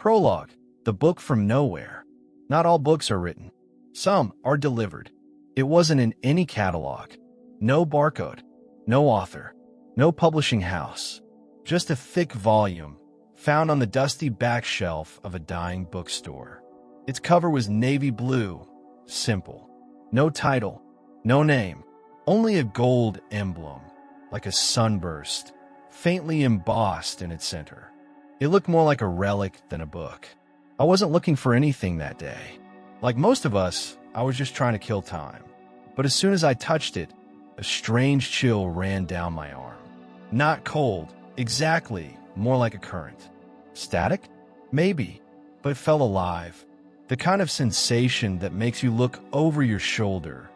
Prologue, the book from nowhere. Not all books are written. Some are delivered. It wasn't in any catalog. No barcode. No author. No publishing house. Just a thick volume found on the dusty back shelf of a dying bookstore. Its cover was navy blue, simple. No title, no name, only a gold emblem, like a sunburst, faintly embossed in its center. It looked more like a relic than a book. I wasn't looking for anything that day. Like most of us, I was just trying to kill time. But as soon as I touched it, a strange chill ran down my arm. Not cold, exactly, more like a current. Static? Maybe, but it felt alive. The kind of sensation that makes you look over your shoulder,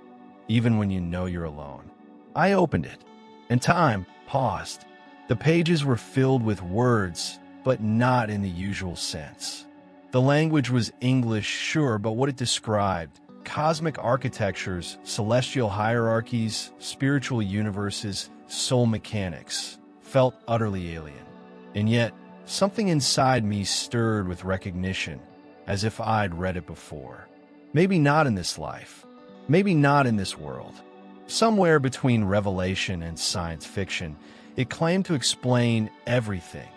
even when you know you're alone. I opened it, and time paused. The pages were filled with words, but not in the usual sense. The language was English, sure, but what it described, cosmic architectures, celestial hierarchies, spiritual universes, soul mechanics, felt utterly alien. And yet, something inside me stirred with recognition, as if I'd read it before. Maybe not in this life. Maybe not in this world. Somewhere between revelation and science fiction, it claimed to explain everything.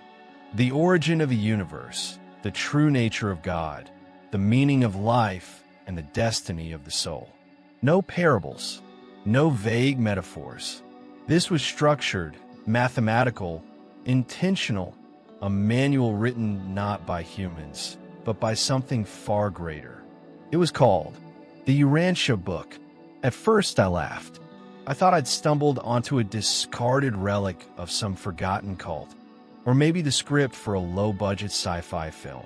The origin of a universe, the true nature of God, the meaning of life, and the destiny of the soul. No parables, no vague metaphors. This was structured, mathematical, intentional, a manual written not by humans, but by something far greater. It was called the Urantia Book. At first, I laughed. I thought I'd stumbled onto a discarded relic of some forgotten cult, or maybe the script for a low-budget sci-fi film.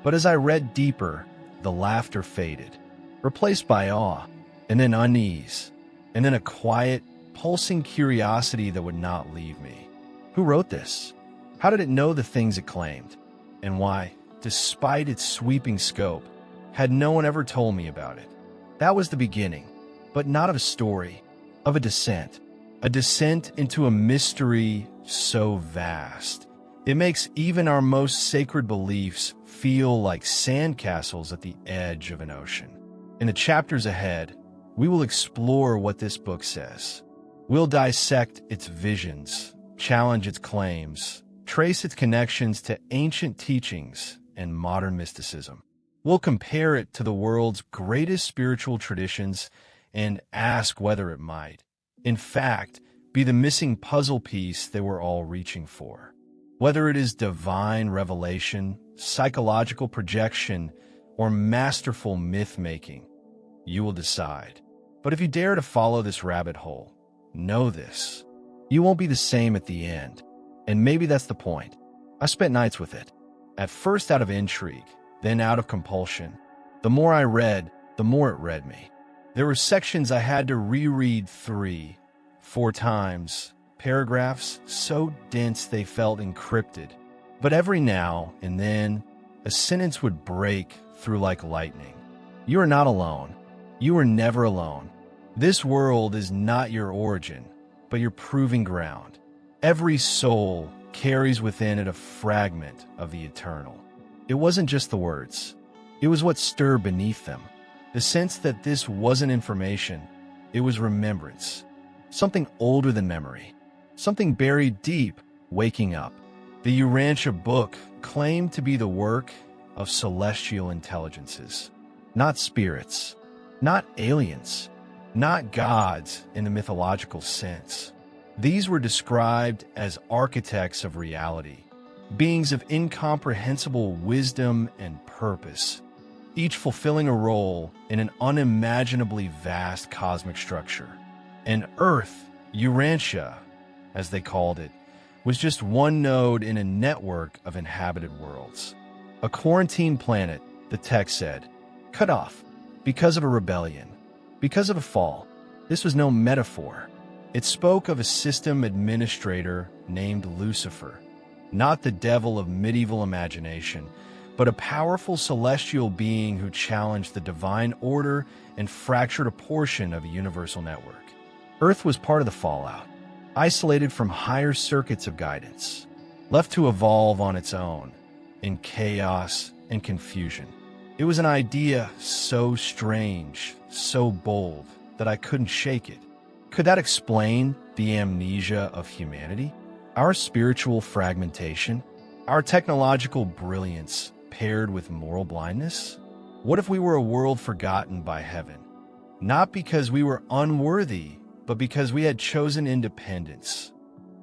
But as I read deeper, the laughter faded, replaced by awe, and then unease, and then a quiet, pulsing curiosity that would not leave me. Who wrote this? How did it know the things it claimed? And why, despite its sweeping scope, had no one ever told me about it? That was the beginning, but not of a story, of a descent into a mystery so vast. It makes even our most sacred beliefs feel like sandcastles at the edge of an ocean. In the chapters ahead, we will explore what this book says. We'll dissect its visions, challenge its claims, trace its connections to ancient teachings and modern mysticism. We'll compare it to the world's greatest spiritual traditions and ask whether it might, in fact, be the missing puzzle piece they were all reaching for. Whether it is divine revelation, psychological projection, or masterful myth-making, you will decide. But if you dare to follow this rabbit hole, know this: you won't be the same at the end. And maybe that's the point. I spent nights with it. At first out of intrigue, then out of compulsion. The more I read, the more it read me. There were sections I had to reread 3, 4 times, paragraphs so dense they felt encrypted. But every now and then, a sentence would break through like lightning. You are not alone. You are never alone. This world is not your origin, but your proving ground. Every soul carries within it a fragment of the eternal. It wasn't just the words. It was what stirred beneath them. The sense that this wasn't information, it was remembrance. Something older than memory. Something buried deep, waking up. The Urantia Book claimed to be the work of celestial intelligences. Not spirits. Not aliens. Not gods in the mythological sense. These were described as architects of reality, beings of incomprehensible wisdom and purpose, each fulfilling a role in an unimaginably vast cosmic structure. And Earth, Urantia, as they called it, was just one node in a network of inhabited worlds. A quarantine planet, the text said, cut off because of a rebellion, because of a fall. This was no metaphor. It spoke of a system administrator named Lucifer, not the devil of medieval imagination, but a powerful celestial being who challenged the divine order and fractured a portion of a universal network. Earth was part of the fallout, isolated from higher circuits of guidance, left to evolve on its own, in chaos and confusion. It was an idea so strange, so bold, that I couldn't shake it. Could that explain the amnesia of humanity? Our spiritual fragmentation? Our technological brilliance paired with moral blindness? What if we were a world forgotten by heaven? Not because we were unworthy, but because we had chosen independence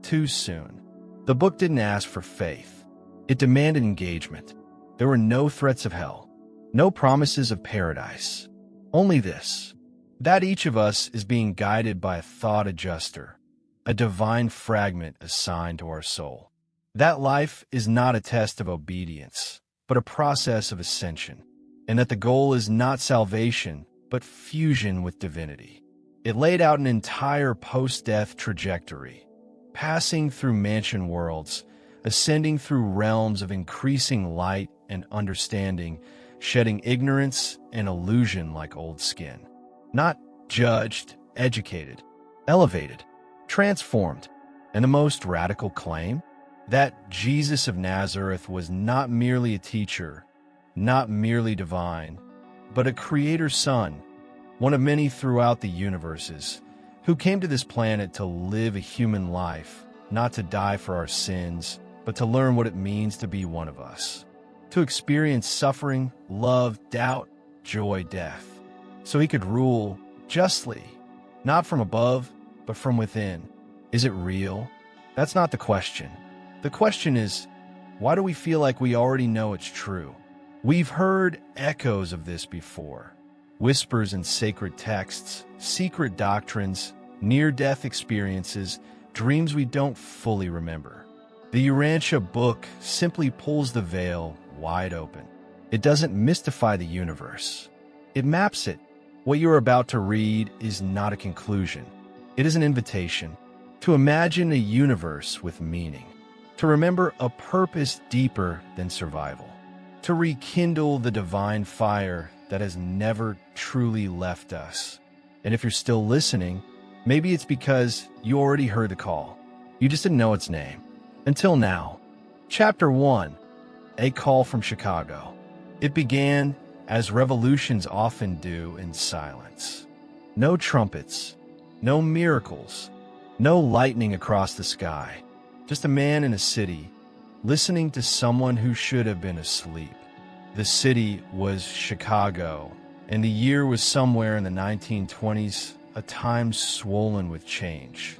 too soon. The book didn't ask for faith. It demanded engagement. There were no threats of hell, no promises of paradise. Only this, that each of us is being guided by a thought adjuster, a divine fragment assigned to our soul. That life is not a test of obedience, but a process of ascension, and that the goal is not salvation, but fusion with divinity. It laid out an entire post-death trajectory, passing through mansion worlds, ascending through realms of increasing light and understanding, shedding ignorance and illusion like old skin. Not judged, educated, elevated, transformed. And the most radical claim? That Jesus of Nazareth was not merely a teacher, not merely divine, but a creator's son, one of many throughout the universes, who came to this planet to live a human life, not to die for our sins, but to learn what it means to be one of us, to experience suffering, love, doubt, joy, death, so he could rule justly, not from above, but from within. Is it real? That's not the question. The question is, why do we feel like we already know it's true? We've heard echoes of this before. Whispers in sacred texts, secret doctrines, near-death experiences, dreams we don't fully remember. The Urantia Book simply pulls the veil wide open. It doesn't mystify the universe. It maps it. What you're about to read is not a conclusion. It is an invitation to imagine a universe with meaning, to remember a purpose deeper than survival, to rekindle the divine fire that has never truly left us. And if you're still listening, maybe it's because you already heard the call. You just didn't know its name. Until now. Chapter 1, A Call from Chicago. It began, as revolutions often do, in silence. No trumpets, no miracles, no lightning across the sky. Just a man in a city, listening to someone who should have been asleep. The city was Chicago, and the year was somewhere in the 1920s, a time swollen with change.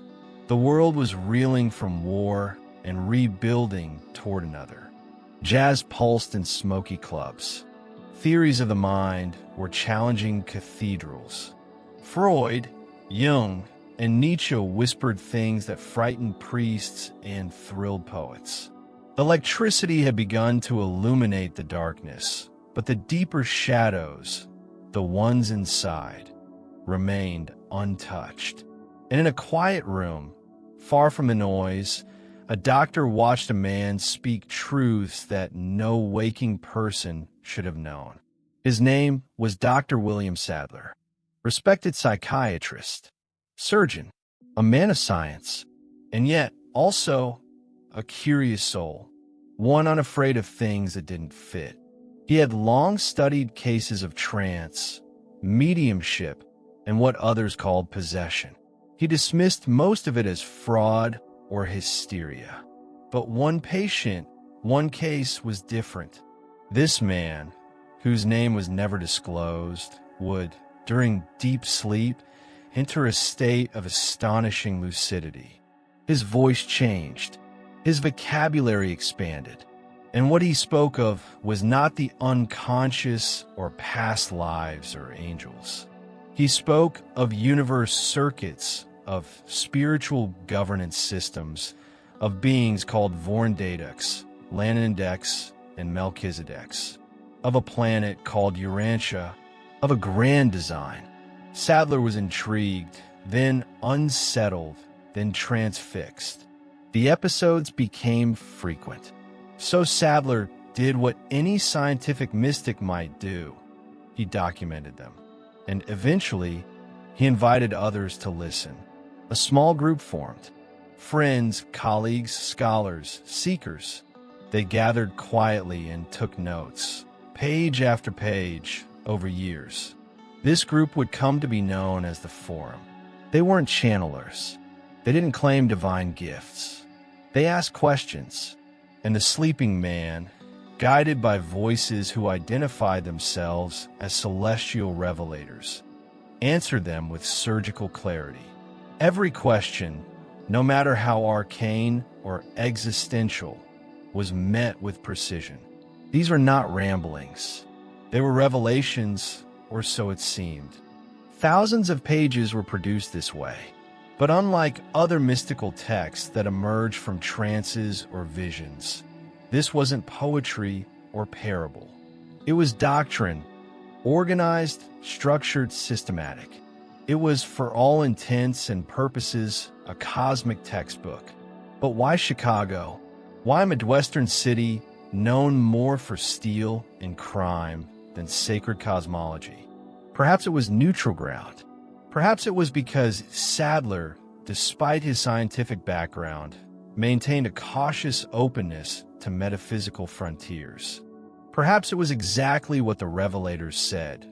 The world was reeling from war and rebuilding toward another. Jazz pulsed in smoky clubs. Theories of the mind were challenging cathedrals. Freud, Jung, and Nietzsche whispered things that frightened priests and thrilled poets. Electricity had begun to illuminate the darkness, but the deeper shadows, the ones inside, remained untouched. And in a quiet room, far from the noise, a doctor watched a man speak truths that no waking person should have known. His name was Dr. William Sadler, respected psychiatrist, surgeon, a man of science, and yet also a curious soul, one unafraid of things that didn't fit. He had long studied cases of trance, mediumship, and what others called possession. He dismissed most of it as fraud or hysteria. But one patient, one case was different. This man, whose name was never disclosed, would, during deep sleep, enter a state of astonishing lucidity. His voice changed. His vocabulary expanded. And what he spoke of was not the unconscious or past lives or angels. He spoke of universe circuits, of spiritual governance systems, of beings called Vorndadux, Lanindex, and Melchizedeks, of a planet called Urantia, of a grand design. Sadler was intrigued, then unsettled, then transfixed. The episodes became frequent. So Sadler did what any scientific mystic might do. He documented them. And eventually, he invited others to listen. A small group formed. Friends, colleagues, scholars, seekers. They gathered quietly and took notes. page after page, over years. This group would come to be known as the Forum. They weren't channelers. They didn't claim divine gifts. They asked questions, and the sleeping man, guided by voices who identified themselves as celestial revelators, answered them with surgical clarity. Every question, no matter how arcane or existential, was met with precision. These were not ramblings. They were revelations, or so it seemed. Thousands of pages were produced this way, but unlike other mystical texts that emerge from trances or visions, this wasn't poetry or parable. It was doctrine, organized, structured, systematic. It was, for all intents and purposes, a cosmic textbook. But why Chicago? Why a Midwestern city known more for steel and crime than sacred cosmology? Perhaps it was neutral ground. Perhaps it was because Sadler, despite his scientific background, maintained a cautious openness to metaphysical frontiers. Perhaps it was exactly what the revelators said,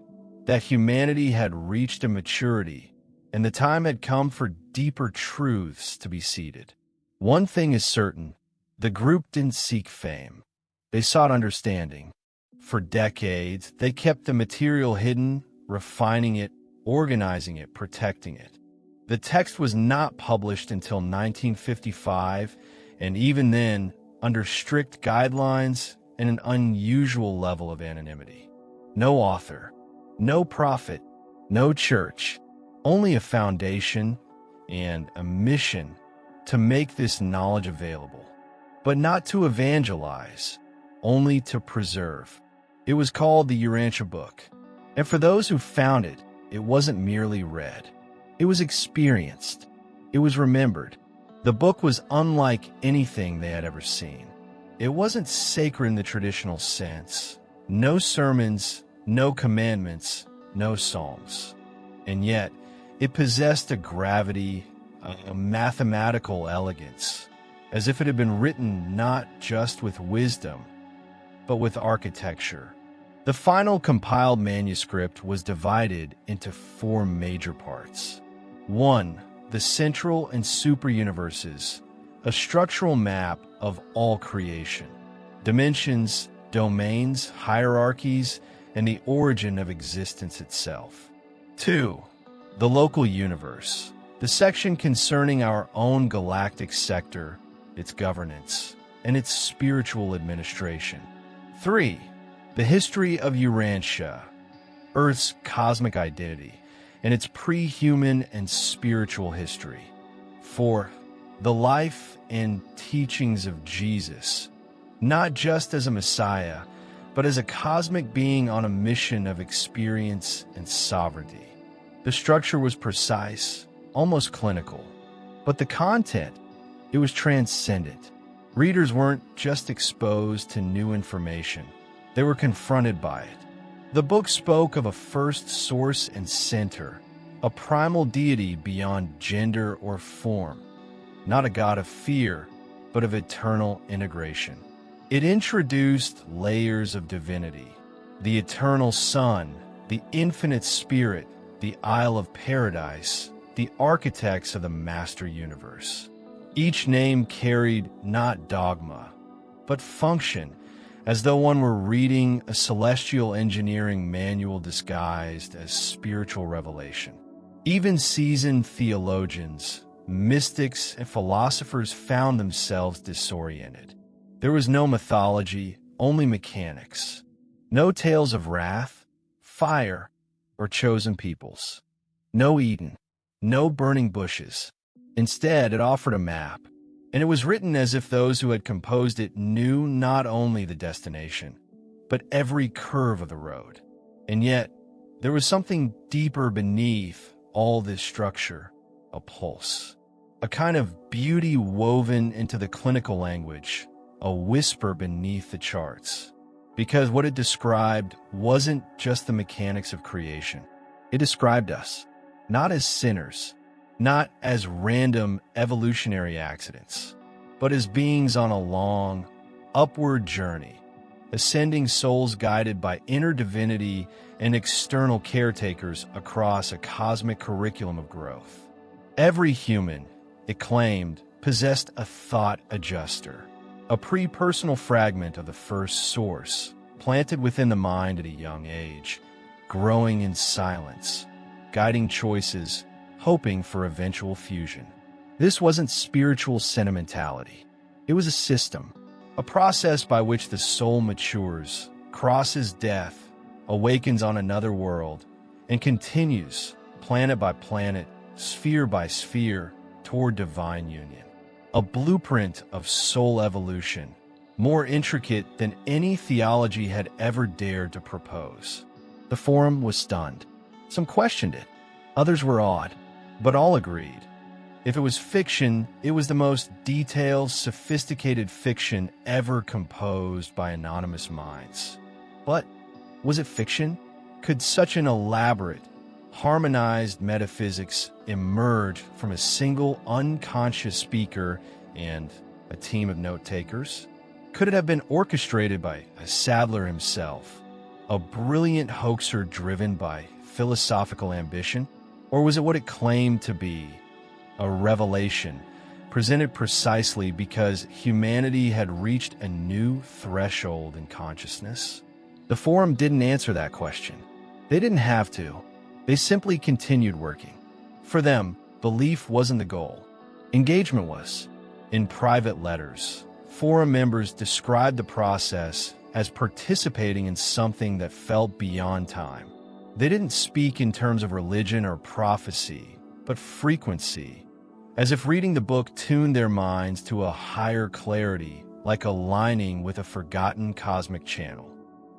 that humanity had reached a maturity and the time had come for deeper truths to be seeded. One thing is certain, the group didn't seek fame. They sought understanding. For decades, they kept the material hidden, refining it, organizing it, protecting it. The text was not published until 1955, and even then, under strict guidelines and an unusual level of anonymity. No author, no prophet, no church, only a foundation and a mission to make this knowledge available, but not to evangelize, only to preserve. It was called the Urantia Book, and for those who found it, it wasn't merely read. It was experienced. It was remembered. The book was unlike anything they had ever seen. It wasn't sacred in the traditional sense. No sermons, no commandments, no psalms. And yet, it possessed a gravity, a mathematical elegance, as if it had been written not just with wisdom, but with architecture. The final compiled manuscript was divided into 4 major parts. 1. The central and super-universes, a structural map of all creation, dimensions, domains, hierarchies, and the origin of existence itself. 2. The local universe, the section concerning our own galactic sector, its governance, and its spiritual administration. 3. The history of Urantia, Earth's cosmic identity, and its pre-human and spiritual history. 4. The life and teachings of Jesus, not just as a Messiah, but as a cosmic being on a mission of experience and sovereignty. The structure was precise, almost clinical, but the content, it was transcendent. Readers weren't just exposed to new information, they were confronted by it. The book spoke of a first source and center, a primal deity beyond gender or form, not a god of fear, but of eternal integration. It introduced layers of divinity, the eternal Son, the infinite Spirit, the Isle of Paradise, the architects of the master universe. Each name carried not dogma, but function, as though one were reading a celestial engineering manual disguised as spiritual revelation. Even seasoned theologians, mystics, and philosophers found themselves disoriented. There was no mythology, only mechanics. No tales of wrath, fire, or chosen peoples. No Eden, no burning bushes. Instead, it offered a map, and it was written as if those who had composed it knew not only the destination, but every curve of the road. And yet, there was something deeper beneath all this structure, a pulse, a kind of beauty woven into the clinical language, a whisper beneath the charts. Because what it described wasn't just the mechanics of creation. It described us, not as sinners, not as random evolutionary accidents, but as beings on a long, upward journey, ascending souls guided by inner divinity and external caretakers across a cosmic curriculum of growth. Every human, it claimed, possessed a thought adjuster, a pre-personal fragment of the first source, planted within the mind at a young age, growing in silence, guiding choices, hoping for eventual fusion. This wasn't spiritual sentimentality. It was a system, a process by which the soul matures, crosses death, awakens on another world, and continues, planet by planet, sphere by sphere, toward divine union. A blueprint of soul evolution, more intricate than any theology had ever dared to propose. The forum was stunned. Some questioned it. Others were awed, but all agreed. If it was fiction, it was the most detailed, sophisticated fiction ever composed by anonymous minds. But was it fiction? Could such an elaborate, harmonized metaphysics emerge from a single unconscious speaker and a team of note-takers? Could it have been orchestrated by Sadler himself, a brilliant hoaxer driven by philosophical ambition? Or was it what it claimed to be, a revelation presented precisely because humanity had reached a new threshold in consciousness? The forum didn't answer that question. They didn't have to. They simply continued working. For them, belief wasn't the goal. Engagement was. In private letters, forum members described the process as participating in something that felt beyond time. They didn't speak in terms of religion or prophecy, but frequency, as if reading the book tuned their minds to a higher clarity, like aligning with a forgotten cosmic channel.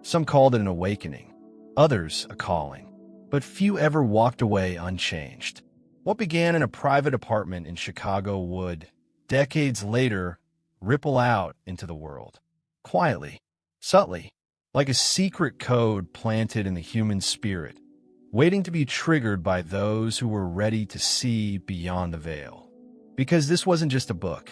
Some called it an awakening, others a calling, but few ever walked away unchanged. What began in a private apartment in Chicago would, decades later, ripple out into the world. Quietly, subtly, like a secret code planted in the human spirit, waiting to be triggered by those who were ready to see beyond the veil. Because this wasn't just a book.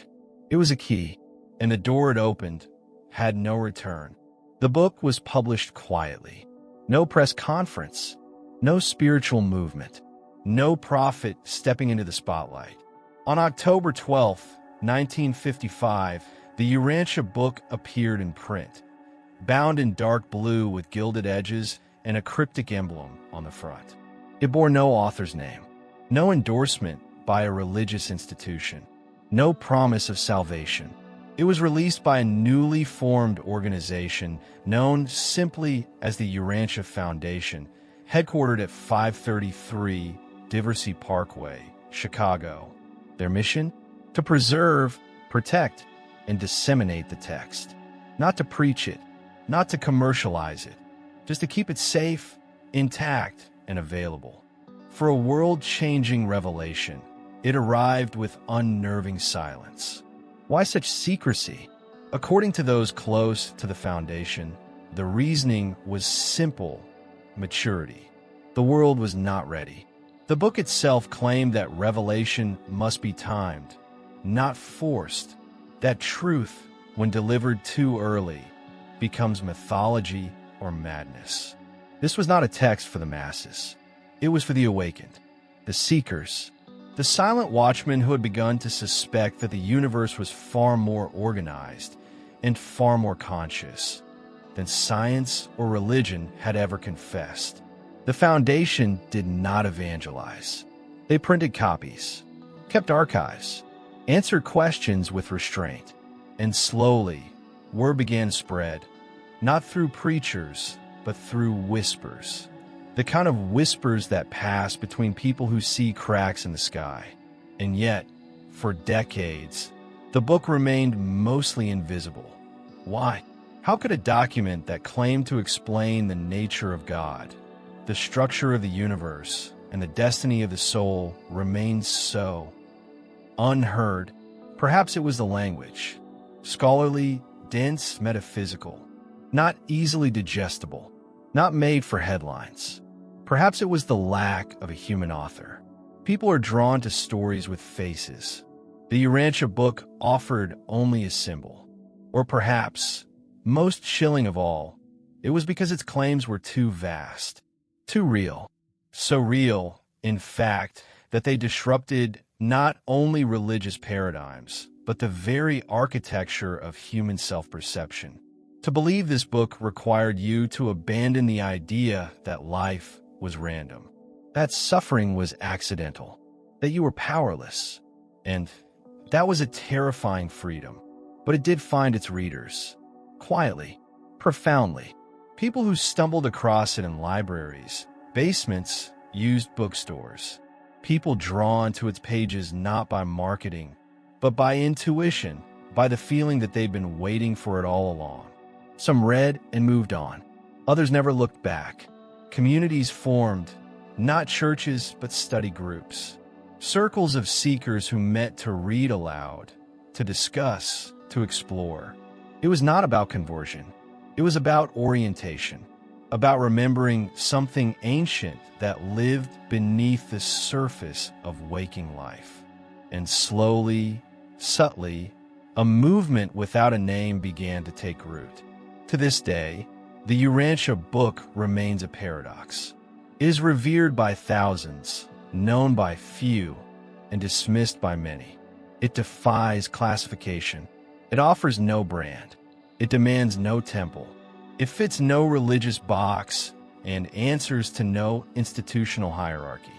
It was a key, and the door it opened had no return. The book was published quietly. No press conference, no spiritual movement, no prophet stepping into the spotlight. On October 12, 1955, the Urantia Book appeared in print, bound in dark blue with gilded edges and a cryptic emblem on the front. It bore no author's name, no endorsement by a religious institution, no promise of salvation. It was released by a newly formed organization known simply as the Urantia Foundation, headquartered at 533 Diversey Parkway, Chicago. Their mission? To preserve, protect, and disseminate the text. Not to preach it, not to commercialize it, just to keep it safe, intact, and available. For a world-changing revelation, it arrived with unnerving silence. Why such secrecy? According to those close to the foundation, the reasoning was simple: maturity. The world was not ready. The book itself claimed that revelation must be timed, not forced, that truth, when delivered too early, becomes mythology or madness. This was not a text for the masses. It was for the awakened, the seekers, the silent watchmen who had begun to suspect that the universe was far more organized and far more conscious than science or religion had ever confessed. The Foundation did not evangelize. They printed copies, kept archives, answered questions with restraint, and slowly, word began to spread, not through preachers, but through whispers. The kind of whispers that pass between people who see cracks in the sky. And yet, for decades, the book remained mostly invisible. Why? How could a document that claimed to explain the nature of God, the structure of the universe, and the destiny of the soul remain so unheard? Perhaps it was the language, scholarly, dense, metaphysical, not easily digestible, not made for headlines. Perhaps it was the lack of a human author. People are drawn to stories with faces. The Urantia Book offered only a symbol. Or perhaps Most chilling of all, it was because its claims were too vast, too real. So real, in fact, that they disrupted not only religious paradigms, but the very architecture of human self-perception. To believe this book required you to abandon the idea that life was random, that suffering was accidental, that you were powerless. And that was a terrifying freedom. But it did find its readers, quietly, profoundly. People who stumbled across it in libraries, basements, used bookstores. People drawn to its pages not by marketing, but by intuition, by the feeling that they'd been waiting for it all along. Some read and moved on. Others never looked back. Communities formed, not churches, but study groups. Circles of seekers who met to read aloud, to discuss, to explore. It was not about conversion. It was about orientation, about remembering something ancient that lived beneath the surface of waking life. And slowly, subtly, a movement without a name began to take root. To this day, the Urantia Book remains a paradox. It is revered by thousands, known by few, and dismissed by many. It defies classification. It offers no brand. It demands no temple. It fits no religious box and answers to no institutional hierarchy.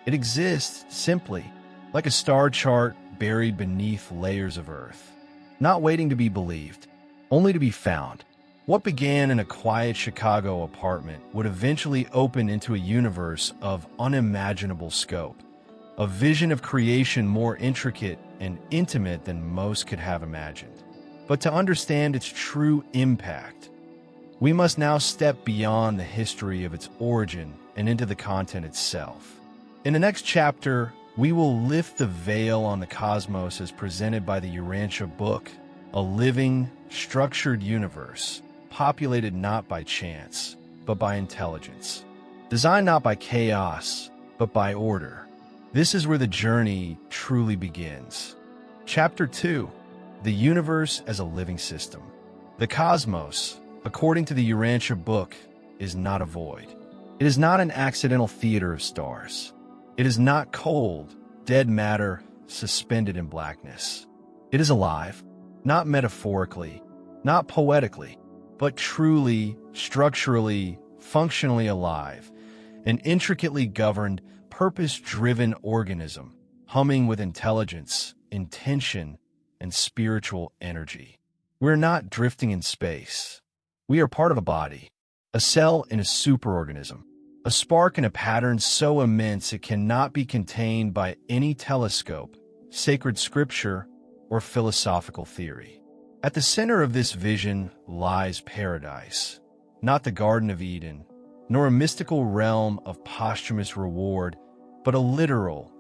It exists simply, like a star chart buried beneath layers of earth, not waiting to be believed, only to be found. What began in a quiet Chicago apartment would eventually open into a universe of unimaginable scope, a vision of creation more intricate and intimate than most could have imagined. But to understand its true impact, we must now step beyond the history of its origin and into the content itself. In the next chapter, we will lift the veil on the cosmos as presented by the Urantia Book, a living, structured universe, populated not by chance, but by intelligence. Designed not by chaos, but by order. This is where the journey truly begins. Chapter 2. The Universe as a Living System. The cosmos, according to the Urantia Book, is not a void. It is not an accidental theater of stars. It is not cold, dead matter suspended in blackness. It is alive, not metaphorically, not poetically, but truly, structurally, functionally alive, an intricately governed, purpose-driven organism, humming with intelligence, intention, and spiritual energy. We're not drifting in space. We are part of a body, a cell in a superorganism, a spark in a pattern so immense it cannot be contained by any telescope, sacred scripture, or philosophical theory. At the center of this vision lies paradise, not the Garden of Eden, nor a mystical realm of posthumous reward, but a literal,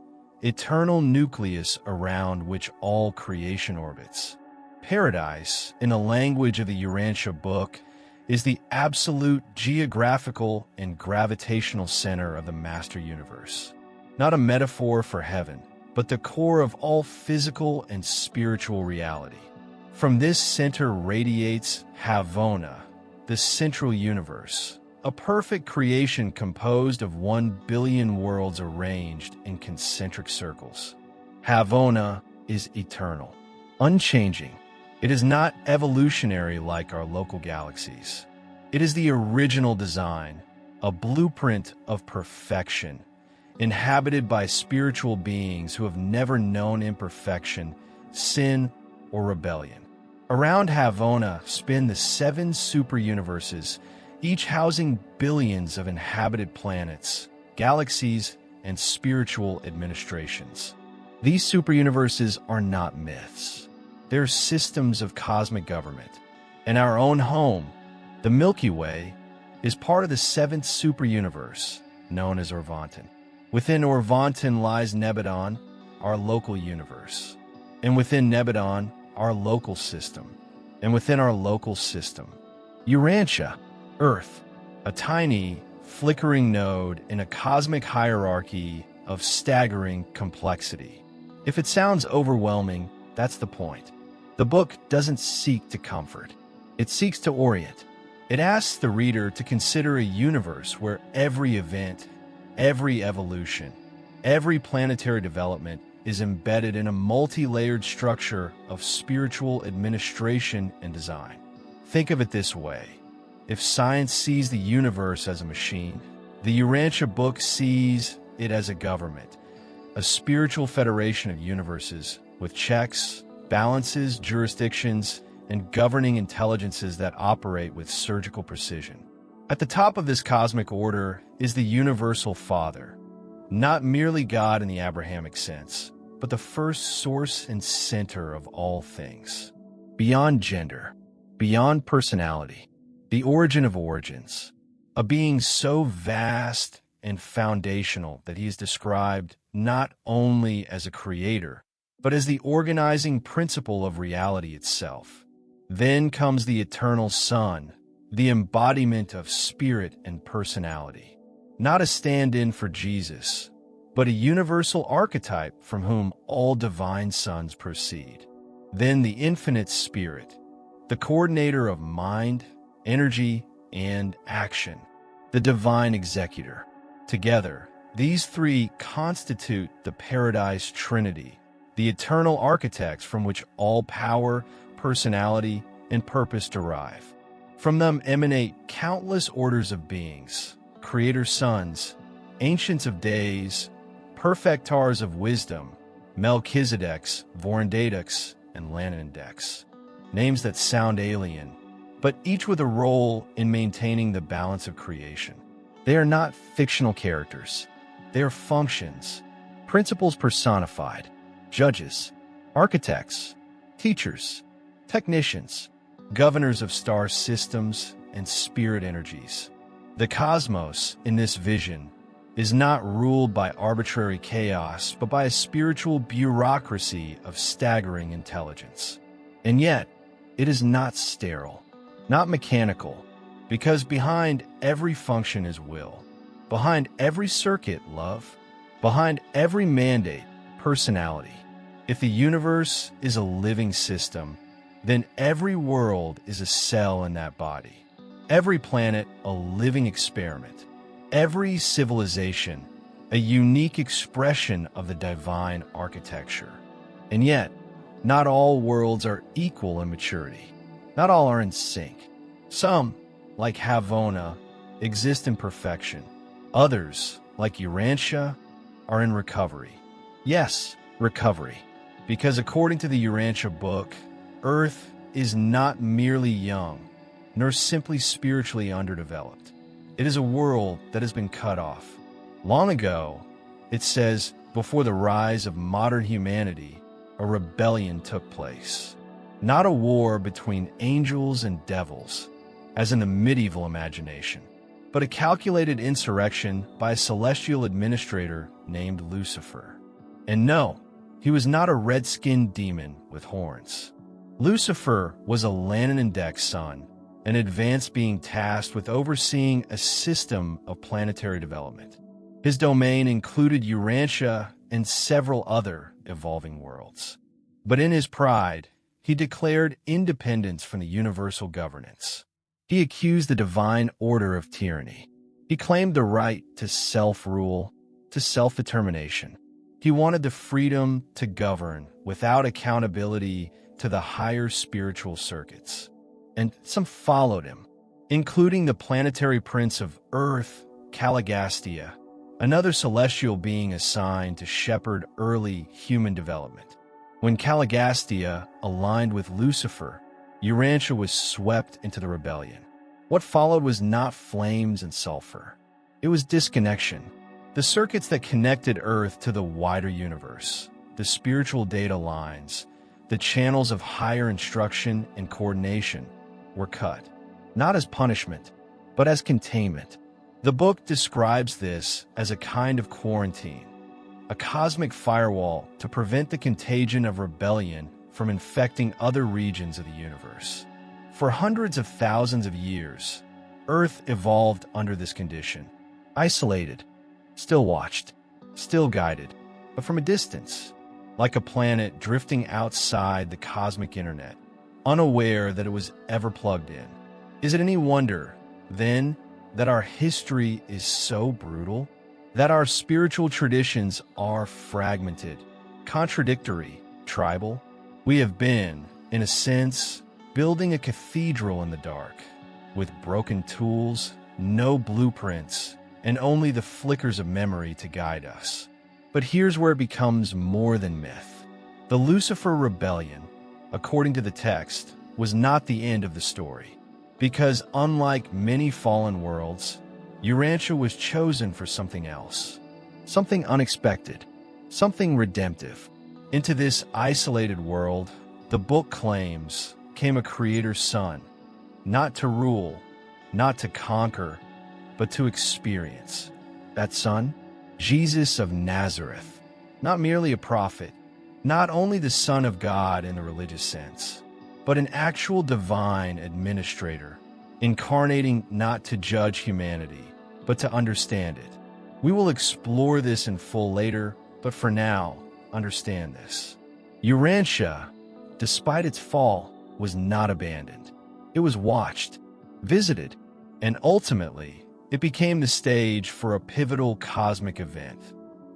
eternal nucleus around which all creation orbits. Paradise, in the language of the Urantia Book, is the absolute geographical and gravitational center of the master universe. Not a metaphor for heaven, but the core of all physical and spiritual reality. From this center radiates Havona, the central universe, a perfect creation composed of 1 billion worlds arranged in concentric circles. Havona is eternal, unchanging. It is not evolutionary like our local galaxies. It is the original design, a blueprint of perfection, inhabited by spiritual beings who have never known imperfection, sin, or rebellion. Around Havona spin the 7 super-universes, each housing billions of inhabited planets, galaxies, and spiritual administrations. These super-universes are not myths. They're systems of cosmic government. And our own home, the Milky Way, is part of the 7th super-universe, known as Orvanton. Within Orvanton lies Nebadon, our local universe. And within Nebadon, our local system. And within our local system, Urantia, Earth, a tiny, flickering node in a cosmic hierarchy of staggering complexity. If it sounds overwhelming, that's the point. The book doesn't seek to comfort. It seeks to orient. It asks the reader to consider a universe where every event, every evolution, every planetary development is embedded in a multi-layered structure of spiritual administration and design. Think of it this way. If science sees the universe as a machine, the Urantia Book sees it as a government, a spiritual federation of universes with checks, balances, jurisdictions, and governing intelligences that operate with surgical precision. At the top of this cosmic order is the Universal Father, not merely God in the Abrahamic sense, but the first source and center of all things. Beyond gender, beyond personality, the origin of origins, a being so vast and foundational that he is described not only as a creator, but as the organizing principle of reality itself. Then comes the eternal Son, the embodiment of spirit and personality. Not a stand-in for Jesus, but a universal archetype from whom all divine sons proceed. Then the infinite Spirit, the coordinator of mind, energy, and action, the divine executor. Together, these three constitute the Paradise Trinity, the eternal architects from which all power, personality, and purpose derive. From them emanate countless orders of beings, creator sons, ancients of days, perfectars of wisdom, Melchizedeks, Vorendadeks, and Lanandeks. Names that sound alien, but each with a role in maintaining the balance of creation. They are not fictional characters. They are functions, principles personified, judges, architects, teachers, technicians, governors of star systems and spirit energies. The cosmos, in this vision, is not ruled by arbitrary chaos, but by a spiritual bureaucracy of staggering intelligence. And yet, it is not sterile, not mechanical, because behind every function is will, behind every circuit, love, behind every mandate, personality. If the universe is a living system, then every world is a cell in that body. Every planet, a living experiment. Every civilization, a unique expression of the divine architecture. And yet, not all worlds are equal in maturity. Not all are in sync. Some, like Havona, exist in perfection. Others, like Urantia, are in recovery. Yes, recovery. Because according to the Urantia Book, Earth is not merely young, nor simply spiritually underdeveloped. It is a world that has been cut off. Long ago, it says, before the rise of modern humanity, a rebellion took place. Not a war between angels and devils, as in the medieval imagination, but a calculated insurrection by a celestial administrator named Lucifer. And no, he was not a red-skinned demon with horns. Lucifer was a Lanandek son, an advanced being tasked with overseeing a system of planetary development. His domain included Urantia and several other evolving worlds. But in his pride, he declared independence from the universal governance. He accused the divine order of tyranny. He claimed the right to self-rule, to self-determination. He wanted the freedom to govern without accountability to the higher spiritual circuits. And some followed him, including the planetary prince of Earth, Caligastia, another celestial being assigned to shepherd early human development. When Caligastia aligned with Lucifer, Urantia was swept into the rebellion. What followed was not flames and sulfur. It was disconnection. The circuits that connected Earth to the wider universe, the spiritual data lines, the channels of higher instruction and coordination were cut, not as punishment, but as containment. The book describes this as a kind of quarantine, a cosmic firewall to prevent the contagion of rebellion from infecting other regions of the universe. For hundreds of thousands of years, Earth evolved under this condition, isolated, still watched, still guided, but from a distance, like a planet drifting outside the cosmic internet, unaware that it was ever plugged in. Is it any wonder, then, that our history is so brutal? That our spiritual traditions are fragmented, contradictory, tribal? We have been, in a sense, building a cathedral in the dark, with broken tools, no blueprints, and only the flickers of memory to guide us. But here's where it becomes more than myth. The Lucifer Rebellion, according to the text, was not the end of the story. Because unlike many fallen worlds, Urantia was chosen for something else. Something unexpected. Something redemptive. Into this isolated world, the book claims, came a creator's son. Not to rule, not to conquer, but to experience. That son? Jesus of Nazareth. Not merely a prophet, not only the Son of God in the religious sense, but an actual divine administrator, incarnating not to judge humanity, but to understand it. We will explore this in full later, but for now, understand this. Urantia, despite its fall, was not abandoned. It was watched, visited, and ultimately, it became the stage for a pivotal cosmic event,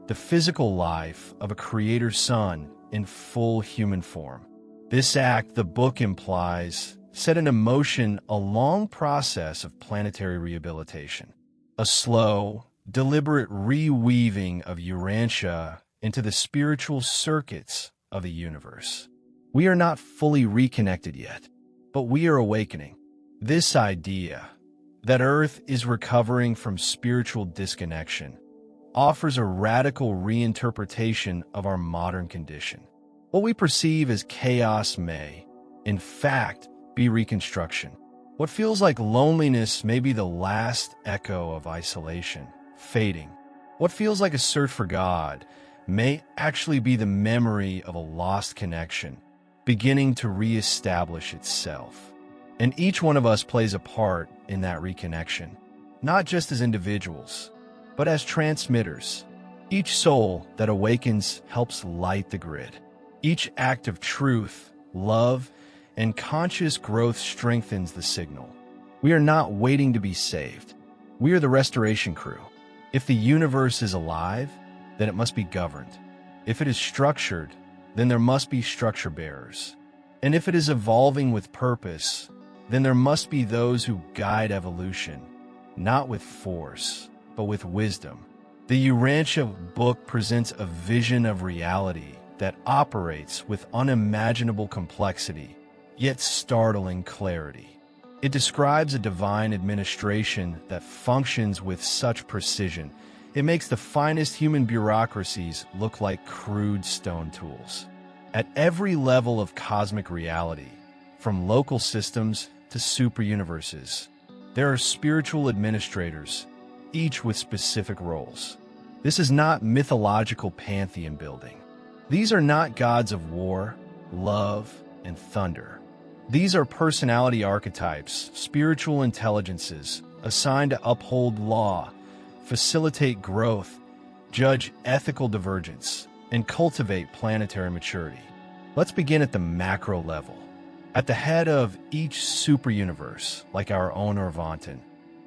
the physical life of a creator's son in full human form. This act, the book implies, set in motion a long process of planetary rehabilitation, a slow, deliberate reweaving of Urantia into the spiritual circuits of the universe. We are not fully reconnected yet, but we are awakening. This idea that Earth is recovering from spiritual disconnection offers a radical reinterpretation of our modern condition. What we perceive as chaos may, in fact, be reconstruction. What feels like loneliness may be the last echo of isolation, fading. What feels like a search for God may actually be the memory of a lost connection, beginning to reestablish itself. And each one of us plays a part in that reconnection, not just as individuals, but as transmitters. Each soul that awakens helps light the grid. Each act of truth, love, and conscious growth strengthens the signal. We are not waiting to be saved. We are the restoration crew. If the universe is alive, then it must be governed. If it is structured, then there must be structure bearers. And if it is evolving with purpose, then there must be those who guide evolution, not with force, but with wisdom. The Urantia book presents a vision of reality that operates with unimaginable complexity, yet startling clarity. It describes a divine administration that functions with such precision, it makes the finest human bureaucracies look like crude stone tools. At every level of cosmic reality, from local systems to superuniverses, there are spiritual administrators, each with specific roles. This is not mythological pantheon building. These are not gods of war, love, and thunder. These are personality archetypes, spiritual intelligences, assigned to uphold law, facilitate growth, judge ethical divergence, and cultivate planetary maturity. Let's begin at the macro level. At the head of each superuniverse, like our own Orvanton,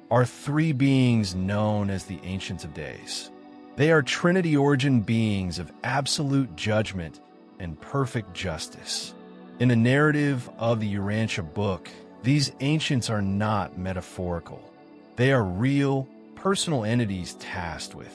are three beings known as the Ancients of Days. They are Trinity-origin beings of absolute judgment and perfect justice. In the narrative of the Urantia book, these ancients are not metaphorical. They are real, personal entities tasked with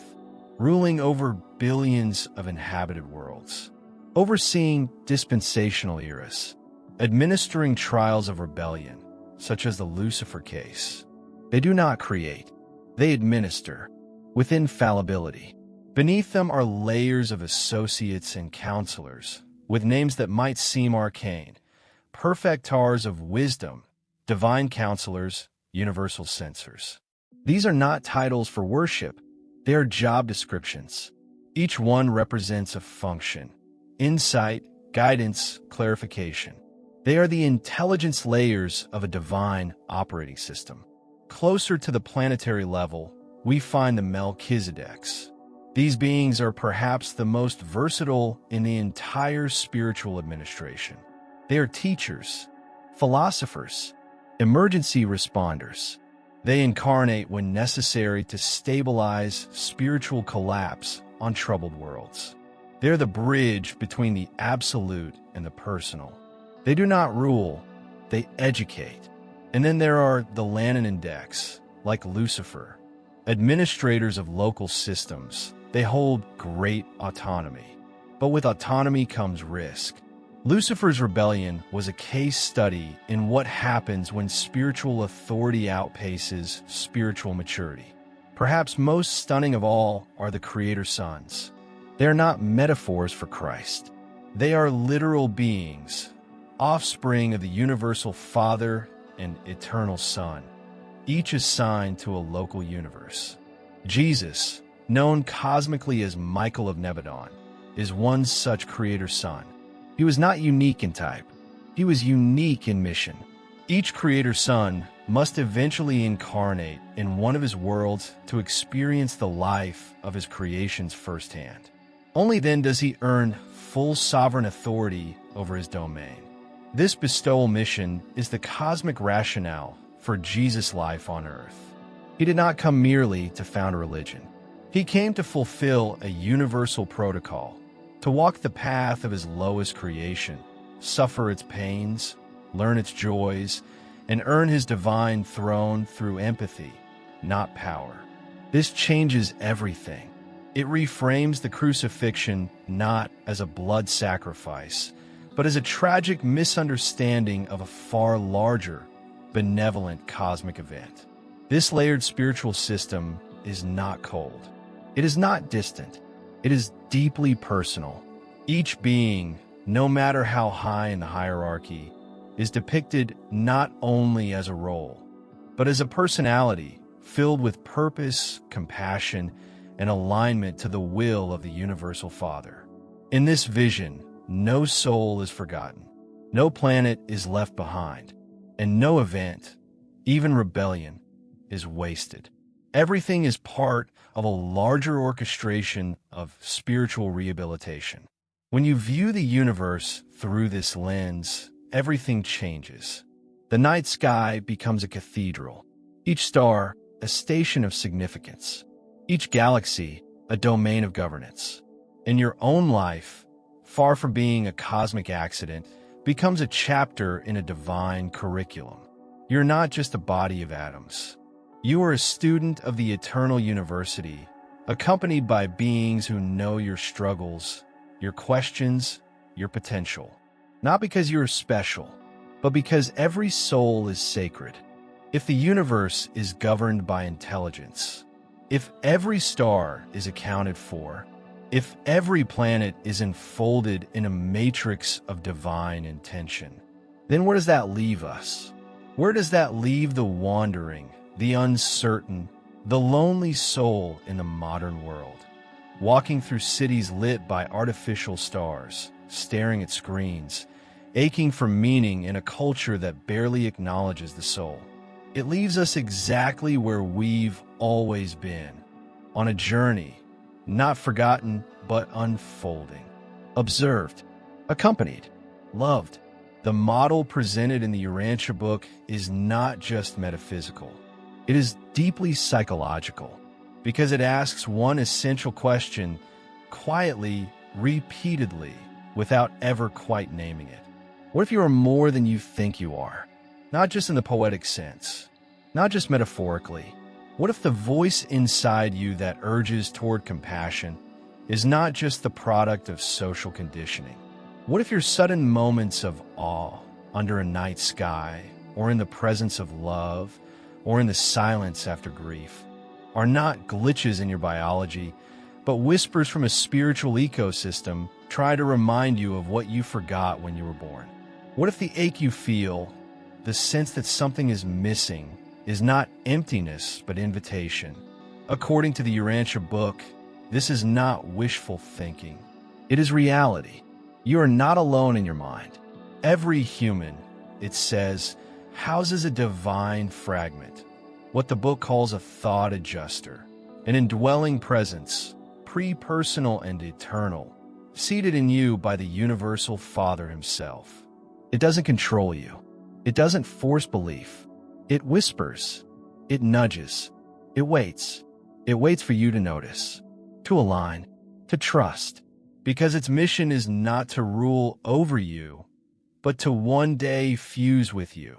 ruling over billions of inhabited worlds, overseeing dispensational eras, administering trials of rebellion, such as the Lucifer case. They do not create, they administer, with infallibility. Beneath them are layers of associates and counselors, with names that might seem arcane, perfectars of wisdom, divine counselors, universal censors. These are not titles for worship, they are job descriptions. Each one represents a function: insight, guidance, clarification. They are the intelligence layers of a divine operating system. Closer to the planetary level, we find the Melchizedeks. These beings are perhaps the most versatile in the entire spiritual administration. They are teachers, Philosophers, emergency responders. They incarnate when necessary to stabilize spiritual collapse on troubled worlds. They're the bridge between the absolute and the personal. They do not rule, they educate. And then there are the Lannan Index, like Lucifer, administrators of local systems. They hold great autonomy. But with autonomy comes risk. Lucifer's Rebellion was a case study in what happens when spiritual authority outpaces spiritual maturity. Perhaps most stunning of all are the Creator Sons. They are not metaphors for Christ. They are literal beings, offspring of the universal Father and eternal Son, each assigned to a local universe. Jesus, known cosmically as Michael of Nebadon, is one such Creator Son. He was not unique in type. He was unique in mission. Each Creator Son must eventually incarnate in one of his worlds to experience the life of his creations firsthand. Only then does he earn full sovereign authority over his domain. This bestowal mission is the cosmic rationale for Jesus' life on earth. He did not come merely to found a religion. He came to fulfill a universal protocol, to walk the path of his lowest creation, suffer its pains, learn its joys, and earn his divine throne through empathy, not power. This changes everything. It reframes the crucifixion not as a blood sacrifice, but as a tragic misunderstanding of a far larger, benevolent cosmic event. This layered spiritual system is not cold. It is not distant. It is deeply personal. Each being, no matter how high in the hierarchy, is depicted not only as a role, but as a personality filled with purpose, compassion, and alignment to the will of the Universal Father. In this vision, no soul is forgotten, no planet is left behind, and no event, even rebellion, is wasted. Everything is part of a larger orchestration of spiritual rehabilitation. When you view the universe through this lens, everything changes. The night sky becomes a cathedral, each star a station of significance, each galaxy a domain of governance. In your own life, far from being a cosmic accident, becomes a chapter in a divine curriculum. You're not just a body of atoms. You are a student of the eternal university, accompanied by beings who know your struggles, your questions, your potential. Not because you're special, but because every soul is sacred. If the universe is governed by intelligence, if every star is accounted for, if every planet is enfolded in a matrix of divine intention, then where does that leave us? Where does that leave the wandering, the uncertain, the lonely soul in the modern world? Walking through cities lit by artificial stars, staring at screens, aching for meaning in a culture that barely acknowledges the soul. It leaves us exactly where we've always been, on a journey, not forgotten, but unfolding. Observed, accompanied, loved. The model presented in the Urantia Book is not just metaphysical. It is deeply psychological, because it asks one essential question quietly, repeatedly, without ever quite naming it. What if you are more than you think you are? Not just in the poetic sense, not just metaphorically. What if the voice inside you that urges toward compassion is not just the product of social conditioning? What if your sudden moments of awe under a night sky, or in the presence of love, or in the silence after grief, are not glitches in your biology, but whispers from a spiritual ecosystem try to remind you of what you forgot when you were born? What if the ache you feel, the sense that something is missing, is not emptiness but invitation? According to the Urantia Book, this is not wishful thinking. It is reality. You are not alone in your mind. Every human, it says, houses a divine fragment, what the book calls a thought adjuster, an indwelling presence, pre-personal and eternal, seated in you by the universal Father himself. It doesn't control you. It doesn't force belief. It whispers. It nudges. It waits. It waits for you to notice, to align, to trust, because its mission is not to rule over you, but to one day fuse with you,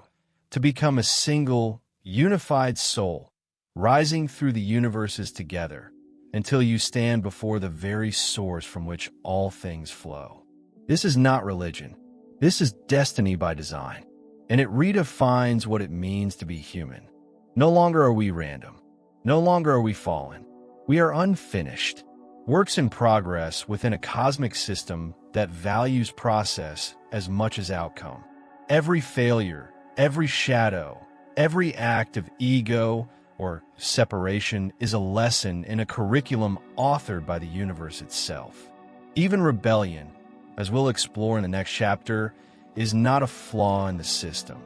to become a single, unified soul, rising through the universes together, until you stand before the very source from which all things flow. This is not religion. This is destiny by design, and it redefines what it means to be human. No longer are we random. No longer are we fallen. We are unfinished, works in progress within a cosmic system that values process as much as outcome. Every failure, every shadow, every act of ego or separation is a lesson in a curriculum authored by the universe itself. Even rebellion, as we'll explore in the next chapter, is not a flaw in the system.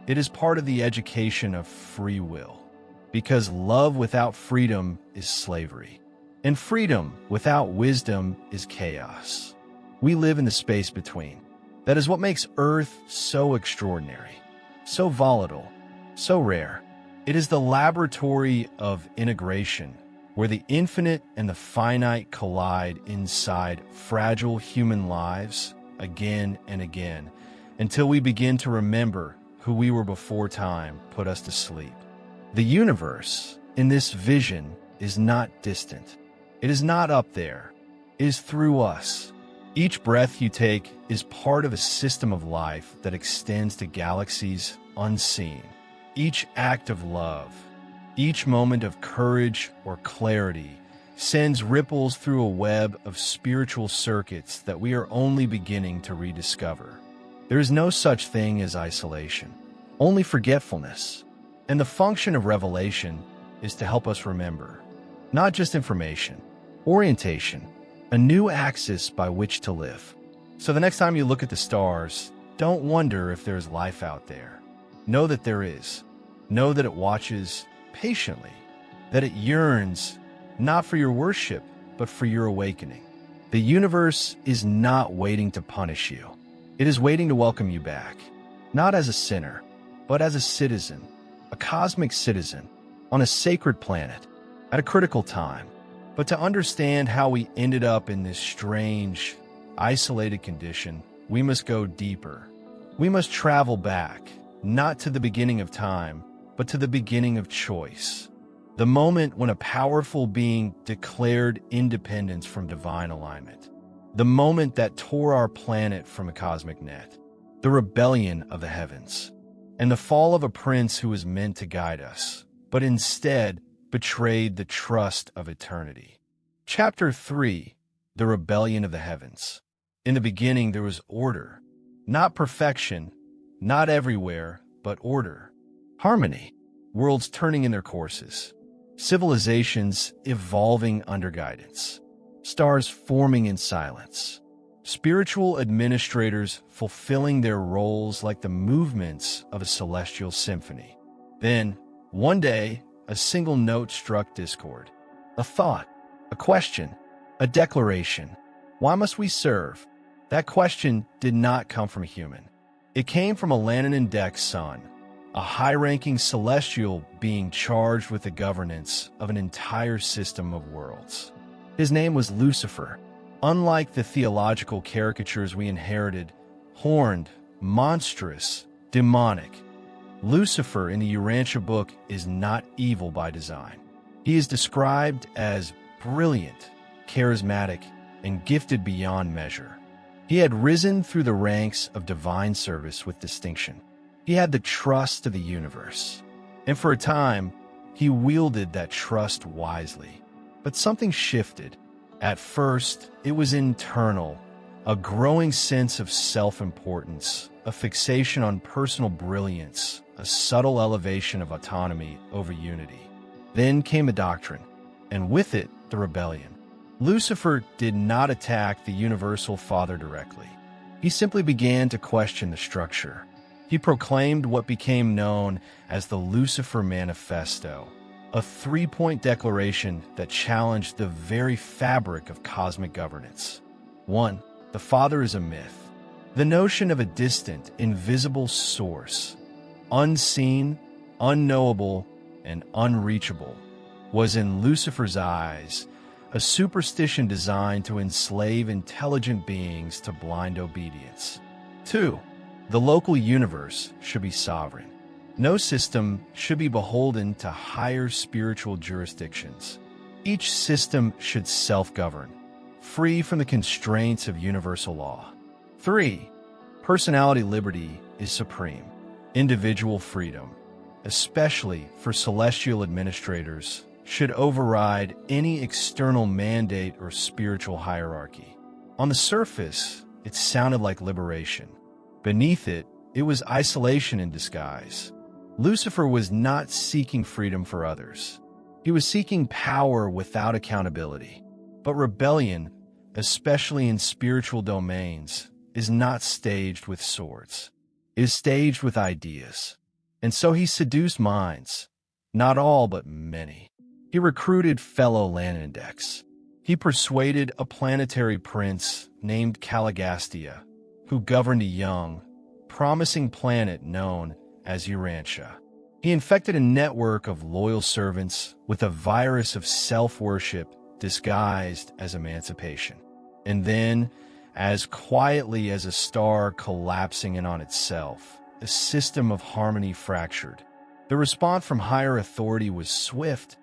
It is part of the education of free will, because love without freedom is slavery, and freedom without wisdom is chaos. We live in the space between. That is what makes Earth so extraordinary, so volatile, so rare. It is the laboratory of integration, where the infinite and the finite collide inside fragile human lives again and again, until we begin to remember who we were before time put us to sleep. The universe, in this vision, is not distant. It is not up there. It is through us. Each breath you take is part of a system of life that extends to galaxies unseen. Each act of love, each moment of courage or clarity sends ripples through a web of spiritual circuits that we are only beginning to rediscover. There is no such thing as isolation, only forgetfulness. And the function of revelation is to help us remember, not just information, orientation, a new axis by which to live. So the next time you look at the stars, don't wonder if there's life out there. Know that there is. Know that it watches patiently, that it yearns not for your worship, but for your awakening. The universe is not waiting to punish you. It is waiting to welcome you back, not as a sinner, but as a citizen, a cosmic citizen, on a sacred planet, at a critical time. But to understand how we ended up in this strange, isolated condition, we must go deeper. We must travel back, not to the beginning of time, but to the beginning of choice. The moment when a powerful being declared independence from divine alignment. The moment that tore our planet from a cosmic net. The rebellion of the heavens. And the fall of a prince who was meant to guide us, but instead betrayed the trust of eternity. Chapter 3, The Rebellion of the Heavens. In the beginning there was order. Not perfection, not everywhere, but order. Harmony. Worlds turning in their courses. Civilizations evolving under guidance. Stars forming in silence. Spiritual administrators fulfilling their roles like the movements of a celestial symphony. Then, one day, a single note struck discord. A thought, a question, a declaration. Why must we serve? That question did not come from a human. It came from a Lannan son, a high-ranking celestial being charged with the governance of an entire system of worlds. His name was Lucifer. Unlike the theological caricatures we inherited, horned, monstrous, demonic, Lucifer in the Urantia Book is not evil by design. He is described as brilliant, charismatic, and gifted beyond measure. He had risen through the ranks of divine service with distinction. He had the trust of the universe, and for a time, he wielded that trust wisely. But something shifted. At first, it was internal, a growing sense of self-importance, a fixation on personal brilliance, a subtle elevation of autonomy over unity. Then came a doctrine, and with it, the rebellion. Lucifer did not attack the universal Father directly. He simply began to question the structure. He proclaimed what became known as the Lucifer Manifesto, a three-point declaration that challenged the very fabric of cosmic governance. 1. The Father is a myth. The notion of a distant, invisible source, unseen, unknowable, and unreachable, was in Lucifer's eyes a superstition designed to enslave intelligent beings to blind obedience. 2. The local universe should be sovereign. No system should be beholden to higher spiritual jurisdictions. Each system should self-govern, free from the constraints of universal law. 3. Personality liberty is supreme. Individual freedom, especially for celestial administrators, should override any external mandate or spiritual hierarchy. On the surface, it sounded like liberation. Beneath it, it was isolation in disguise. Lucifer was not seeking freedom for others. He was seeking power without accountability. But rebellion, especially in spiritual domains, is not staged with swords. It is staged with ideas. And so he seduced minds, not all but many. He recruited fellow Landindex. He persuaded a planetary prince named Caligastia, who governed a young, promising planet known as Urantia. He infected a network of loyal servants with a virus of self-worship disguised as emancipation. And then, as quietly as a star collapsing in on itself, the system of harmony fractured. The response from higher authority was swift,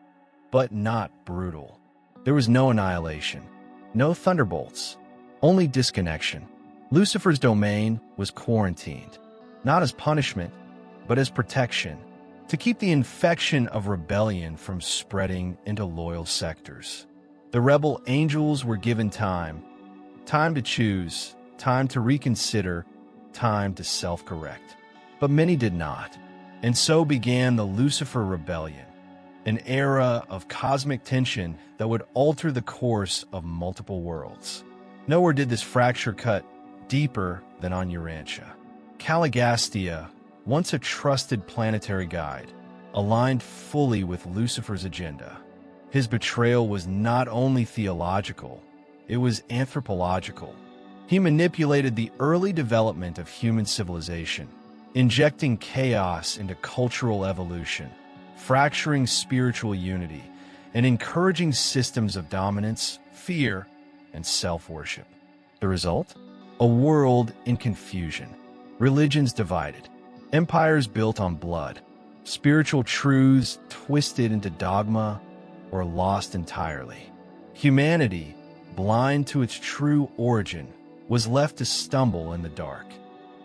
but not brutal. There was no annihilation, no thunderbolts, only disconnection. Lucifer's domain was quarantined, not as punishment, but as protection, to keep the infection of rebellion from spreading into loyal sectors. The rebel angels were given time to choose, time to reconsider, time to self-correct. But many did not, and so began the Lucifer Rebellion, an era of cosmic tension that would alter the course of multiple worlds. Nowhere did this fracture cut deeper than on Urantia. Caligastia, once a trusted planetary guide, aligned fully with Lucifer's agenda. His betrayal was not only theological, it was anthropological. He manipulated the early development of human civilization, injecting chaos into cultural evolution, fracturing spiritual unity, and encouraging systems of dominance, fear, and self-worship. The result? A world in confusion, religions divided, empires built on blood, spiritual truths twisted into dogma or lost entirely. Humanity, blind to its true origin, was left to stumble in the dark.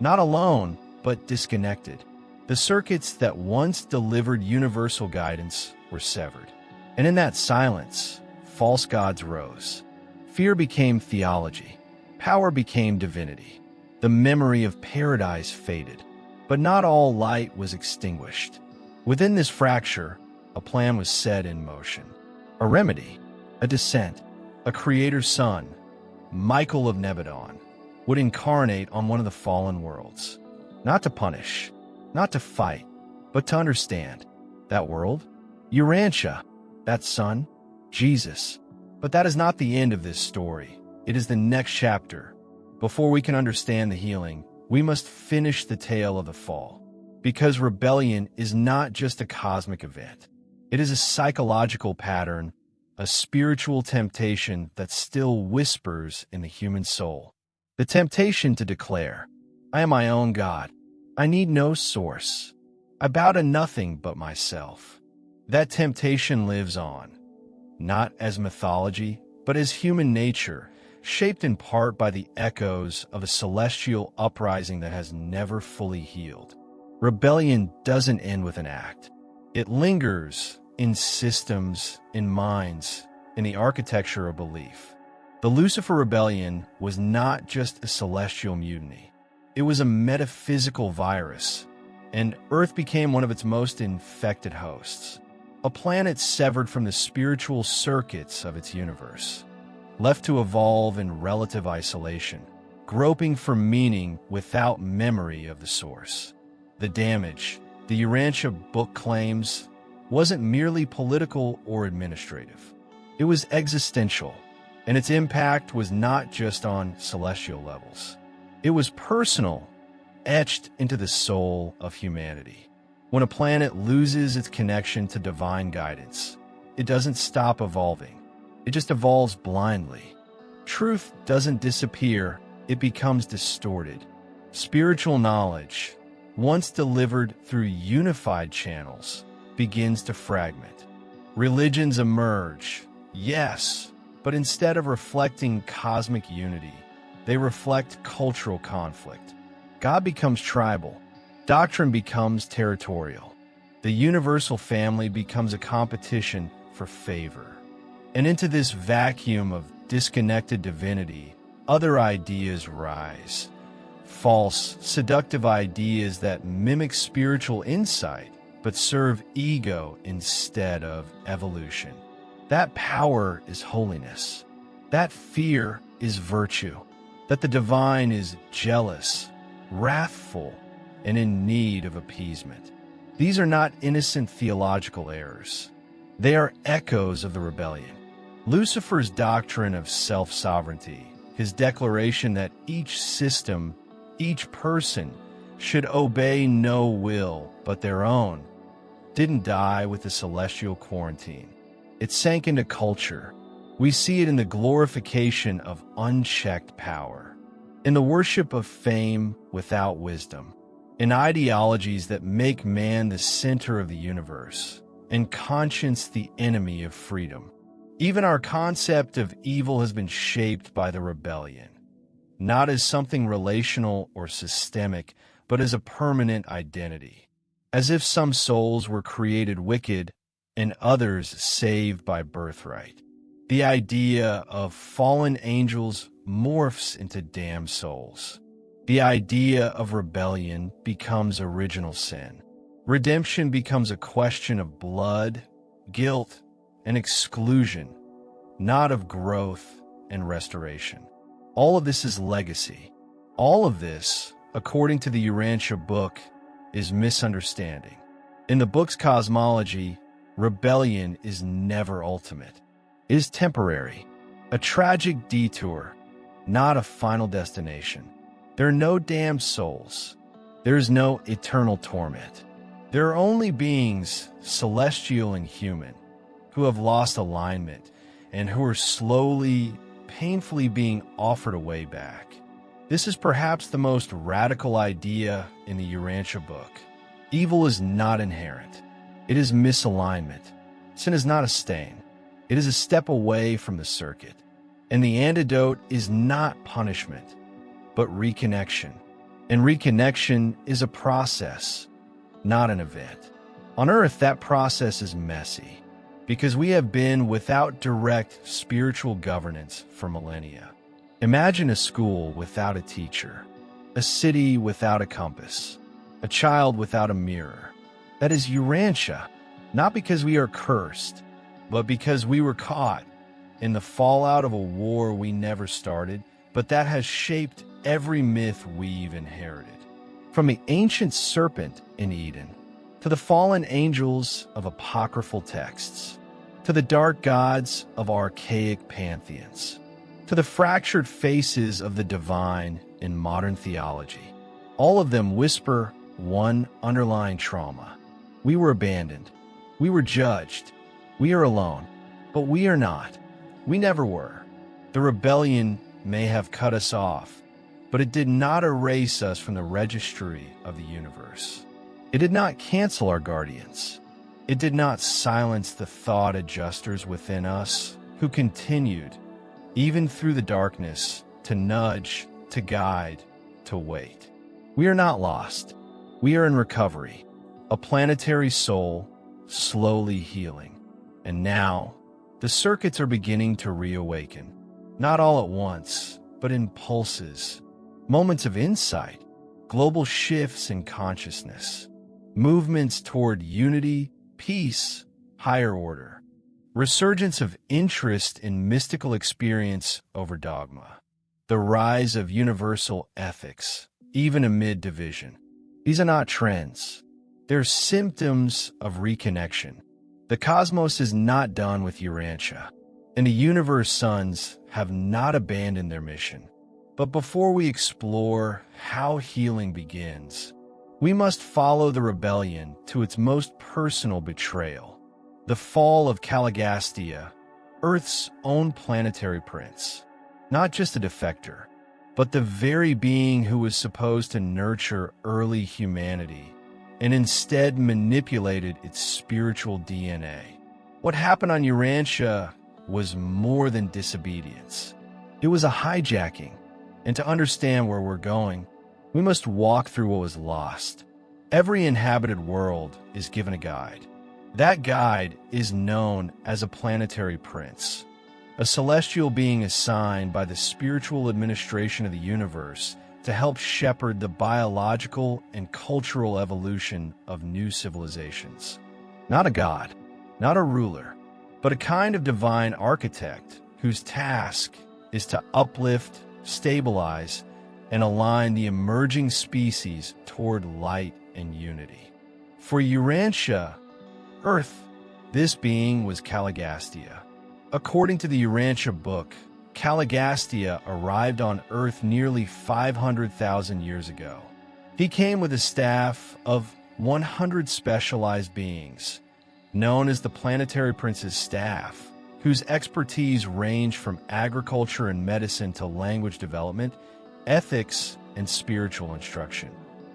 Not alone, but disconnected. The circuits that once delivered universal guidance were severed. And in that silence, false gods rose. Fear became theology. Power became divinity. The memory of paradise faded. But not all light was extinguished. Within this fracture, a plan was set in motion. A remedy, a descent, a creator's son, Michael of Nebadon, would incarnate on one of the fallen worlds. Not to punish, not to fight, but to understand. That world? Urantia. That son? Jesus. But that is not the end of this story. It is the next chapter. Before we can understand the healing, we must finish the tale of the fall. Because rebellion is not just a cosmic event. It is a psychological pattern, a spiritual temptation that still whispers in the human soul. The temptation to declare, I am my own God. I need no source. I bow to nothing but myself. That temptation lives on, not as mythology, but as human nature, shaped in part by the echoes of a celestial uprising that has never fully healed. Rebellion doesn't end with an act. It lingers in systems, in minds, in the architecture of belief. The Lucifer Rebellion was not just a celestial mutiny. It was a metaphysical virus, and Earth became one of its most infected hosts. A planet severed from the spiritual circuits of its universe, left to evolve in relative isolation, groping for meaning without memory of the source. The damage, the Urantia Book claims, wasn't merely political or administrative. It was existential, and its impact was not just on celestial levels. It was personal, etched into the soul of humanity. When a planet loses its connection to divine guidance, it doesn't stop evolving. It just evolves blindly. Truth doesn't disappear, it becomes distorted. Spiritual knowledge, once delivered through unified channels, begins to fragment. Religions emerge, yes, but instead of reflecting cosmic unity, they reflect cultural conflict. God becomes tribal. Doctrine becomes territorial. The universal family becomes a competition for favor. And into this vacuum of disconnected divinity, other ideas rise. False, seductive ideas that mimic spiritual insight, but serve ego instead of evolution. That power is holiness. That fear is virtue. That the divine is jealous, wrathful, and in need of appeasement. These are not innocent theological errors. They are echoes of the rebellion. Lucifer's doctrine of self-sovereignty, his declaration that each system, each person, should obey no will but their own, didn't die with the celestial quarantine. It sank into culture. We see it in the glorification of unchecked power, in the worship of fame without wisdom, in ideologies that make man the center of the universe, and conscience the enemy of freedom. Even our concept of evil has been shaped by the rebellion, not as something relational or systemic, but as a permanent identity, as if some souls were created wicked and others saved by birthright. The idea of fallen angels morphs into damned souls. The idea of rebellion becomes original sin. Redemption becomes a question of blood, guilt, and exclusion, not of growth and restoration. All of this is legacy. All of this, according to the Urantia Book, is misunderstanding. In the book's cosmology, rebellion is never ultimate. It is temporary, a tragic detour, not a final destination. There are no damned souls. There is no eternal torment. There are only beings, celestial and human, who have lost alignment and who are slowly, painfully being offered a way back. This is perhaps the most radical idea in the Urantia Book. Evil is not inherent. It is misalignment. Sin is not a stain. It is a step away from the circuit. And the antidote is not punishment, but reconnection. And reconnection is a process, not an event. On Earth, that process is messy, because we have been without direct spiritual governance for millennia. Imagine a school without a teacher, a city without a compass, a child without a mirror. That is Urantia, not because we are cursed, but because we were caught in the fallout of a war we never started, but that has shaped every myth we've inherited. From the ancient serpent in Eden, to the fallen angels of apocryphal texts, to the dark gods of archaic pantheons, to the fractured faces of the divine in modern theology. All of them whisper one underlying trauma. We were abandoned. We were judged. We are alone. But we are not. We never were. The rebellion may have cut us off, but it did not erase us from the registry of the universe. It did not cancel our guardians. It did not silence the thought adjusters within us who continued, even through the darkness, to nudge, to guide, to wait. We are not lost. We are in recovery, a planetary soul slowly healing. And now, the circuits are beginning to reawaken, not all at once, but in pulses, moments of insight, global shifts in consciousness, movements toward unity, peace, higher order, resurgence of interest in mystical experience over dogma, the rise of universal ethics, even amid division. These are not trends. They're symptoms of reconnection. The cosmos is not done with Urantia, and the universe sons have not abandoned their mission. But before we explore how healing begins, We must follow the rebellion to its most personal betrayal, the fall of Caligastia, Earth's own planetary prince. Not just a defector, but the very being who was supposed to nurture early humanity and instead manipulated its spiritual DNA. What happened on Urantia was more than disobedience. It was a hijacking, and to understand where we're going, we must walk through what was lost. Every inhabited world is given a guide. That guide is known as a planetary prince, a celestial being assigned by the spiritual administration of the universe to help shepherd the biological and cultural evolution of new civilizations. Not a god, not a ruler, but a kind of divine architect whose task is to uplift, stabilize, and align the emerging species toward light and unity. For Urantia, Earth, this being was Caligastia. According to the Urantia Book, Caligastia arrived on Earth nearly 500,000 years ago. He came with a staff of 100 specialized beings, known as the Planetary Prince's Staff, whose expertise ranged from agriculture and medicine to language development, ethics, and spiritual instruction.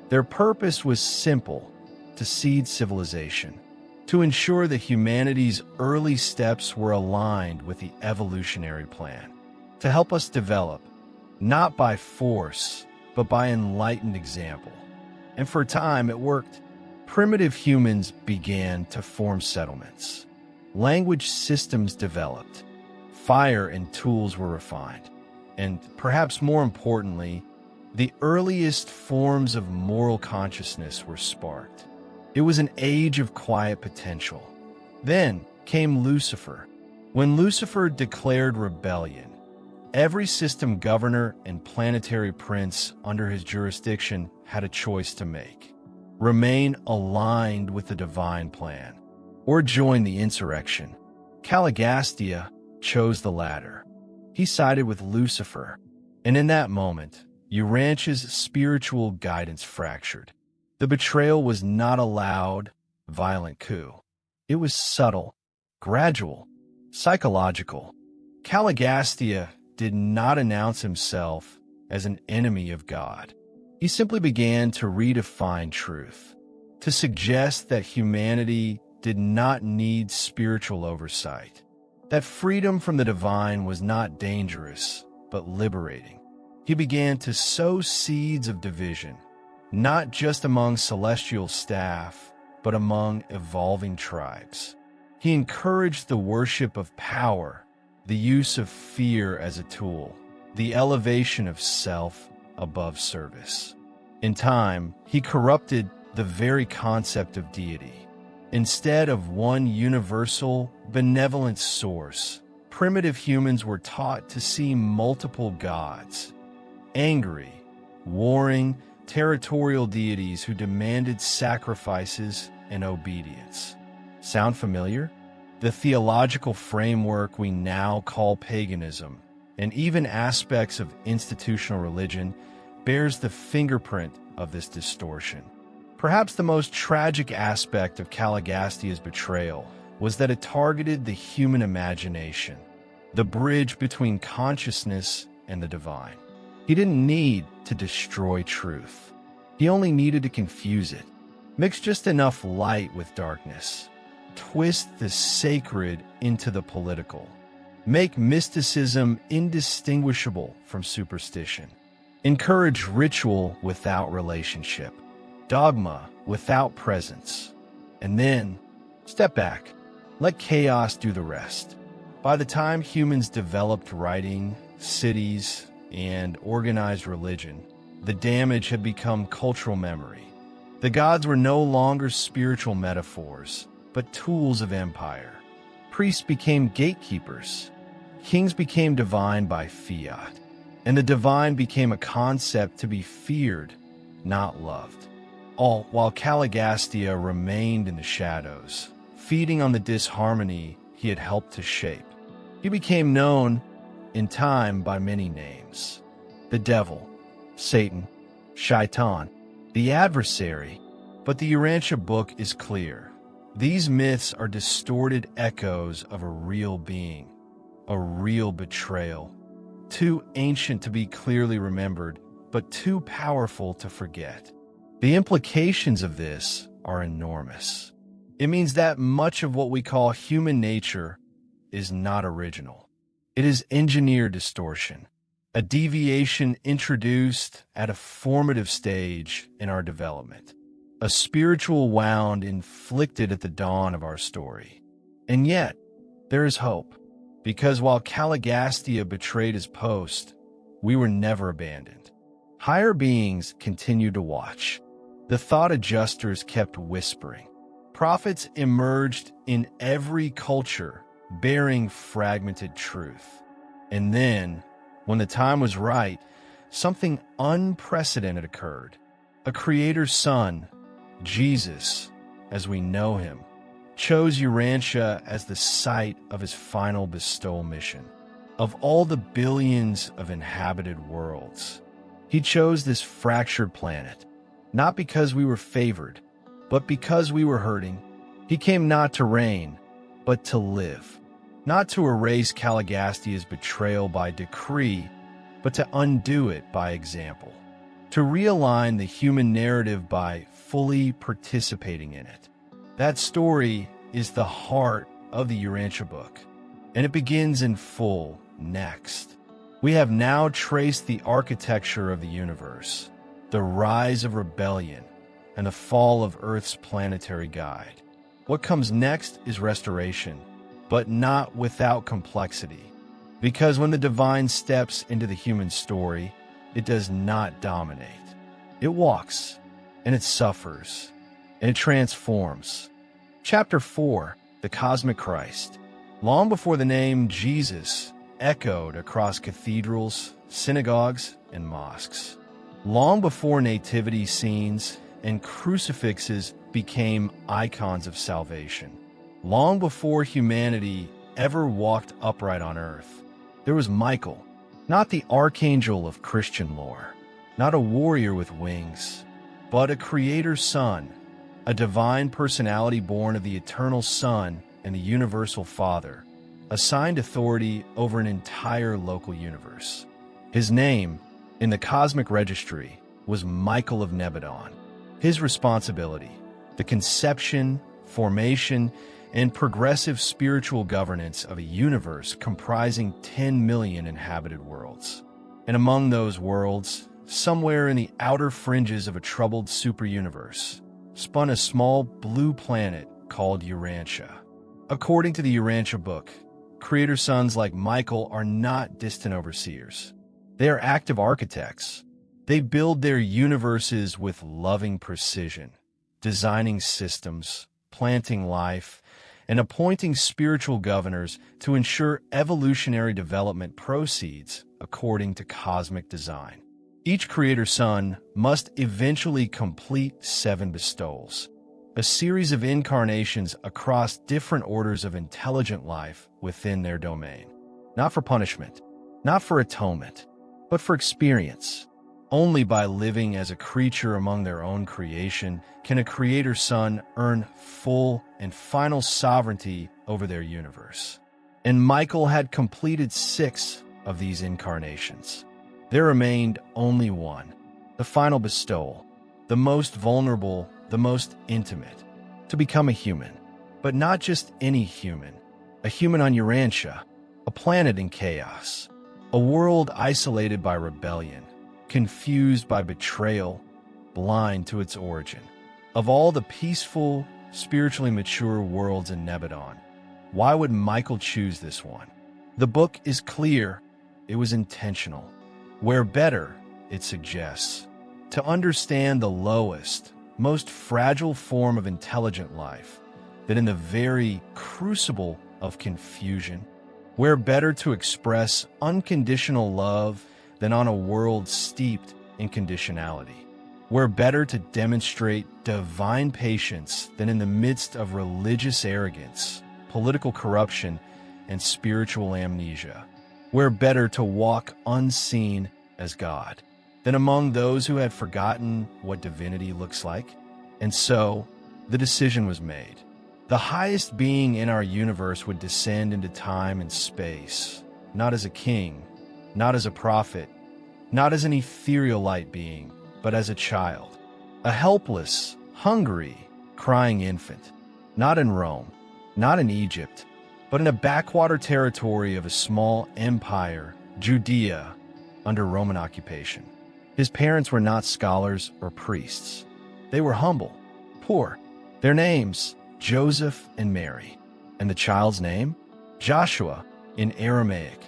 Their purpose was simple: to seed civilization, to ensure that humanity's early steps were aligned with the evolutionary plan, to help us develop, not by force, but by enlightened example. And for a time, it worked. Primitive humans began to form settlements. Language systems developed. Fire and tools were refined. And perhaps more importantly, the earliest forms of moral consciousness were sparked. It was an age of quiet potential. Then came Lucifer. When Lucifer declared rebellion, every system governor and planetary prince under his jurisdiction had a choice to make: remain aligned with the divine plan, or join the insurrection. Caligastia chose the latter. He sided with Lucifer, and in that moment, Urantia's spiritual guidance fractured. The betrayal was not a loud, violent coup. It was subtle, gradual, psychological. Caligastia did not announce himself as an enemy of God. He simply began to redefine truth, to suggest that humanity did not need spiritual oversight, that freedom from the divine was not dangerous, but liberating. He began to sow seeds of division, not just among celestial staff, but among evolving tribes. He encouraged the worship of power, the use of fear as a tool, the elevation of self above service. In time, he corrupted the very concept of deity. Instead of one universal, benevolent source, primitive humans were taught to see multiple gods, angry, warring, territorial deities who demanded sacrifices and obedience. Sound familiar? The theological framework we now call paganism, and even aspects of institutional religion, bears the fingerprint of this distortion. Perhaps the most tragic aspect of Caligastia's betrayal was that it targeted the human imagination, the bridge between consciousness and the divine. He didn't need to destroy truth. He only needed to confuse it, mix just enough light with darkness, twist the sacred into the political, make mysticism indistinguishable from superstition, encourage ritual without relationship, dogma without presence, and then step back, let chaos do the rest. By the time humans developed writing, cities, and organized religion, the damage had become cultural memory. The gods were no longer spiritual metaphors, but tools of empire. Priests became gatekeepers. Kings became divine by fiat, and the divine became a concept to be feared, not loved. All while Caligastia remained in the shadows, feeding on the disharmony he had helped to shape. He became known in time by many names: the devil, Satan, Shaitan, the adversary. But the Urantia Book is clear. These myths are distorted echoes of a real being, a real betrayal, too ancient to be clearly remembered, but too powerful to forget. The implications of this are enormous. It means that much of what we call human nature is not original. It is engineered distortion, a deviation introduced at a formative stage in our development, a spiritual wound inflicted at the dawn of our story. And yet, there is hope, because while Caligastia betrayed his post, we were never abandoned. Higher beings continued to watch. The thought adjusters kept whispering. Prophets emerged in every culture, bearing fragmented truth. And then, when the time was right, something unprecedented occurred. A Creator's Son, Jesus, as we know him, chose Urantia as the site of his final bestowal mission. Of all the billions of inhabited worlds, he chose this fractured planet, not because we were favored, but because we were hurting. He came not to reign, but to live. Not to erase Caligastia's betrayal by decree, but to undo it by example. To realign the human narrative by fully participating in it. That story is the heart of the Urantia Book, and it begins in full next. We have now traced the architecture of the universe, the rise of rebellion, and the fall of Earth's planetary guide. What comes next is restoration, but not without complexity. Because when the divine steps into the human story, it does not dominate. It walks, and it suffers, and it transforms. Chapter 4, The Cosmic Christ. Long before the name Jesus echoed across cathedrals, synagogues, and mosques. Long before nativity scenes and crucifixes became icons of salvation. Long before humanity ever walked upright on earth, there was Michael, not the archangel of Christian lore, not a warrior with wings, but a Creator's Son, a divine personality born of the eternal Son and the universal Father, assigned authority over an entire local universe. His name, in the cosmic registry, was Michael of Nebadon. His responsibility, the conception, formation, and progressive spiritual governance of a universe comprising 10 million inhabited worlds. And among those worlds, somewhere in the outer fringes of a troubled superuniverse, spun a small blue planet called Urantia. According to the Urantia Book, Creator Sons like Michael are not distant overseers. They are active architects. They build their universes with loving precision, designing systems, planting life, and appointing spiritual governors to ensure evolutionary development proceeds according to cosmic design. Each Creator Son must eventually complete 7 bestowals, a series of incarnations across different orders of intelligent life within their domain. Not for punishment, not for atonement, but for experience. Only by living as a creature among their own creation can a Creator Son earn full and final sovereignty over their universe. And Michael had completed 6 of these incarnations. There remained only one, the final bestowal, the most vulnerable, the most intimate, to become a human. But not just any human, a human on Urantia, a planet in chaos, a world isolated by rebellion, confused by betrayal, blind to its origin. Of all the peaceful, spiritually mature worlds in Nebadon, why would Michael choose this one? The book is clear. It was intentional. Where better, it suggests, to understand the lowest, most fragile form of intelligent life, that in the very crucible of confusion, where better to express unconditional love than on a world steeped in conditionality, where better to demonstrate divine patience than in the midst of religious arrogance, political corruption, and spiritual amnesia, where better to walk unseen as God. than among those who had forgotten what divinity looks like? And so, the decision was made. The highest being in our universe would descend into time and space, not as a king, not as a prophet, not as an ethereal light being, but as a child, a helpless, hungry, crying infant, not in Rome, not in Egypt, but in a backwater territory of a small empire, Judea, under Roman occupation. His parents were not scholars or priests. They were humble, poor. Their names, Joseph and Mary. And the child's name? Joshua, in Aramaic.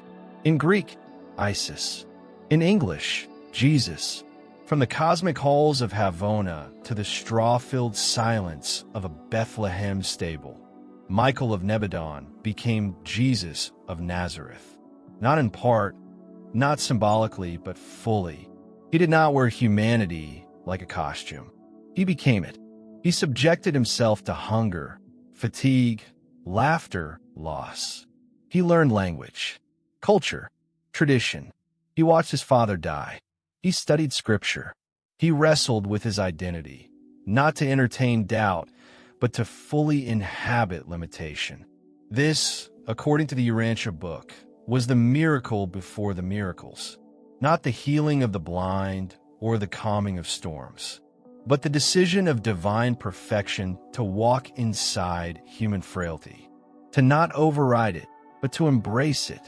In Greek, Isis. In English, Jesus. From the cosmic halls of Havona to the straw-filled silence of a Bethlehem stable, Michael of Nebadon became Jesus of Nazareth. Not in part, not symbolically, but fully. He did not wear humanity like a costume. He became it. He subjected himself to hunger, fatigue, laughter, loss. He learned language, culture, tradition. He watched his father die. He studied scripture. He wrestled with his identity, not to entertain doubt, but to fully inhabit limitation. This, according to the Urantia Book, was the miracle before the miracles, not the healing of the blind or the calming of storms, but the decision of divine perfection to walk inside human frailty, to not override it, but to embrace it.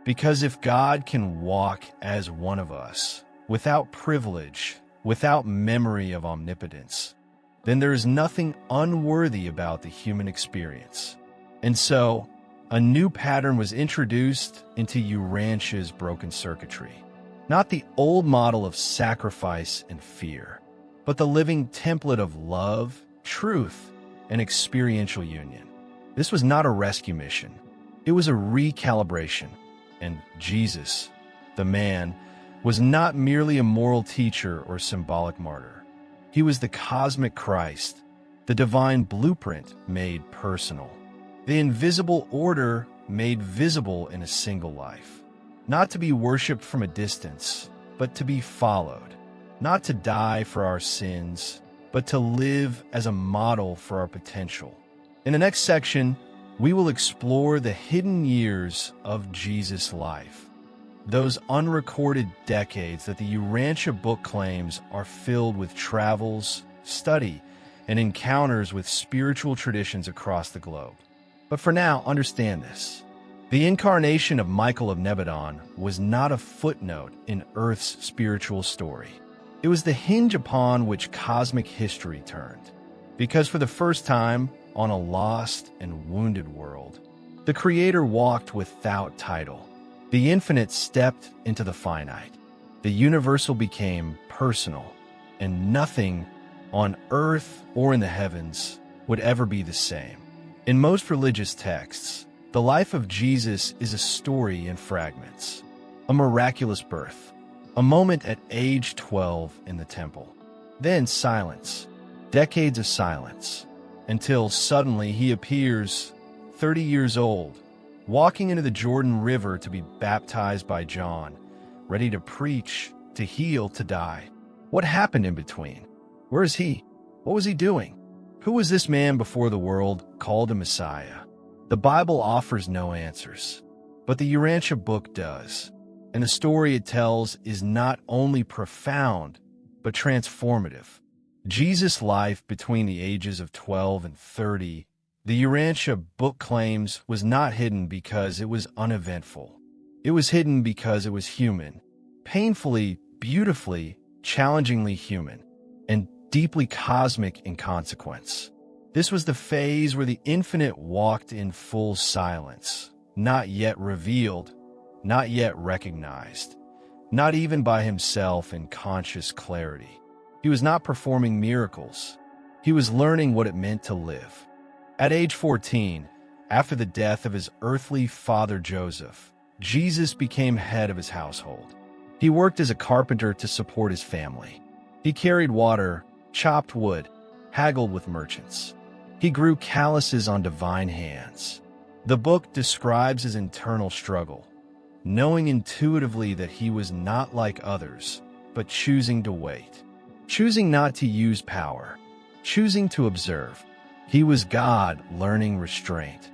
Because if God can walk as one of us, without privilege, without memory of omnipotence, then there is nothing unworthy about the human experience. And so, a new pattern was introduced into Urantia's broken circuitry. Not the old model of sacrifice and fear, but the living template of love, truth, and experiential union. This was not a rescue mission. It was a recalibration. And Jesus, the man, was not merely a moral teacher or symbolic martyr. He was the cosmic Christ, the divine blueprint made personal, the invisible order made visible in a single life. Not to be worshipped from a distance, but to be followed. Not to die for our sins, but to live as a model for our potential. In the next section, we will explore the hidden years of Jesus' life. Those unrecorded decades that the Urantia Book claims are filled with travels, study, and encounters with spiritual traditions across the globe. But for now, understand this. The incarnation of Michael of Nebadon was not a footnote in Earth's spiritual story. It was the hinge upon which cosmic history turned. Because for the first time on a lost and wounded world, the Creator walked without title. The infinite stepped into the finite. The universal became personal, and nothing on earth or in the heavens would ever be the same. In most religious texts, the life of Jesus is a story in fragments, a miraculous birth, a moment at age 12 in the temple, then silence, decades of silence, until suddenly he appears 30 years old, walking into the Jordan River to be baptized by John, ready to preach, to heal, to die. What happened in between? Where is he? What was he doing? Who was this man before the world called a Messiah? The Bible offers no answers, but the Urantia Book does. And the story it tells is not only profound, but transformative. Jesus' life between the ages of 12 and 30, the Urantia Book claims, was not hidden because it was uneventful. It was hidden because it was human, painfully, beautifully, challengingly human, and deeply cosmic in consequence. This was the phase where the infinite walked in full silence, not yet revealed, not yet recognized, not even by himself in conscious clarity. He was not performing miracles. He was learning what it meant to live. At age 14, after the death of his earthly father Joseph, Jesus became head of his household. He worked as a carpenter to support his family. He carried water, chopped wood, haggled with merchants. He grew calluses on divine hands. The book describes his internal struggle, knowing intuitively that he was not like others, but choosing to wait. Choosing not to use power. Choosing to observe. He was God learning restraint.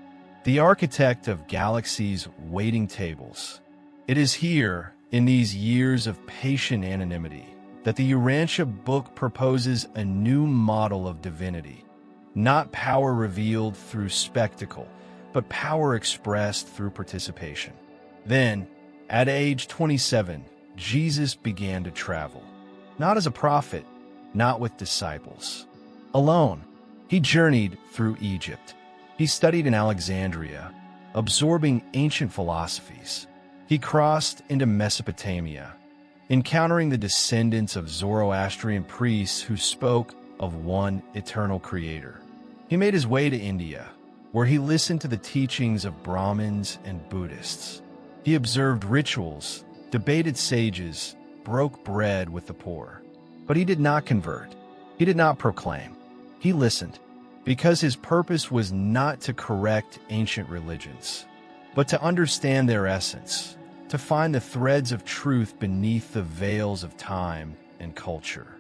The architect of galaxies' waiting tables. It is here, in these years of patient anonymity, that the Urantia Book proposes a new model of divinity. Not power revealed through spectacle, but power expressed through participation. Then, at age 27, Jesus began to travel. Not as a prophet, not with disciples. Alone, he journeyed through Egypt. He studied in Alexandria, absorbing ancient philosophies. He crossed into Mesopotamia, encountering the descendants of Zoroastrian priests who spoke of one eternal creator. He made his way to India, where he listened to the teachings of Brahmins and Buddhists. He observed rituals, debated sages, broke bread with the poor. But he did not convert. He did not proclaim. He listened, because his purpose was not to correct ancient religions, but to understand their essence, to find the threads of truth beneath the veils of time and culture.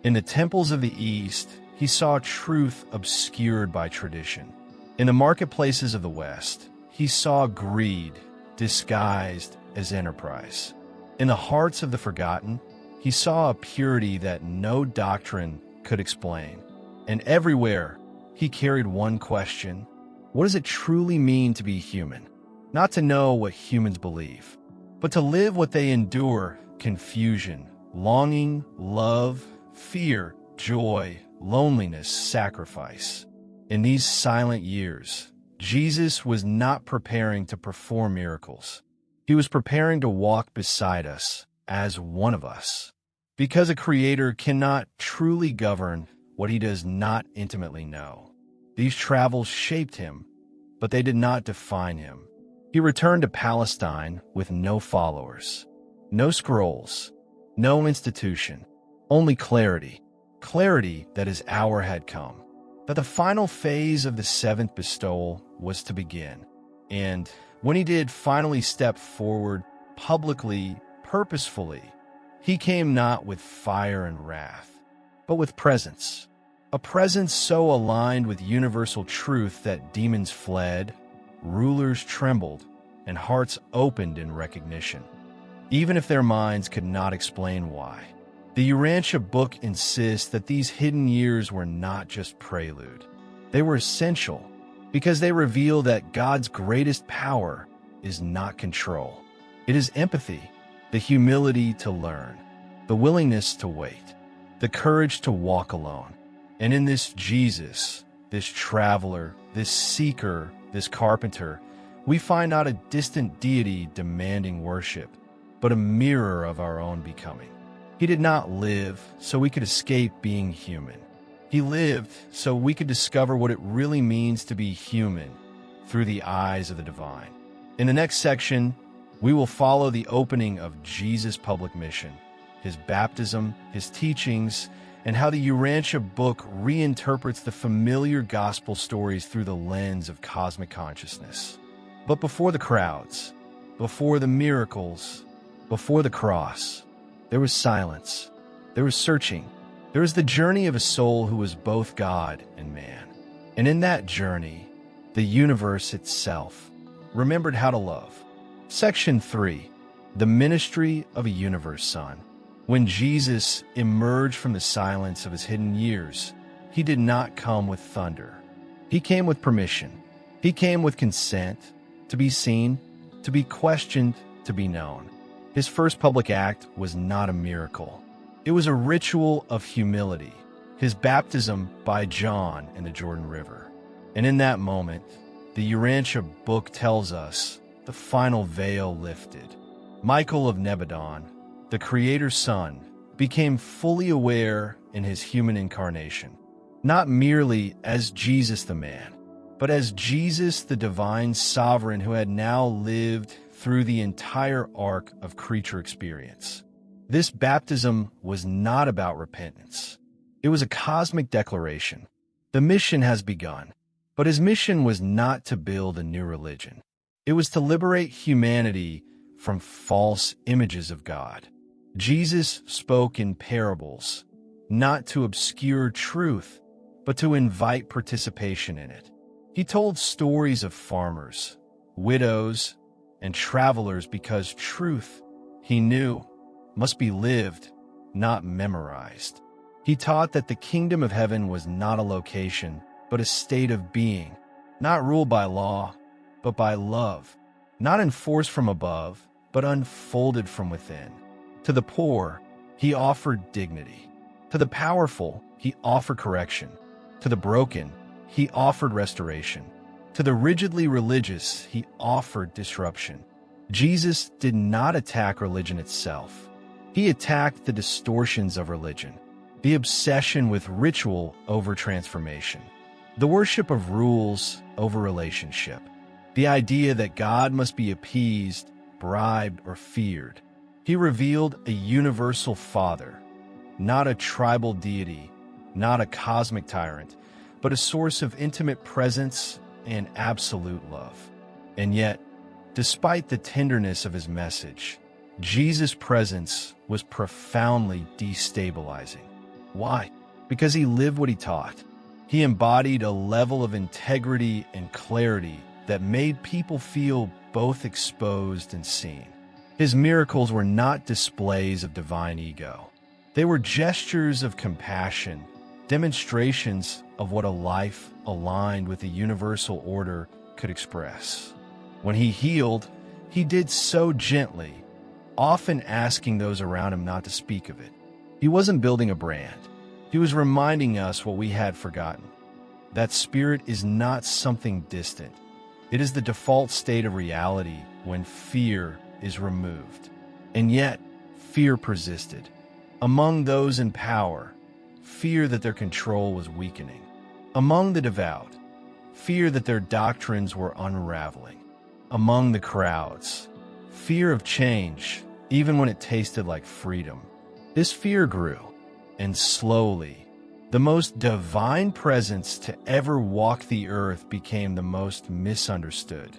In the temples of the East, he saw truth obscured by tradition. In the marketplaces of the West, he saw greed disguised as enterprise. In the hearts of the forgotten, he saw a purity that no doctrine could explain. And everywhere, he carried one question: what does it truly mean to be human? Not to know what humans believe, but to live what they endure: confusion, longing, love, fear, joy, loneliness, sacrifice. In these silent years, Jesus was not preparing to perform miracles. He was preparing to walk beside us as one of us. Because a creator cannot truly govern what he does not intimately know. These travels shaped him, but they did not define him. He returned to Palestine with no followers, no scrolls, no institution, only clarity. Clarity that his hour had come, that the final phase of the seventh bestowal was to begin. And when he did finally step forward publicly, purposefully, he came not with fire and wrath, but with presence. A presence so aligned with universal truth that demons fled, rulers trembled, and hearts opened in recognition, even if their minds could not explain why. The Urantia Book insists that these hidden years were not just prelude. They were essential because they reveal that God's greatest power is not control. It is empathy, the humility to learn, the willingness to wait, the courage to walk alone. And in this Jesus, this traveler, this seeker, this carpenter, we find not a distant deity demanding worship, but a mirror of our own becoming. He did not live so we could escape being human. He lived so we could discover what it really means to be human through the eyes of the divine. In the next section, we will follow the opening of Jesus' public mission, his baptism, his teachings, and how the Urantia Book reinterprets the familiar gospel stories through the lens of cosmic consciousness. But before the crowds, before the miracles, before the cross, there was silence, there was searching, there was the journey of a soul who was both God and man. And in that journey, the universe itself remembered how to love. Section 3, the ministry of a universe son. When Jesus emerged from the silence of his hidden years, he did not come with thunder. He came with permission. He came with consent to be seen, to be questioned, to be known. His first public act was not a miracle. It was a ritual of humility, his baptism by John in the Jordan River. And in that moment, the Urantia Book tells us the final veil lifted. Michael of Nebadon, the Creator's Son, became fully aware in his human incarnation, not merely as Jesus the man, but as Jesus the divine sovereign who had now lived through the entire arc of creature experience. This baptism was not about repentance. It was a cosmic declaration. The mission has begun, but his mission was not to build a new religion. It was to liberate humanity from false images of God. Jesus spoke in parables, not to obscure truth, but to invite participation in it. He told stories of farmers, widows, and travelers because truth, he knew, must be lived, not memorized. He taught that the kingdom of heaven was not a location, but a state of being, not ruled by law, but by love, not enforced from above, but unfolded from within. To the poor, he offered dignity. To the powerful, he offered correction. To the broken, he offered restoration. To the rigidly religious, he offered disruption. Jesus did not attack religion itself. He attacked the distortions of religion, the obsession with ritual over transformation, the worship of rules over relationship, the idea that God must be appeased, bribed, or feared. He revealed a universal Father, not a tribal deity, not a cosmic tyrant, but a source of intimate presence and absolute love. And yet, despite the tenderness of his message, Jesus' presence was profoundly destabilizing. Why? Because he lived what he taught. He embodied a level of integrity and clarity that made people feel both exposed and seen. His miracles were not displays of divine ego. They were gestures of compassion, demonstrations of what a life aligned with the universal order could express. When he healed, he did so gently, often asking those around him not to speak of it. He wasn't building a brand. He was reminding us what we had forgotten. That spirit is not something distant. It is the default state of reality when fear is removed. And yet, fear persisted. Among those in power, fear that their control was weakening. Among the devout, fear that their doctrines were unraveling. Among the crowds, fear of change, even when it tasted like freedom. This fear grew, and slowly, the most divine presence to ever walk the earth became the most misunderstood.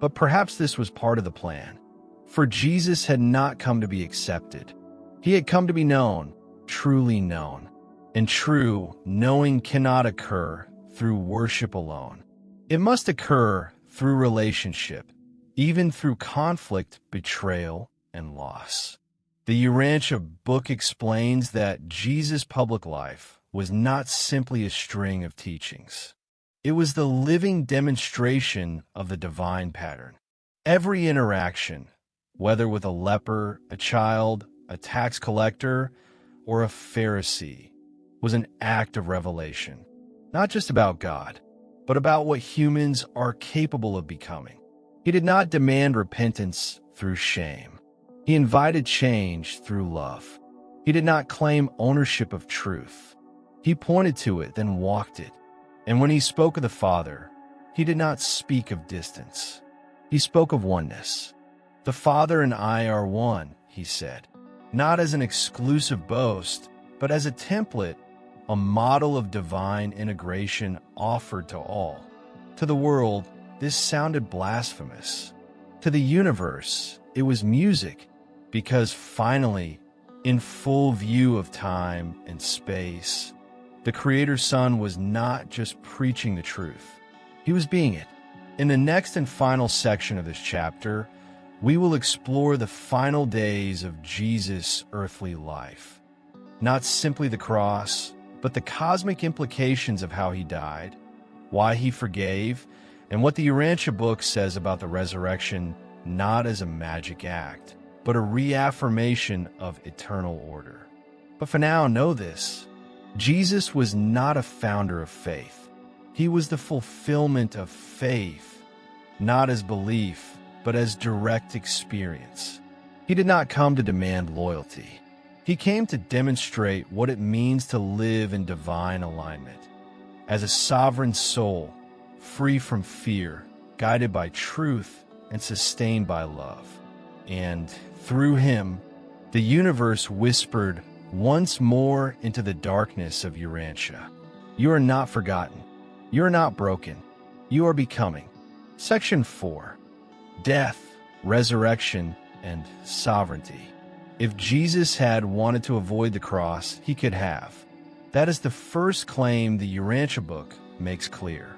But perhaps this was part of the plan. For Jesus had not come to be accepted. He had come to be known, truly known. And true knowing cannot occur through worship alone. It must occur through relationship, even through conflict, betrayal, and loss. The Urantia Book explains that Jesus' public life was not simply a string of teachings. It was the living demonstration of the divine pattern. Every interaction, whether with a leper, a child, a tax collector, or a Pharisee, was an act of revelation, not just about God, but about what humans are capable of becoming. He did not demand repentance through shame. He invited change through love. He did not claim ownership of truth. He pointed to it, then walked it. And when he spoke of the Father, he did not speak of distance. He spoke of oneness. The Father and I are one, he said, not as an exclusive boast, but as a template, a model of divine integration offered to all. To the world, this sounded blasphemous. To the universe, it was music, because finally, in full view of time and space, the Creator's Son was not just preaching the truth. He was being it. In the next and final section of this chapter, we will explore the final days of Jesus' earthly life. Not simply the cross, but the cosmic implications of how he died, why he forgave, and what the Urantia Book says about the resurrection, not as a magic act, but a reaffirmation of eternal order. But for now, know this: Jesus was not a founder of faith. He was the fulfillment of faith, not as belief, but as direct experience. He did not come to demand loyalty. He came to demonstrate what it means to live in divine alignment. As a sovereign soul, free from fear, guided by truth, and sustained by love. And through him, the universe whispered once more into the darkness of Urantia. You are not forgotten. You are not broken. You are becoming. Section 4. Death, Resurrection, and Sovereignty. If Jesus had wanted to avoid the cross, he could have. That is the first claim the Urantia Book makes clear.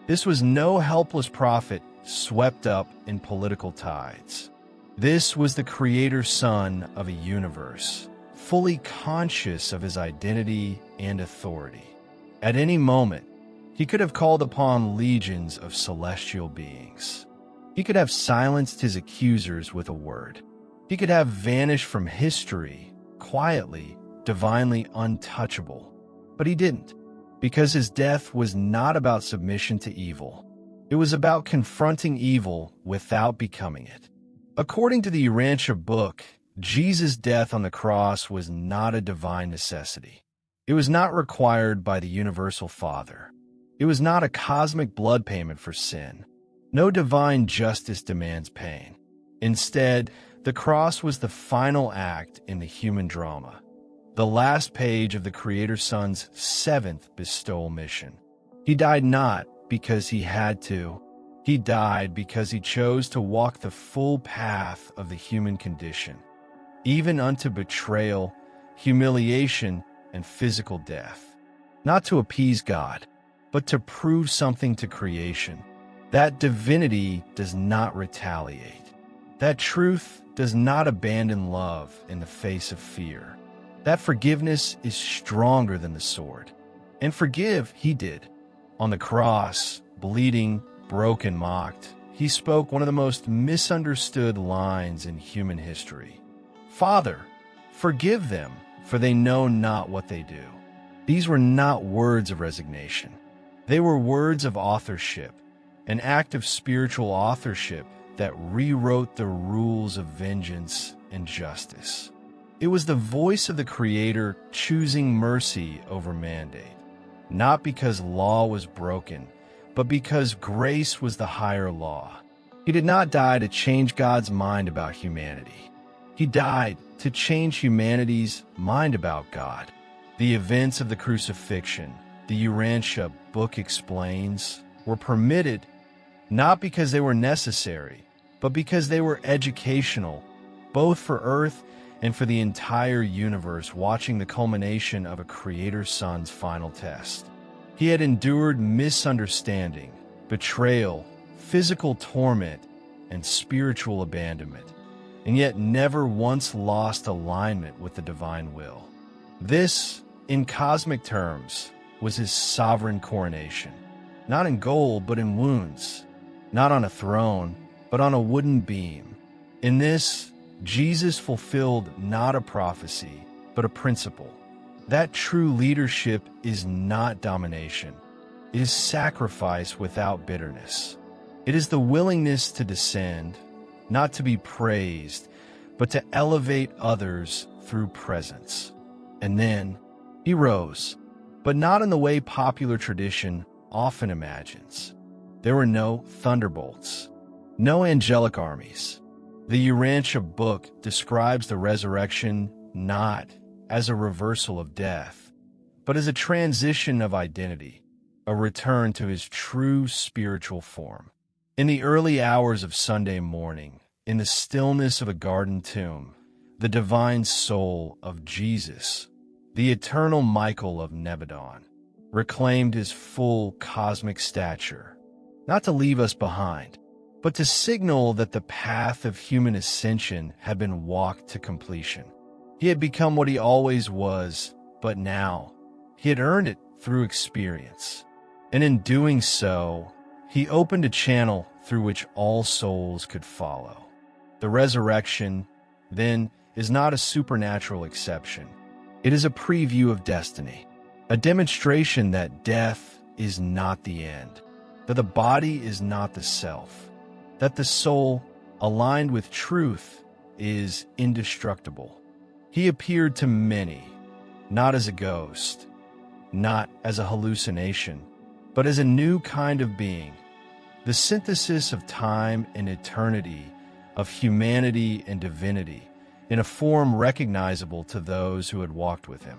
This was no helpless prophet swept up in political tides. This was the Creator Son of a universe, fully conscious of his identity and authority. At any moment, he could have called upon legions of celestial beings. He could have silenced his accusers with a word. He could have vanished from history, quietly, divinely untouchable. But he didn't, because his death was not about submission to evil. It was about confronting evil without becoming it. According to the Urantia Book, Jesus' death on the cross was not a divine necessity. It was not required by the Universal Father. It was not a cosmic blood payment for sin. No divine justice demands pain. Instead, the cross was the final act in the human drama, the last page of the Creator Son's seventh bestowal mission. He died not because he had to. He died because he chose to walk the full path of the human condition, even unto betrayal, humiliation, and physical death. Not to appease God, but to prove something to creation. That divinity does not retaliate. That truth does not abandon love in the face of fear. That forgiveness is stronger than the sword. And forgive he did. On the cross, bleeding, broken, mocked, he spoke one of the most misunderstood lines in human history. Father, forgive them, for they know not what they do. These were not words of resignation. They were words of authorship, an act of spiritual authorship that rewrote the rules of vengeance and justice. It was the voice of the Creator choosing mercy over mandate, not because law was broken, but because grace was the higher law. He did not die to change God's mind about humanity. He died to change humanity's mind about God. The events of the crucifixion, the Urantia Book explains, were permitted not because they were necessary, but because they were educational, both for Earth and for the entire universe watching the culmination of a Creator Son's final test. He had endured misunderstanding, betrayal, physical torment, and spiritual abandonment, and yet never once lost alignment with the divine will. This, in cosmic terms, was his sovereign coronation, not in gold but in wounds, not on a throne but on a wooden beam. In this, Jesus fulfilled not a prophecy but a principle. That true leadership is not domination. It is sacrifice without bitterness. It is the willingness to descend, not to be praised, but to elevate others through presence. And then he rose, but not in the way popular tradition often imagines. There were no thunderbolts, no angelic armies. The Urantia Book describes the resurrection not as a reversal of death, but as a transition of identity, a return to his true spiritual form. In the early hours of Sunday morning, in the stillness of a garden tomb, the divine soul of Jesus, the eternal Michael of Nebadon, reclaimed his full cosmic stature, not to leave us behind, but to signal that the path of human ascension had been walked to completion. He had become what he always was, but now he had earned it through experience. And in doing so, he opened a channel through which all souls could follow. The resurrection, then, is not a supernatural exception. It is a preview of destiny, a demonstration that death is not the end, that the body is not the self, that the soul, aligned with truth, is indestructible. He appeared to many, not as a ghost, not as a hallucination, but as a new kind of being, the synthesis of time and eternity, of humanity and divinity, in a form recognizable to those who had walked with him.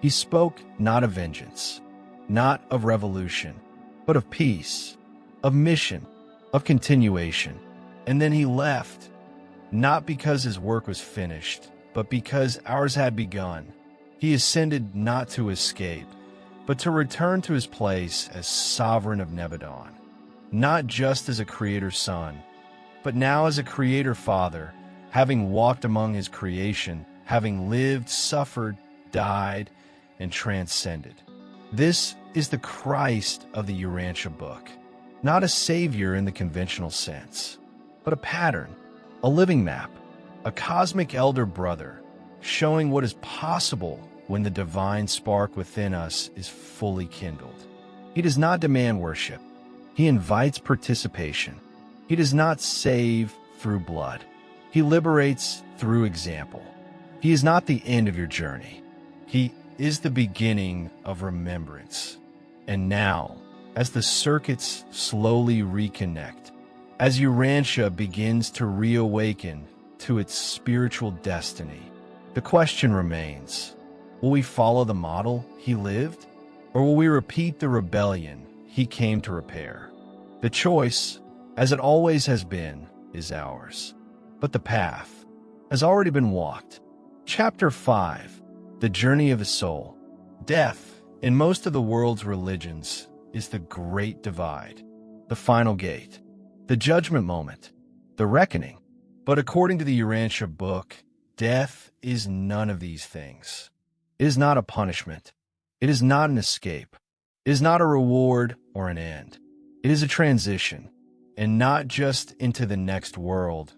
He spoke not of vengeance, not of revolution, but of peace, of mission, of continuation. And then he left, not because his work was finished, but because ours had begun. He ascended not to escape, but to return to his place as sovereign of Nebadon, not just as a creator son, but now as a creator father, having walked among his creation, having lived, suffered, died, and transcended. This is the Christ of the Urantia Book, not a savior in the conventional sense, but a pattern, a living map, a cosmic elder brother, showing what is possible when the divine spark within us is fully kindled. He does not demand worship. He invites participation. He does not save through blood. He liberates through example. He is not the end of your journey. He is the beginning of remembrance. And now, as the circuits slowly reconnect, as Urantia begins to reawaken to its spiritual destiny, the question remains, will we follow the model he lived, or will we repeat the rebellion he came to repair? The choice, as it always has been, is ours. But the path has already been walked. Chapter 5, The Journey of the Soul. Death, in most of the world's religions, is the great divide, the final gate, the judgment moment, the reckoning. But according to the Urantia Book, death is none of these things. It is not a punishment. It is not an escape. It is not a reward or an end. It is a transition, and not just into the next world,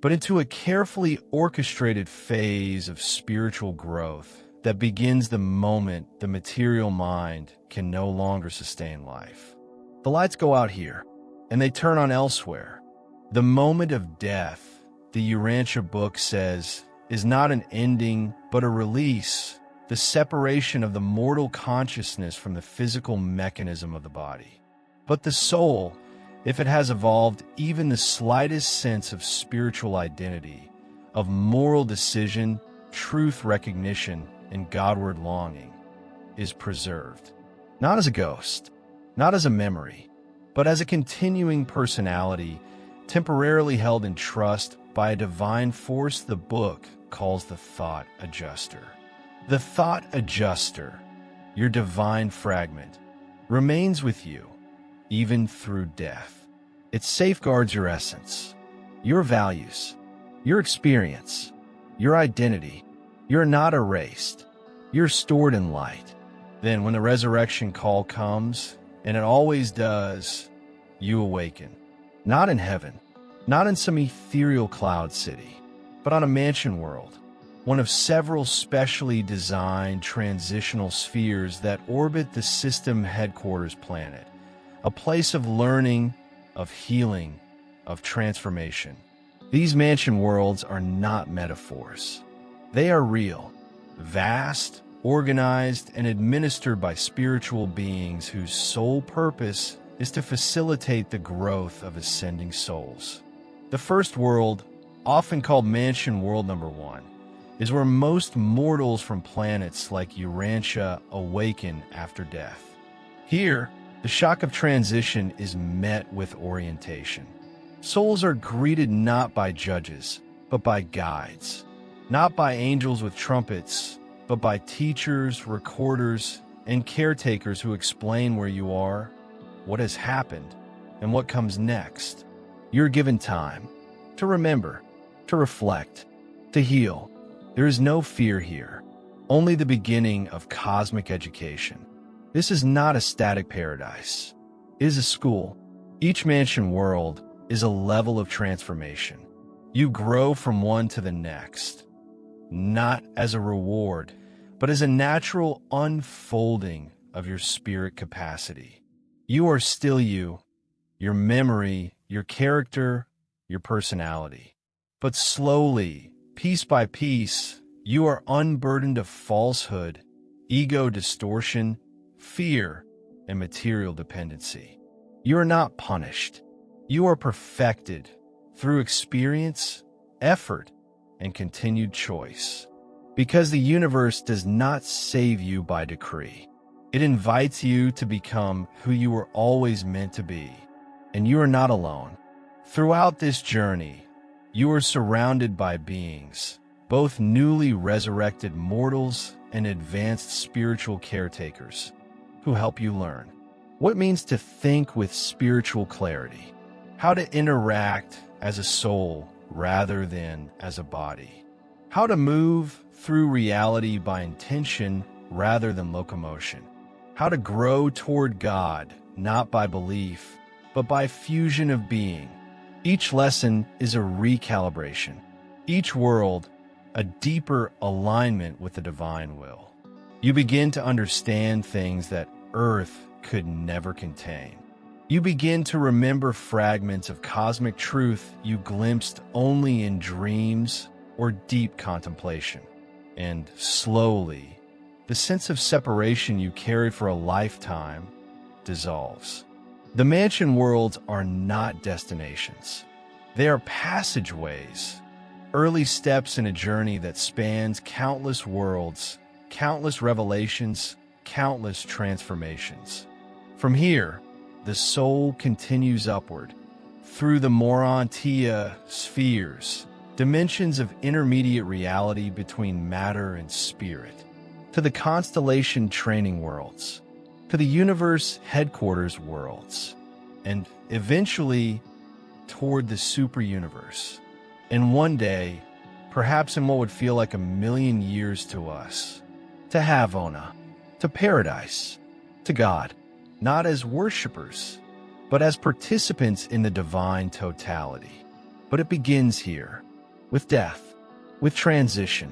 but into a carefully orchestrated phase of spiritual growth that begins the moment the material mind can no longer sustain life. The lights go out here, and they turn on elsewhere. The moment of death, the Urantia Book says, is not an ending, but a release, the separation of the mortal consciousness from the physical mechanism of the body. But the soul, if it has evolved even the slightest sense of spiritual identity, of moral decision, truth recognition, and Godward longing, is preserved. Not as a ghost, not as a memory, but as a continuing personality temporarily held in trust by a divine force the book calls the thought adjuster. The thought adjuster, your divine fragment, remains with you, even through death. It safeguards your essence, your values, your experience, your identity. You're not erased. You're stored in light. Then when the resurrection call comes, and it always does, you awaken. Not in heaven, not in some ethereal cloud city, but on a mansion world, one of several specially designed transitional spheres that orbit the system headquarters planet, a place of learning, of healing, of transformation. These mansion worlds are not metaphors. They are real, vast, organized, and administered by spiritual beings whose sole purpose is to facilitate the growth of ascending souls. The first world, often called Mansion World Number 1, is where most mortals from planets like Urantia awaken after death. Here, the shock of transition is met with orientation. Souls are greeted not by judges, but by guides. Not by angels with trumpets, but by teachers, recorders, and caretakers who explain where you are, what has happened, and what comes next. You're given time to remember, to reflect, to heal. There is no fear here, only the beginning of cosmic education. This is not a static paradise. It is a school. Each mansion world is a level of transformation. You grow from one to the next, not as a reward, but as a natural unfolding of your spirit capacity. You are still you, your memory, your character, your personality. But slowly, piece by piece, you are unburdened of falsehood, ego distortion, fear, and material dependency. You are not punished. You are perfected through experience, effort, and continued choice. Because the universe does not save you by decree. It invites you to become who you were always meant to be. And you are not alone. Throughout this journey, you are surrounded by beings, both newly resurrected mortals and advanced spiritual caretakers who help you learn what it means to think with spiritual clarity, how to interact as a soul rather than as a body, how to move through reality by intention rather than locomotion, how to grow toward God not by belief, but by fusion of being. Each lesson is a recalibration, each world a deeper alignment with the divine will. You begin to understand things that Earth could never contain. You begin to remember fragments of cosmic truth you glimpsed only in dreams or deep contemplation. And slowly, the sense of separation you carried for a lifetime dissolves. The mansion worlds are not destinations. They are passageways, early steps in a journey that spans countless worlds, countless revelations, countless transformations. From here, the soul continues upward, through the Urantia spheres, dimensions of intermediate reality between matter and spirit, to the constellation training worlds, to the universe headquarters worlds, and eventually toward the super universe. And one day, perhaps in what would feel like 1,000,000 years to us, to Havona, to Paradise, to God, not as worshippers, but as participants in the divine totality. But it begins here, with death, with transition,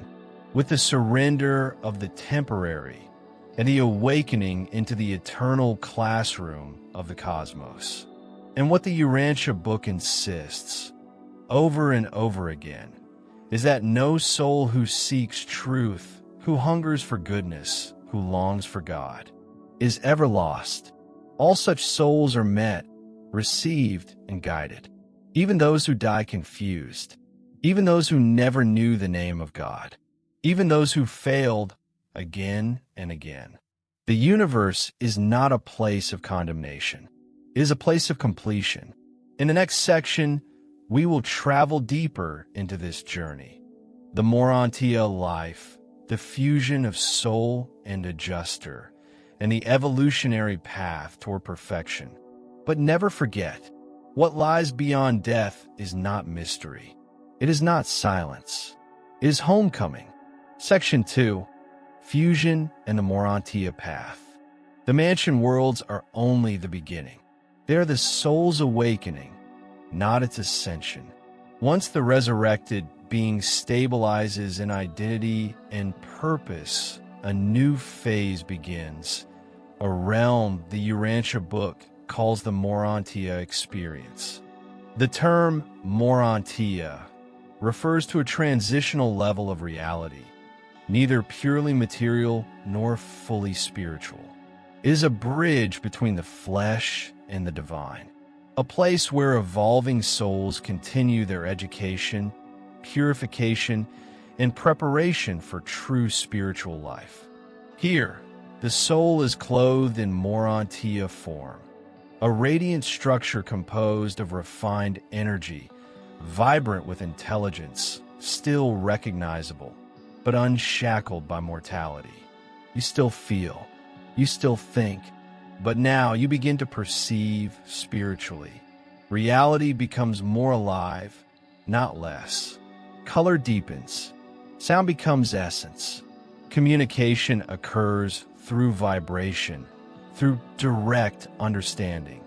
with the surrender of the temporary, and the awakening into the eternal classroom of the cosmos. And what the Urantia Book insists, over and over again, is that no soul who seeks truth, who hungers for goodness, who longs for God, is ever lost. All such souls are met, received, and guided. Even those who die confused, even those who never knew the name of God, even those who failed again and again. The universe is not a place of condemnation. It is a place of completion. In the next section, we will travel deeper into this journey. The Urantia life, the fusion of soul and adjuster, and the evolutionary path toward perfection. But never forget, what lies beyond death is not mystery. It is not silence. It is homecoming. Section 2, Fusion and the Urantia Path. The mansion worlds are only the beginning. They are the soul's awakening, not its ascension. Once the resurrected being stabilizes in identity and purpose, a new phase begins, a realm the Urantia Book calls the Urantia experience. The term Urantia refers to a transitional level of reality, neither purely material nor fully spiritual. It is a bridge between the flesh and the divine, a place where evolving souls continue their education, purification, and preparation for true spiritual life. Here, the soul is clothed in Urantia form, a radiant structure composed of refined energy, vibrant with intelligence, still recognizable, but unshackled by mortality. You still feel, you still think, but now you begin to perceive spiritually. Reality becomes more alive, not less. Color deepens. Sound becomes essence. Communication occurs through vibration, through direct understanding,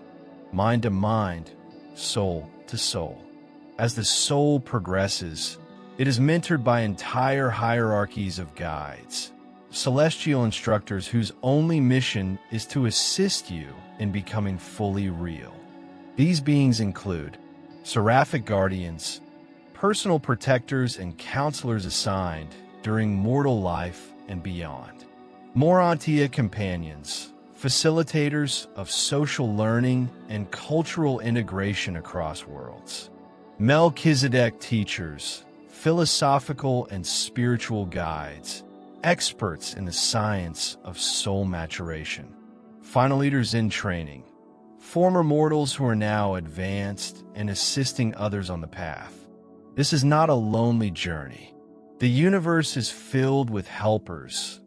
mind to mind, soul to soul. As the soul progresses, it is mentored by entire hierarchies of guides, celestial instructors whose only mission is to assist you in becoming fully real. These beings include seraphic guardians, personal protectors and counselors assigned during mortal life and beyond, Urantia companions, facilitators of social learning and cultural integration across worlds, Melchizedek teachers, philosophical and spiritual guides, experts in the science of soul maturation, final leaders in training, former mortals who are now advanced and assisting others on the path. This is not a lonely journey. The universe is filled with helpers,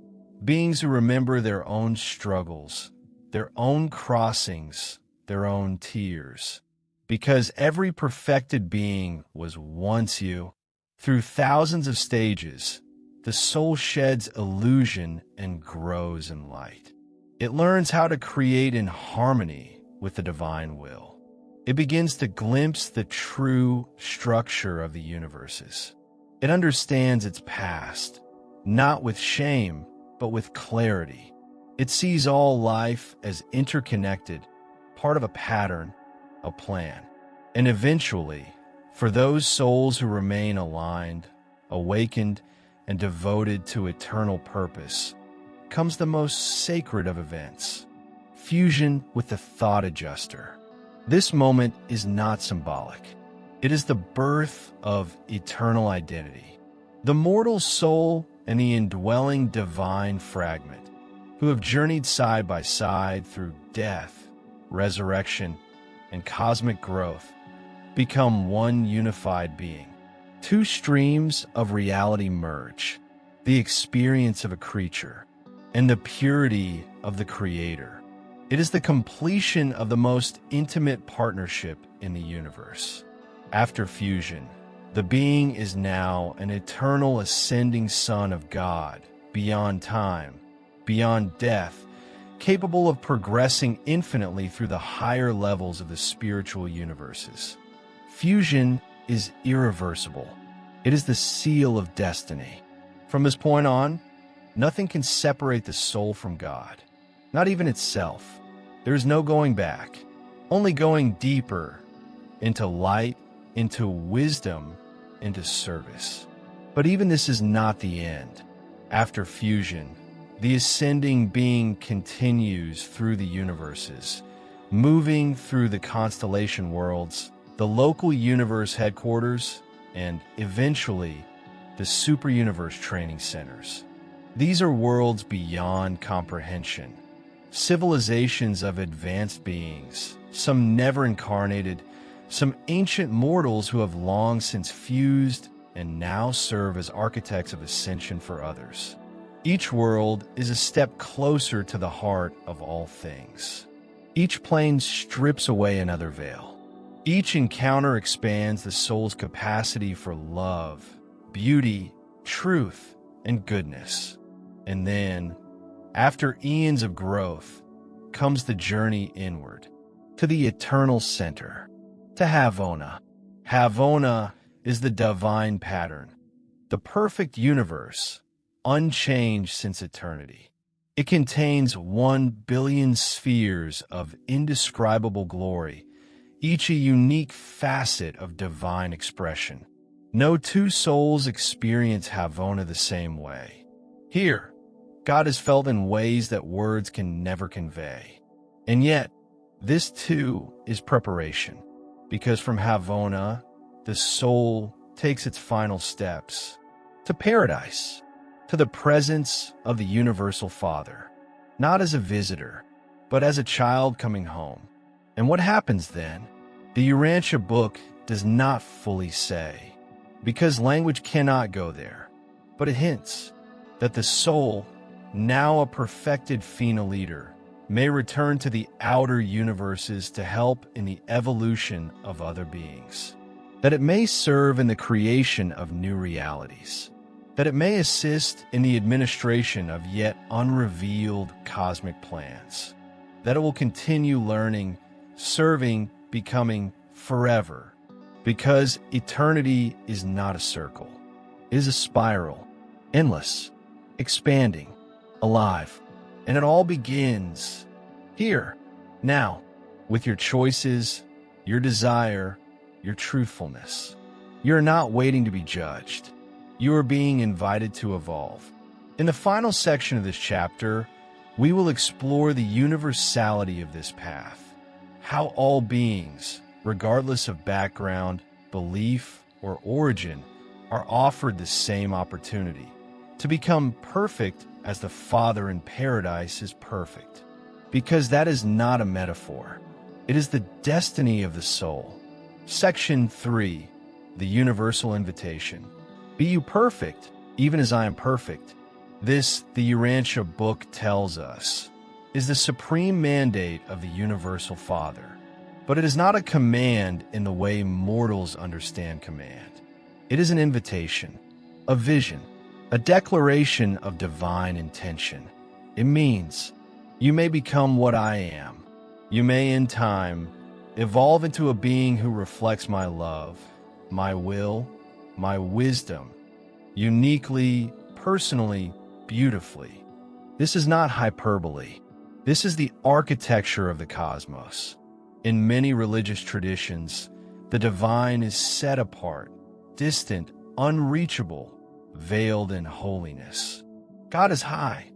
beings who remember their own struggles, their own crossings, their own tears. Because every perfected being was once you. Through thousands of stages, the soul sheds illusion and grows in light. It learns how to create in harmony with the divine will. It begins to glimpse the true structure of the universes. It understands its past, not with shame, but with clarity. It sees all life as interconnected, part of a pattern, a plan. And eventually, for those souls who remain aligned, awakened, and devoted to eternal purpose, comes the most sacred of events, fusion with the thought adjuster. This moment is not symbolic. It is the birth of eternal identity. The mortal soul and the indwelling divine fragment, who have journeyed side by side through death, resurrection, and cosmic growth, become one unified being. Two streams of reality merge, the experience of a creature and the purity of the Creator. It is the completion of the most intimate partnership in the universe. After fusion, the being is now an eternal ascending Son of God, beyond time, beyond death, capable of progressing infinitely through the higher levels of the spiritual universes. Fusion is irreversible. It is the seal of destiny. From this point on, nothing can separate the soul from God, not even itself. There is no going back, only going deeper into light, into wisdom, into service. But even this is not the end. After fusion, the ascending being continues through the universes, moving through the constellation worlds, the local universe headquarters, and eventually the super universe training centers. These are worlds beyond comprehension, civilizations of advanced beings, some never incarnated, some ancient mortals who have long since fused and now serve as architects of ascension for others. Each world is a step closer to the heart of all things. Each plane strips away another veil. Each encounter expands the soul's capacity for love, beauty, truth, and goodness. And then, after eons of growth, comes the journey inward, to the eternal center, to Havona. Havona is the divine pattern, the perfect universe, unchanged since eternity. It contains 1 billion spheres of indescribable glory, each a unique facet of divine expression. No two souls experience Havona the same way. Here, God is felt in ways that words can never convey. And yet, this too is preparation, because from Havona, the soul takes its final steps to paradise, to the presence of the Universal Father, not as a visitor, but as a child coming home. And what happens then? The Urantia Book does not fully say, because language cannot go there, but it hints that the soul, now a perfected Fina leader, may return to the outer universes to help in the evolution of other beings, that it may serve in the creation of new realities, that it may assist in the administration of yet unrevealed cosmic plans, that it will continue learning, serving, becoming forever, because eternity is not a circle. It is a spiral, endless, expanding, alive, and it all begins here, now, with your choices, your desire, your truthfulness. You are not waiting to be judged. You are being invited to evolve. In the final section of this chapter, we will explore the universality of this path, how all beings, regardless of background, belief, or origin, are offered the same opportunity to become perfect as the Father in paradise is perfect. Because that is not a metaphor. It is the destiny of the soul. Section 3, the Universal Invitation. Be you perfect, even as I am perfect. This, the Urantia Book tells us, is the supreme mandate of the Universal Father. But it is not a command in the way mortals understand command. It is an invitation, a vision, a declaration of divine intention. It means, you may become what I am. You may, in time, evolve into a being who reflects my love, my will, my wisdom, uniquely, personally, beautifully. This is not hyperbole. This is the architecture of the cosmos. In many religious traditions, the divine is set apart, distant, unreachable, veiled in holiness. God is high,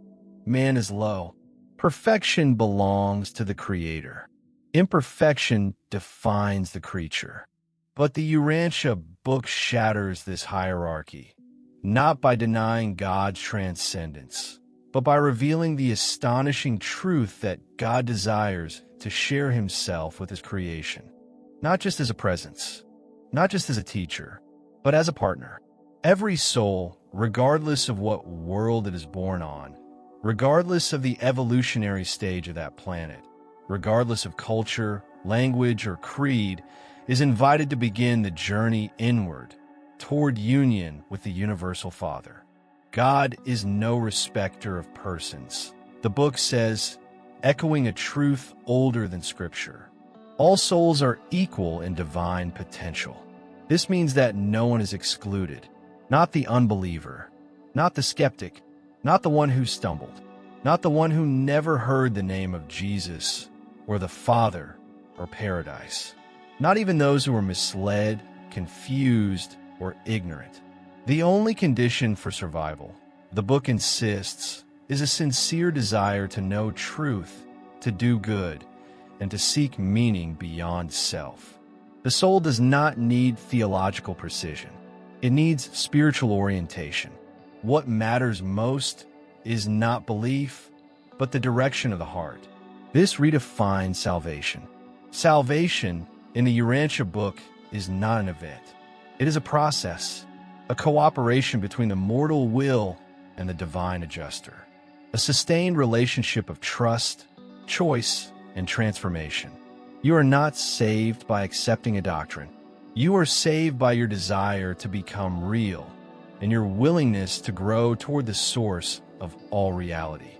man is low. Perfection belongs to the Creator. Imperfection defines the creature. But the Urantia Book shatters this hierarchy, not by denying God's transcendence, but by revealing the astonishing truth that God desires to share himself with his creation, not just as a presence, not just as a teacher, but as a partner. Every soul, regardless of what world it is born on, regardless of the evolutionary stage of that planet, regardless of culture, language, or creed, is invited to begin the journey inward, toward union with the Universal Father. God is no respecter of persons. The book says, echoing a truth older than Scripture, all souls are equal in divine potential. This means that no one is excluded, not the unbeliever, not the skeptic, not the one who stumbled, not the one who never heard the name of Jesus or the Father or paradise, not even those who were misled, confused, or ignorant. The only condition for survival, the book insists, is a sincere desire to know truth, to do good, and to seek meaning beyond self. The soul does not need theological precision. It needs spiritual orientation. What matters most is not belief, but the direction of the heart. This redefines salvation. Salvation, in the Urantia Book, is not an event. It is a process, a cooperation between the mortal will and the divine adjuster, a sustained relationship of trust, choice, and transformation. You are not saved by accepting a doctrine. You are saved by your desire to become real and your willingness to grow toward the source of all reality.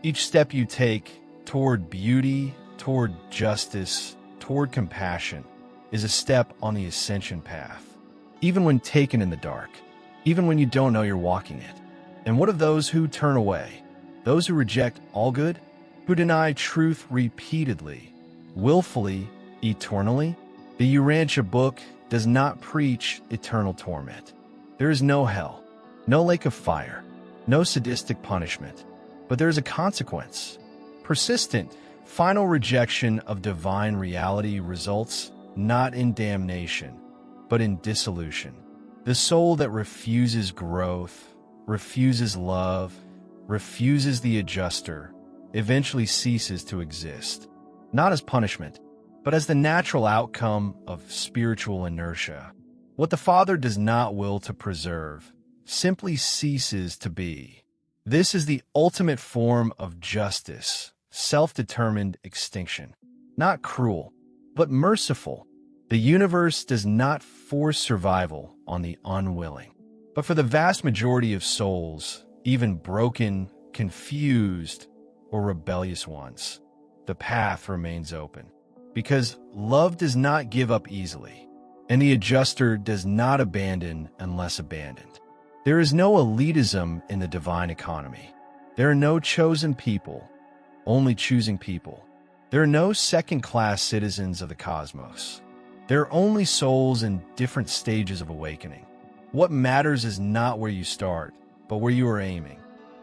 Each step you take toward beauty, toward justice, toward compassion is a step on the ascension path, even when taken in the dark, even when you don't know you're walking it. And what of those who turn away? Those who reject all good? Who deny truth repeatedly, willfully, eternally? The Urantia Book does not preach eternal torment. There is no hell, no lake of fire, no sadistic punishment, but there is a consequence. Persistent, final rejection of divine reality results not in damnation, but in dissolution. The soul that refuses growth, refuses love, refuses the adjuster, eventually ceases to exist, not as punishment, but as the natural outcome of spiritual inertia. What the Father does not will to preserve simply ceases to be. This is the ultimate form of justice, self-determined extinction. Not cruel, but merciful. The universe does not force survival on the unwilling. But for the vast majority of souls, even broken, confused, or rebellious ones, the path remains open. Because love does not give up easily, and the adjuster does not abandon unless abandoned. There is no elitism in the divine economy. There are no chosen people, only choosing people. There are no second-class citizens of the cosmos. There are only souls in different stages of awakening. What matters is not where you start, but where you are aiming.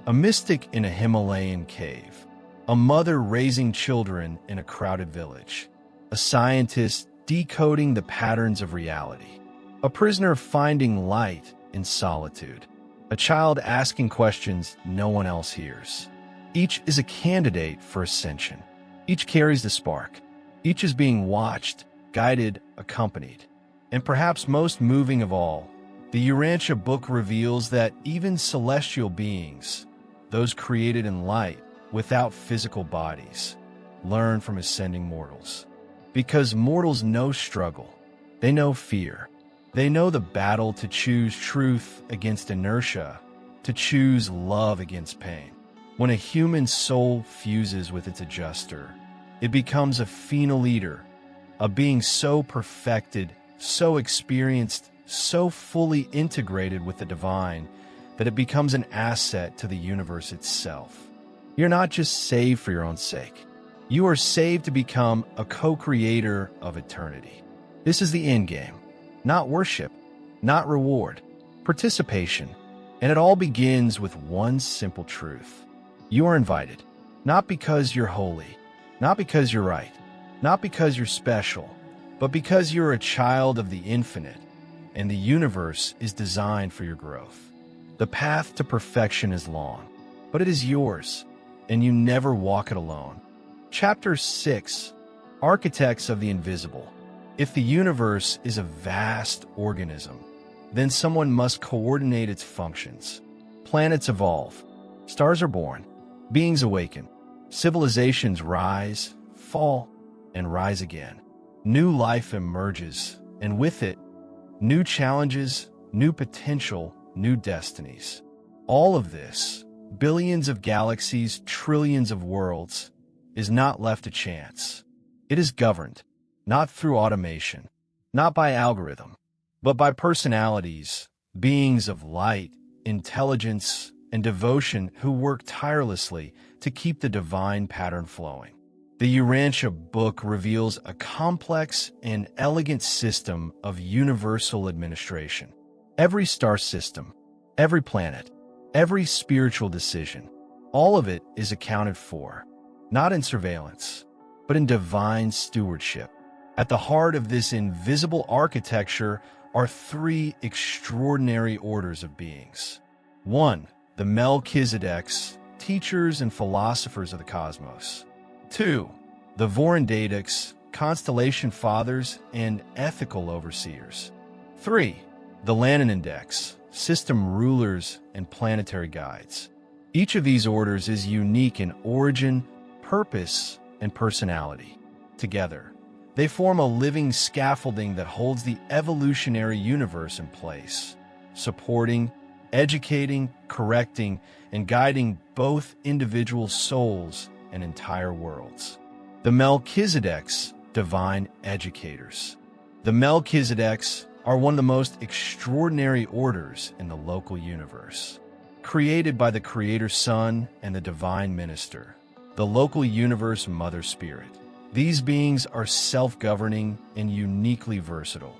A mystic in a Himalayan cave, a mother raising children in a crowded village, a scientist decoding the patterns of reality, a prisoner finding light in solitude, a child asking questions no one else hears. Each is a candidate for ascension. Each carries the spark. Each is being watched, guided, accompanied. And perhaps most moving of all, The Urantia Book reveals that even celestial beings, those created in light without physical bodies, learn from ascending mortals. Because mortals know struggle, they know fear, they know the battle to choose truth against inertia, to choose love against pain. When a human soul fuses with its adjuster, it becomes a phenol eater, a being so perfected, so experienced, so fully integrated with the divine that it becomes an asset to the universe itself. You're not just saved for your own sake. You are saved to become a co-creator of eternity. This is the end game, not worship, not reward, participation, and it all begins with one simple truth. You are invited, not because you're holy, not because you're right, not because you're special, but because you're a child of the infinite, and the universe is designed for your growth. The path to perfection is long, but it is yours, and you never walk it alone. Chapter 6, Architects of the Invisible. If the universe is a vast organism, then someone must coordinate its functions. Planets evolve, stars are born, beings awaken, civilizations rise, fall, and rise again. New life emerges, and with it, new challenges, new potential, new destinies. All of this, billions of galaxies, trillions of worlds, is not left to chance. It is governed, not through automation, not by algorithm, but by personalities, beings of light, intelligence, and devotion who work tirelessly to keep the divine pattern flowing. The Urantia Book reveals a complex and elegant system of universal administration. Every star system, every planet, every spiritual decision, all of it is accounted for, not in surveillance, but in divine stewardship. At the heart of this invisible architecture are three extraordinary orders of beings. 1. The Melchizedeks, teachers and philosophers of the cosmos. 2. The Vorendadics, constellation fathers and ethical overseers. 3. The Lananandeks, system rulers and planetary guides. Each of these orders is unique in origin, purpose, and personality. Together, they form a living scaffolding that holds the evolutionary universe in place, supporting, educating, correcting, and guiding both individual souls and entire worlds. The Melchizedeks, divine educators. The Melchizedeks are one of the most extraordinary orders in the local universe. Created by the Creator Son and the Divine Minister, the local universe Mother Spirit. These beings are self-governing and uniquely versatile.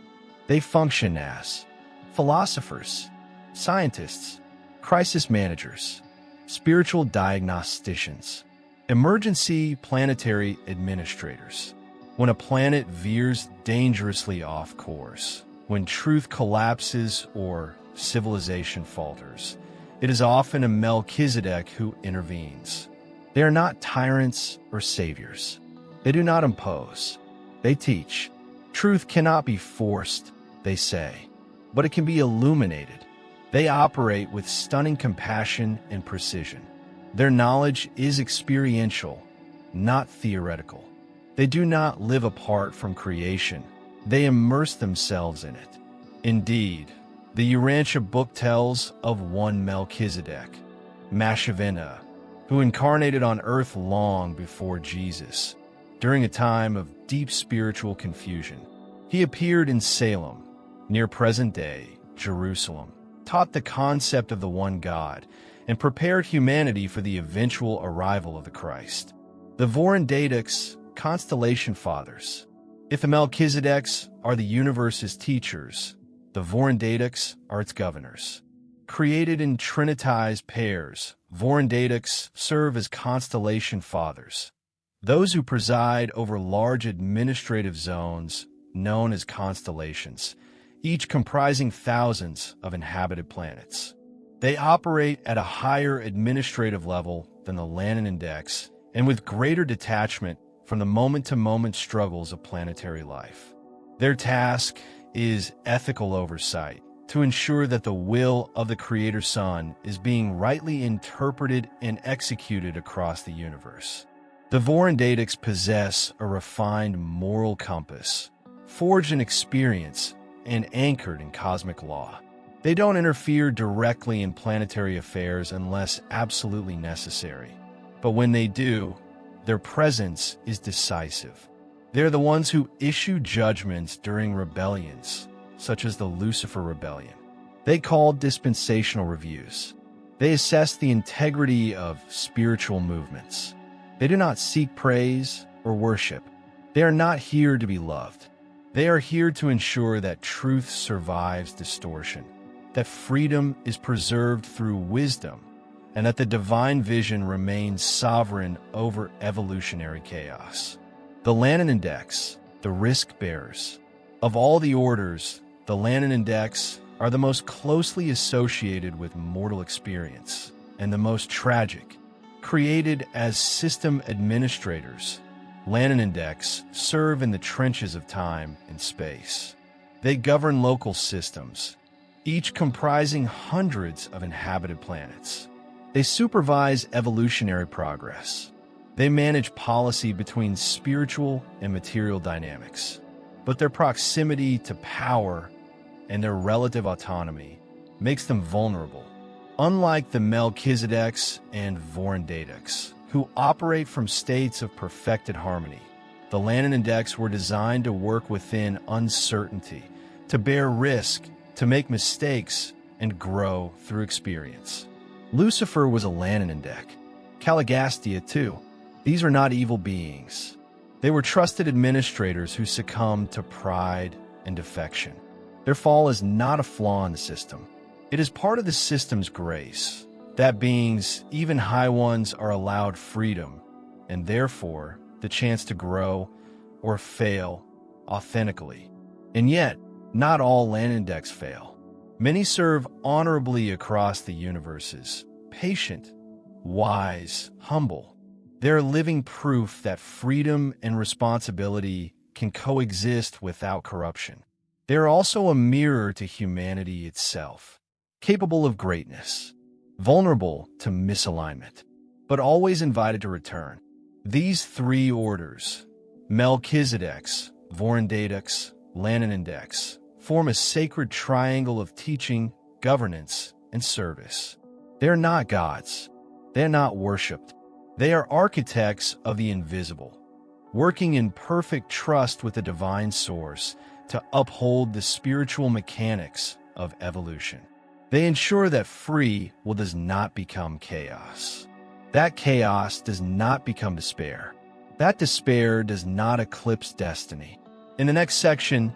They function as philosophers, scientists, crisis managers, spiritual diagnosticians, emergency planetary administrators. When a planet veers dangerously off course, when truth collapses or civilization falters, it is often a Melchizedek who intervenes. They are not tyrants or saviors. They do not impose. They teach. Truth cannot be forced, they say, but it can be illuminated. They operate with stunning compassion and precision. Their knowledge is experiential, not theoretical. They do not live apart from creation. They immerse themselves in it. Indeed, the Urantia Book tells of one Melchizedek, Mashavina, who incarnated on earth long before Jesus, during a time of deep spiritual confusion. He appeared in Salem, near present-day Jerusalem, taught the concept of the one God, and prepared humanity for the eventual arrival of the Christ. The Vorendadics, constellation fathers. If the Melchizedeks are the universe's teachers, the Vorendadics are its governors. Created in trinitized pairs, Vorendadics serve as constellation fathers, those who preside over large administrative zones known as constellations, each comprising thousands of inhabited planets. They operate at a higher administrative level than the Lananandeks and with greater detachment from the moment-to-moment struggles of planetary life. Their task is ethical oversight, to ensure that the will of the Creator Son is being rightly interpreted and executed across the universe. The Vorendatics possess a refined moral compass, forged in experience and anchored in cosmic law. They don't interfere directly in planetary affairs unless absolutely necessary. But when they do, their presence is decisive. They're the ones who issue judgments during rebellions, such as the Lucifer Rebellion. They call dispensational reviews. They assess the integrity of spiritual movements. They do not seek praise or worship. They are not here to be loved. They are here to ensure that truth survives distortion, that freedom is preserved through wisdom, and that the divine vision remains sovereign over evolutionary chaos. The Lannan Index, the risk bearers. Of all the orders, the Lannan Index are the most closely associated with mortal experience and the most tragic. Created as system administrators, Lannan Index serve in the trenches of time and space. They govern local systems, each comprising hundreds of inhabited planets. They supervise evolutionary progress. They manage policy between spiritual and material dynamics. But their proximity to power and their relative autonomy makes them vulnerable. Unlike the Melchizedeks and Vorendatics, who operate from states of perfected harmony, the Lannan Index were designed to work within uncertainty, to bear risk, to make mistakes, and grow through experience. Lucifer was a Lannan Index. Caligastia, too. These are not evil beings. They were trusted administrators who succumbed to pride and defection. Their fall is not a flaw in the system. It is part of the system's grace, that beings, even high ones, are allowed freedom, and therefore the chance to grow or fail authentically. And yet, not all Lannan Index fail. Many serve honorably across the universes, patient, wise, humble. They're living proof that freedom and responsibility can coexist without corruption. They're also a mirror to humanity itself, capable of greatness, vulnerable to misalignment, but always invited to return. These three orders, Melchizedeks, Vorendatics, Lannan Index, form a sacred triangle of teaching, governance, and service. They're not gods. They're not worshipped. They are architects of the invisible, working in perfect trust with the divine source to uphold the spiritual mechanics of evolution. They ensure that free will does not become chaos. That chaos does not become despair. That despair does not eclipse destiny. In the next section,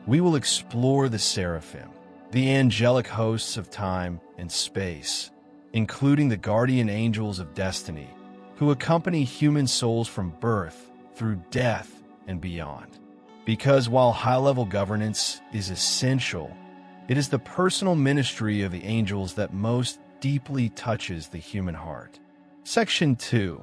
we will explore the seraphim, the angelic hosts of time and space, including the guardian angels of destiny, who accompany human souls from birth through death and beyond. Because while high-level governance is essential, it is the personal ministry of the angels that most deeply touches the human heart. Section 2.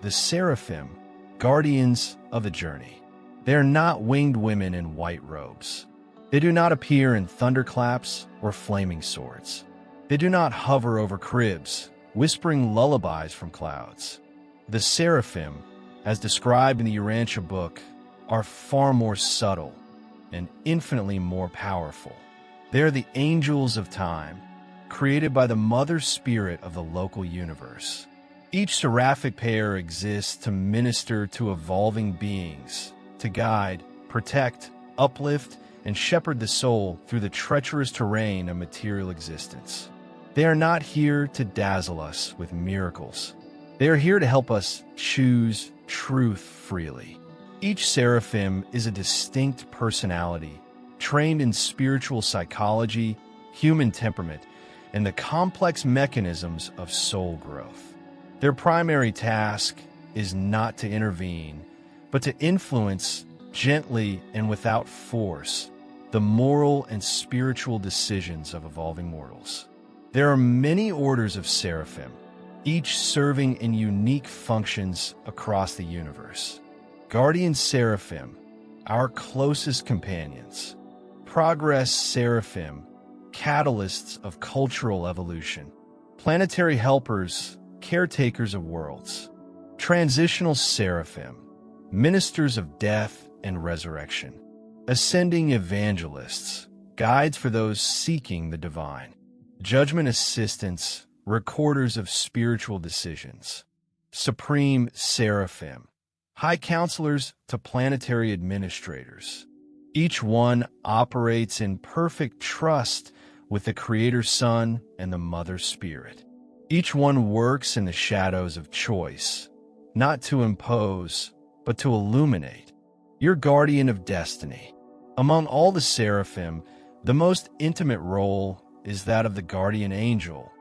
The Seraphim, Guardians of the Journey. They are not winged women in white robes. They do not appear in thunderclaps or flaming swords. They do not hover over cribs, whispering lullabies from clouds. The Seraphim, as described in the Urantia Book, are far more subtle and infinitely more powerful. They are the angels of time, created by the mother spirit of the local universe. Each seraphic pair exists to minister to evolving beings, to guide, protect, uplift, and shepherd the soul through the treacherous terrain of material existence. They are not here to dazzle us with miracles. They are here to help us choose truth freely. Each seraphim is a distinct personality, trained in spiritual psychology, human temperament, and the complex mechanisms of soul growth. Their primary task is not to intervene, but to influence gently and without force the moral and spiritual decisions of evolving mortals. There are many orders of seraphim, each serving in unique functions across the universe. Guardian Seraphim, our closest companions. Progress Seraphim, catalysts of cultural evolution. Planetary helpers, caretakers of worlds. Transitional seraphim, ministers of death and resurrection. Ascending evangelists, guides for those seeking the divine. Judgment assistants, recorders of spiritual decisions. Supreme seraphim, high counselors to planetary administrators. Each one operates in perfect trust with the Creator Son and the Mother Spirit. Each one works in the shadows of choice, not to impose, but to illuminate. Your guardian of destiny. Among all the seraphim, the most intimate role is that of the guardian angel,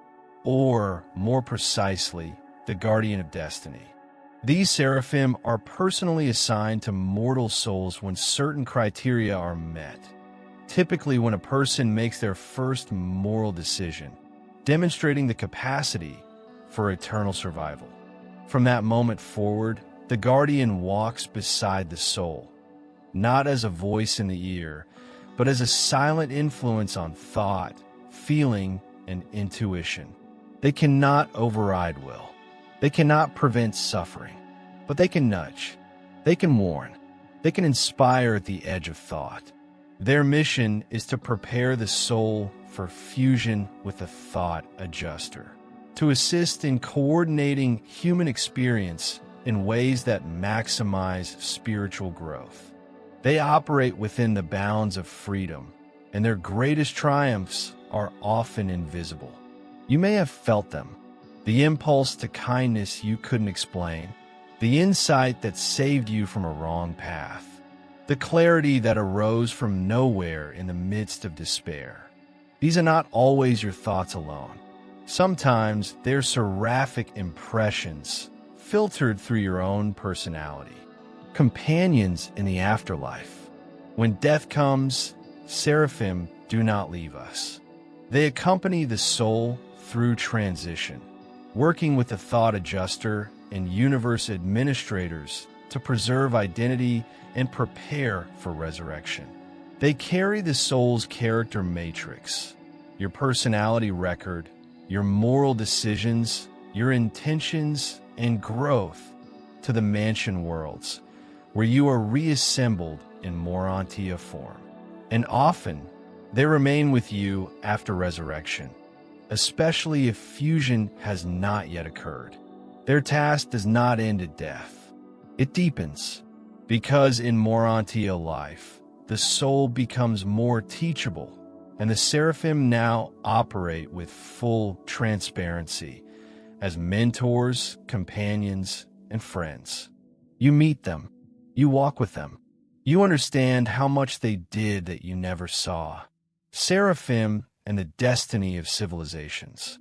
or, more precisely, the guardian of destiny. These seraphim are personally assigned to mortal souls when certain criteria are met, typically when a person makes their first moral decision, demonstrating the capacity for eternal survival. From that moment forward, the guardian walks beside the soul, not as a voice in the ear, but as a silent influence on thought, feeling, and intuition. They cannot override will. They cannot prevent suffering, but they can nudge. They can warn. They can inspire at the edge of thought. Their mission is to prepare the soul for fusion with a thought adjuster, to assist in coordinating human experience in ways that maximize spiritual growth. They operate within the bounds of freedom, and their greatest triumphs are often invisible. You may have felt them. The impulse to kindness you couldn't explain, the insight that saved you from a wrong path, the clarity that arose from nowhere in the midst of despair. These are not always your thoughts alone. Sometimes they're seraphic impressions filtered through your own personality, companions in the afterlife. When death comes, seraphim do not leave us. They accompany the soul through transition, working with the thought adjuster and universe administrators to preserve identity and prepare for resurrection. They carry the soul's character matrix, your personality record, your moral decisions, your intentions, and growth to the mansion worlds, where you are reassembled in Urantia form. And often, they remain with you after resurrection, especially if fusion has not yet occurred. Their task does not end at death. It deepens, because in Urantia life, the soul becomes more teachable, and the seraphim now operate with full transparency as mentors, companions, and friends. You meet them. You walk with them. You understand how much they did that you never saw. Seraphim and the destiny of civilizations.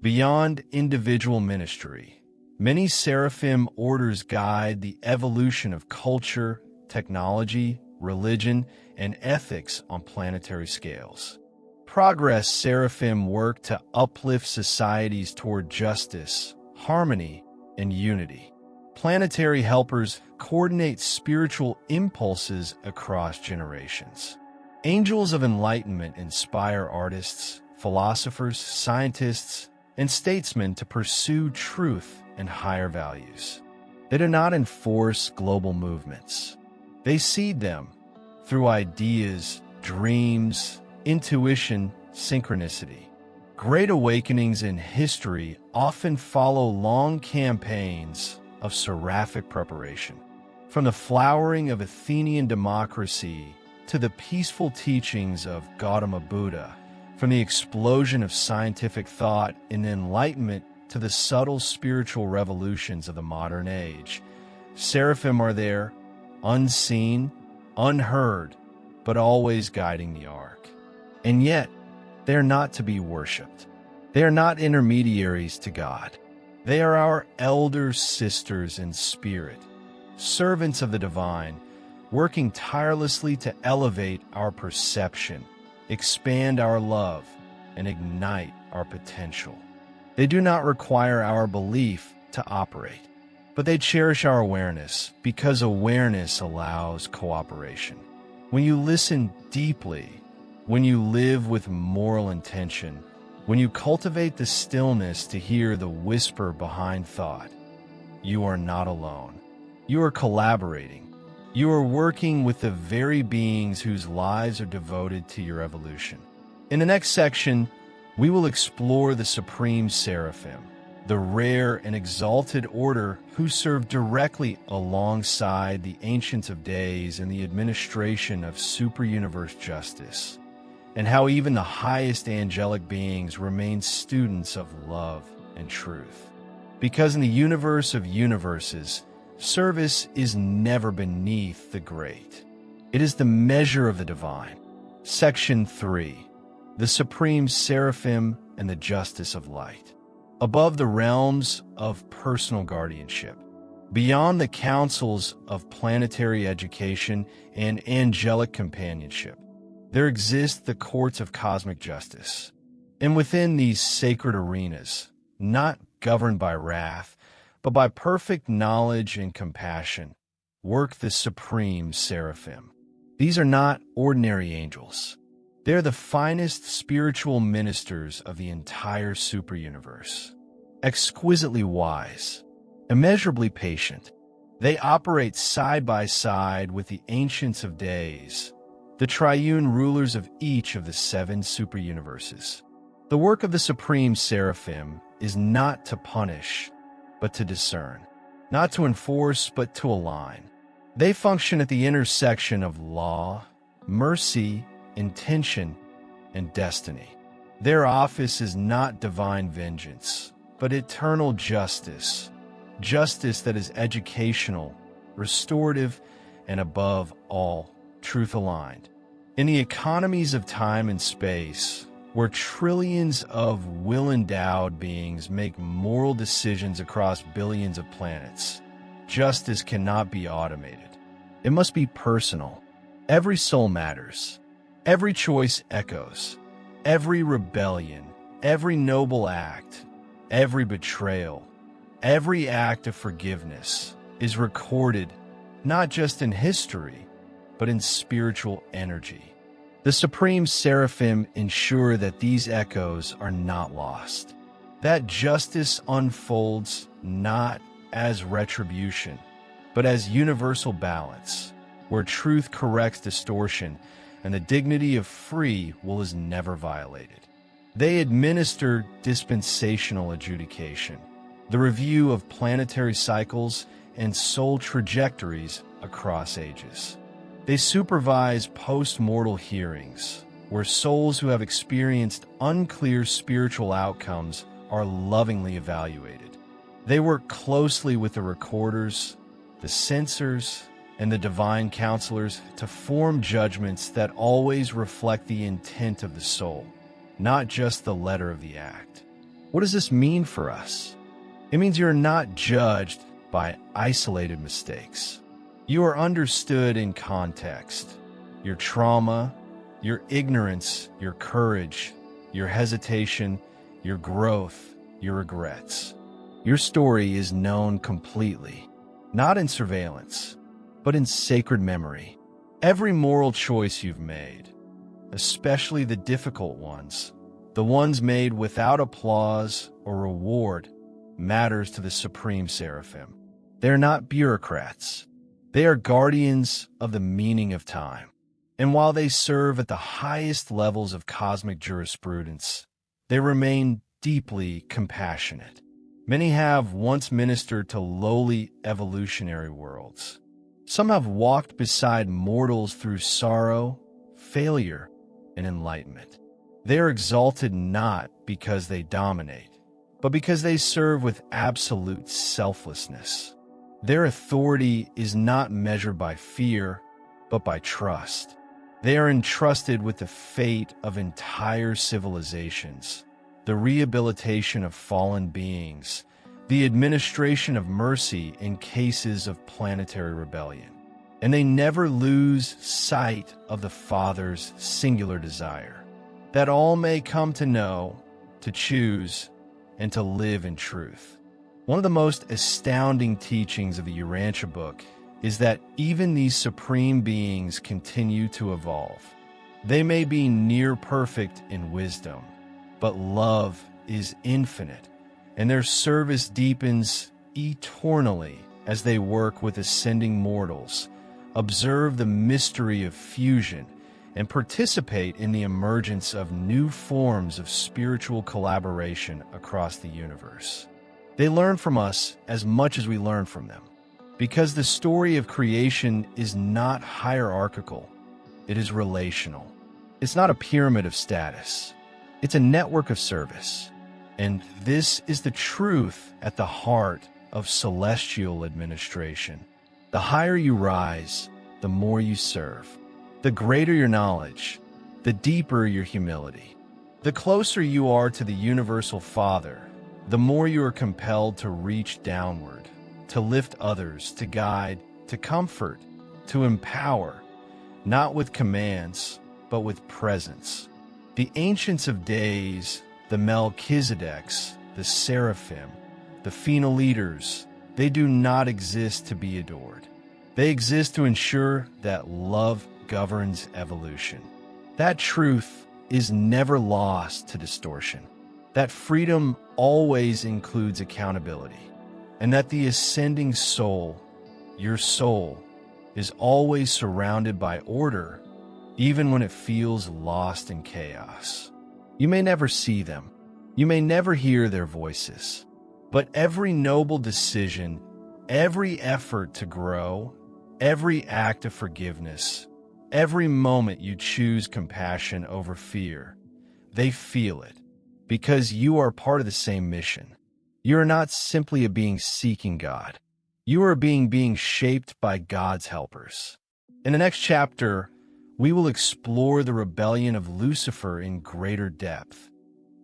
Beyond individual ministry, many seraphim orders guide the evolution of culture, technology, religion, and ethics on planetary scales. Progress seraphim work to uplift societies toward justice, harmony, and unity. Planetary helpers coordinate spiritual impulses across generations. Angels of enlightenment inspire artists, philosophers, scientists, and statesmen to pursue truth and higher values. They do not enforce global movements. They seed them through ideas, dreams, intuition, synchronicity. Great awakenings in history often follow long campaigns of seraphic preparation. From the flowering of Athenian democracy to the peaceful teachings of Gautama Buddha, from the explosion of scientific thought and enlightenment to the subtle spiritual revolutions of the modern age, seraphim are there, unseen, unheard, but always guiding the ark. And yet, they are not to be worshipped. They are not intermediaries to God. They are our elder sisters in spirit, servants of the divine, working tirelessly to elevate our perception, expand our love, and ignite our potential. They do not require our belief to operate, but they cherish our awareness because awareness allows cooperation. When you listen deeply, when you live with moral intention, when you cultivate the stillness to hear the whisper behind thought, you are not alone. You are collaborating. You are working with the very beings whose lives are devoted to your evolution. In the next section, we will explore the Supreme Seraphim, the rare and exalted order who serve directly alongside the Ancients of Days in the administration of super-universe justice, and how even the highest angelic beings remain students of love and truth. Because in the universe of universes, service is never beneath the great. It is the measure of the divine. Section 3. The Supreme Seraphim and the Justice of Light. Above the realms of personal guardianship, beyond the councils of planetary education and angelic companionship, there exist the courts of cosmic justice. And within these sacred arenas, not governed by wrath, but by perfect knowledge and compassion, work the Supreme Seraphim. These are not ordinary angels. They are the finest spiritual ministers of the entire super-universe. Exquisitely wise, immeasurably patient, they operate side by side with the Ancients of Days, the triune rulers of each of the 7 super-universes. The work of the Supreme Seraphim is not to punish, but to discern, not to enforce, but to align. They function at the intersection of law, mercy, intention, and destiny. Their office is not divine vengeance, but eternal justice, justice that is educational, restorative, and above all, truth-aligned. In the economies of time and space, where trillions of will-endowed beings make moral decisions across billions of planets, justice cannot be automated. It must be personal. Every soul matters. Every choice echoes. Every rebellion, every noble act, every betrayal, every act of forgiveness is recorded not just in history, but in spiritual energy. The Supreme Seraphim ensure that these echoes are not lost, that justice unfolds not as retribution, but as universal balance, where truth corrects distortion and the dignity of free will is never violated. They administer dispensational adjudication, the review of planetary cycles and soul trajectories across ages. They supervise post-mortal hearings, where souls who have experienced unclear spiritual outcomes are lovingly evaluated. They work closely with the recorders, the censors, and the divine counselors to form judgments that always reflect the intent of the soul, not just the letter of the act. What does this mean for us? It means you're not judged by isolated mistakes. You are understood in context. Your trauma, your ignorance, your courage, your hesitation, your growth, your regrets. Your story is known completely, not in surveillance, but in sacred memory. Every moral choice you've made, especially the difficult ones, the ones made without applause or reward, matters to the Supreme Seraphim. They are not bureaucrats. They are guardians of the meaning of time. And while they serve at the highest levels of cosmic jurisprudence, they remain deeply compassionate. Many have once ministered to lowly evolutionary worlds. Some have walked beside mortals through sorrow, failure, and enlightenment. They are exalted not because they dominate, but because they serve with absolute selflessness. Their authority is not measured by fear, but by trust. They are entrusted with the fate of entire civilizations, the rehabilitation of fallen beings, the administration of mercy in cases of planetary rebellion. And they never lose sight of the Father's singular desire, that all may come to know, to choose, and to live in truth. One of the most astounding teachings of the Urantia Book is that even these supreme beings continue to evolve. They may be near perfect in wisdom, but love is infinite, and their service deepens eternally as they work with ascending mortals, observe the mystery of fusion, and participate in the emergence of new forms of spiritual collaboration across the universe. They learn from us as much as we learn from them, because the story of creation is not hierarchical, it is relational. It's not a pyramid of status, it's a network of service. And this is the truth at the heart of celestial administration. The higher you rise, the more you serve. The greater your knowledge, the deeper your humility. The closer you are to the Universal Father, the more you are compelled to reach downward, to lift others, to guide, to comfort, to empower, not with commands, but with presence. The Ancients of Days, the Melchizedeks, the Seraphim, the Phenoliters, they do not exist to be adored. They exist to ensure that love governs evolution. That truth is never lost to distortion. That freedom always includes accountability. And that the ascending soul, your soul, is always surrounded by order, even when it feels lost in chaos. You may never see them. You may never hear their voices. But every noble decision, every effort to grow, every act of forgiveness, every moment you choose compassion over fear, they feel it, because you are part of the same mission. You are not simply a being seeking God. You are a being shaped by God's helpers. In the next chapter, we will explore the rebellion of Lucifer in greater depth,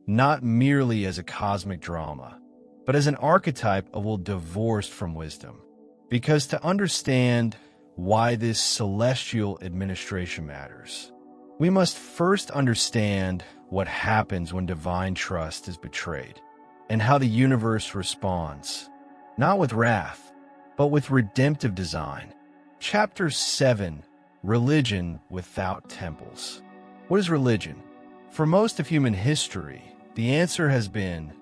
not merely as a cosmic drama, but as an archetype of will divorced from wisdom. Because to understand why this celestial administration matters, we must first understand what happens when divine trust is betrayed, and how the universe responds, not with wrath, but with redemptive design. Chapter 7, Religion Without Temples. What is religion? For most of human history, the answer has been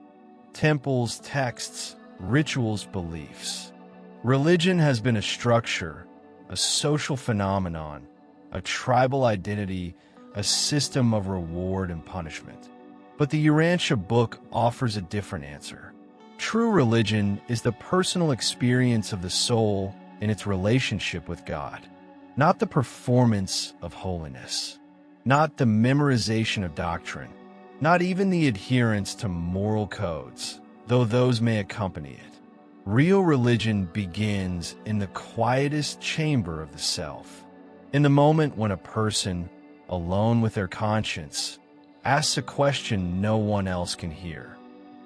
temples, texts, rituals, beliefs. Religion has been a structure, a social phenomenon, a tribal identity, a system of reward and punishment. But the Urantia Book offers a different answer. True religion is the personal experience of the soul in its relationship with God, not the performance of holiness, not the memorization of doctrine, not even the adherence to moral codes, though those may accompany it. Real religion begins in the quietest chamber of the self, in the moment when a person, alone with their conscience, asks a question no one else can hear.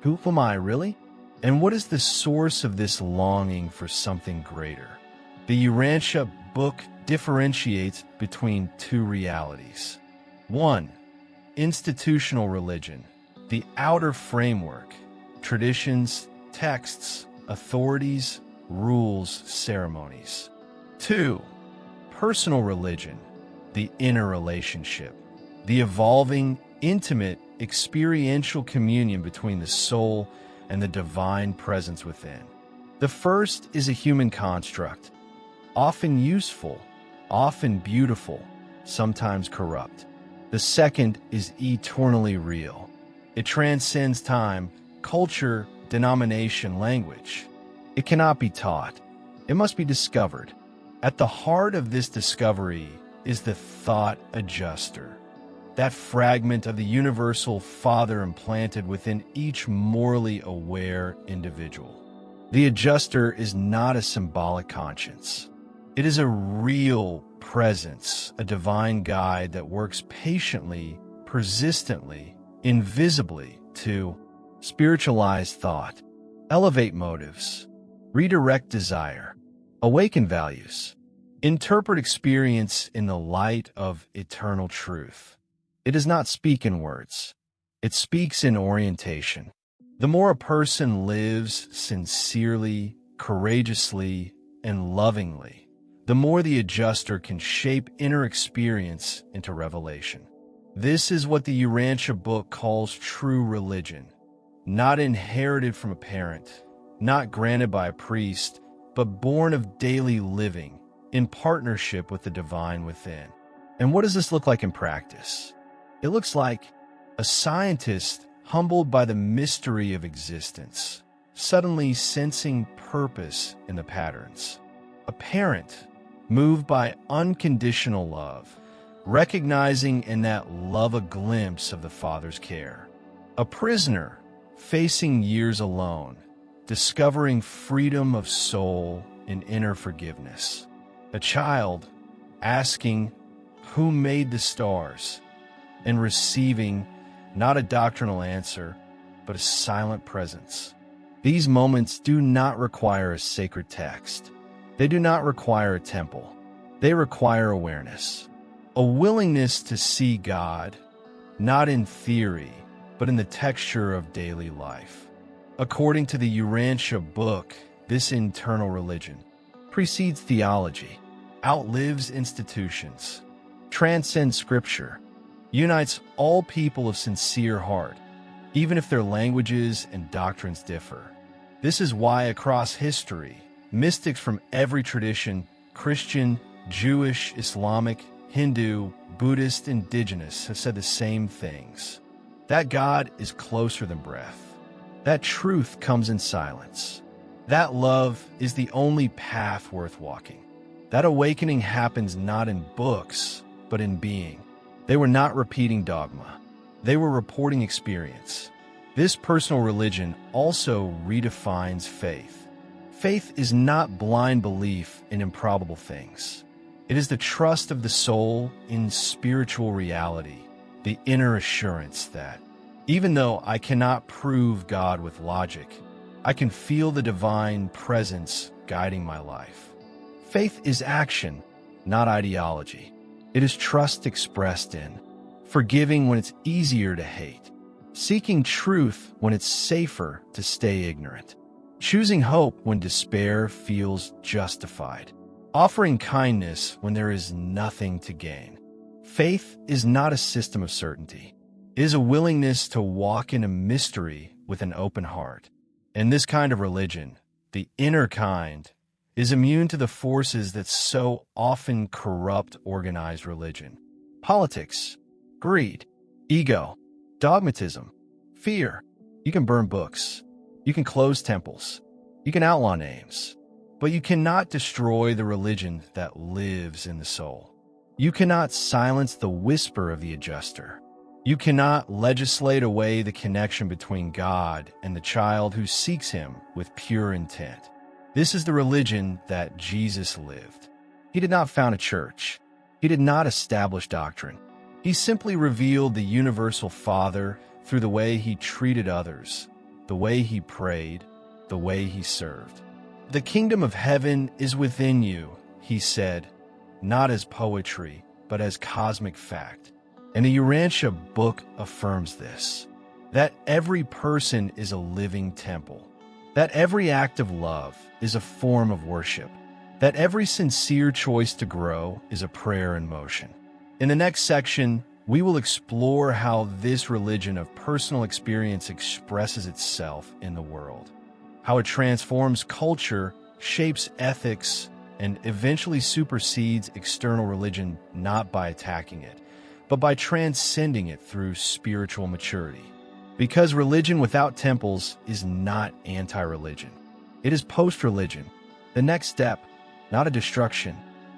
Who am I, really? And what is the source of this longing for something greater? The Urantia Book differentiates between two realities. 1. Institutional religion, the outer framework, traditions, texts, authorities, rules, ceremonies. 2. Personal religion, the inner relationship, the evolving, intimate, experiential communion between the soul and the divine presence within. The first is a human construct, often useful, often beautiful, sometimes corrupt. The second is eternally real. It transcends time, culture, denomination, language. It cannot be taught. It must be discovered. At the heart of this discovery is the thought adjuster, that fragment of the universal Father implanted within each morally aware individual. The adjuster is not a symbolic conscience. It is a real presence, a divine guide that works patiently, persistently, invisibly to spiritualize thought, elevate motives, redirect desire, awaken values, interpret experience in the light of eternal truth. It does not speak in words. It speaks in orientation. The more a person lives sincerely, courageously, and lovingly, the more the adjuster can shape inner experience into revelation. This is what the Urantia Book calls true religion, not inherited from a parent, not granted by a priest, but born of daily living, in partnership with the divine within. And what does this look like in practice? It looks like a scientist humbled by the mystery of existence, suddenly sensing purpose in the patterns. A parent moved by unconditional love, recognizing in that love a glimpse of the Father's care. A prisoner facing years alone, discovering freedom of soul and inner forgiveness. A child asking, "Who made the stars?" and receiving not a doctrinal answer, but a silent presence. These moments do not require a sacred text. They do not require a temple. They require awareness, a willingness to see God, not in theory, but in the texture of daily life. According to the Urantia Book, this internal religion precedes theology, outlives institutions, transcends Scripture, unites all people of sincere heart, even if their languages and doctrines differ. This is why across history, mystics from every tradition, Christian, Jewish, Islamic, Hindu, Buddhist, indigenous, have said the same things. That God is closer than breath. That truth comes in silence. That love is the only path worth walking. That awakening happens not in books, but in being. They were not repeating dogma. They were reporting experience. This personal religion also redefines faith. Faith is not blind belief in improbable things. It is the trust of the soul in spiritual reality, the inner assurance that, even though I cannot prove God with logic, I can feel the divine presence guiding my life. Faith is action, not ideology. It is trust expressed in forgiving when it's easier to hate, seeking truth when it's safer to stay ignorant, choosing hope when despair feels justified, offering kindness when there is nothing to gain. Faith is not a system of certainty. It is a willingness to walk in a mystery with an open heart. And this kind of religion, the inner kind, is immune to the forces that so often corrupt organized religion. Politics, greed, ego, dogmatism, fear. You can burn books. You can close temples. You can outlaw names. But you cannot destroy the religion that lives in the soul. You cannot silence the whisper of the adjuster. You cannot legislate away the connection between God and the child who seeks him with pure intent. This is the religion that Jesus lived. He did not found a church. He did not establish doctrine. He simply revealed the universal Father through the way he treated others, the way he prayed, the way he served. The kingdom of heaven is within you, he said, not as poetry, but as cosmic fact. And the Urantia Book affirms this, that every person is a living temple, that every act of love is a form of worship, that every sincere choice to grow is a prayer in motion. In the next section, we will explore how this religion of personal experience expresses itself in the world, how it transforms culture, shapes ethics, and eventually supersedes external religion not by attacking it, but by transcending it through spiritual maturity. Because religion without temples is not anti-religion. It is post-religion, the next step, not a destruction,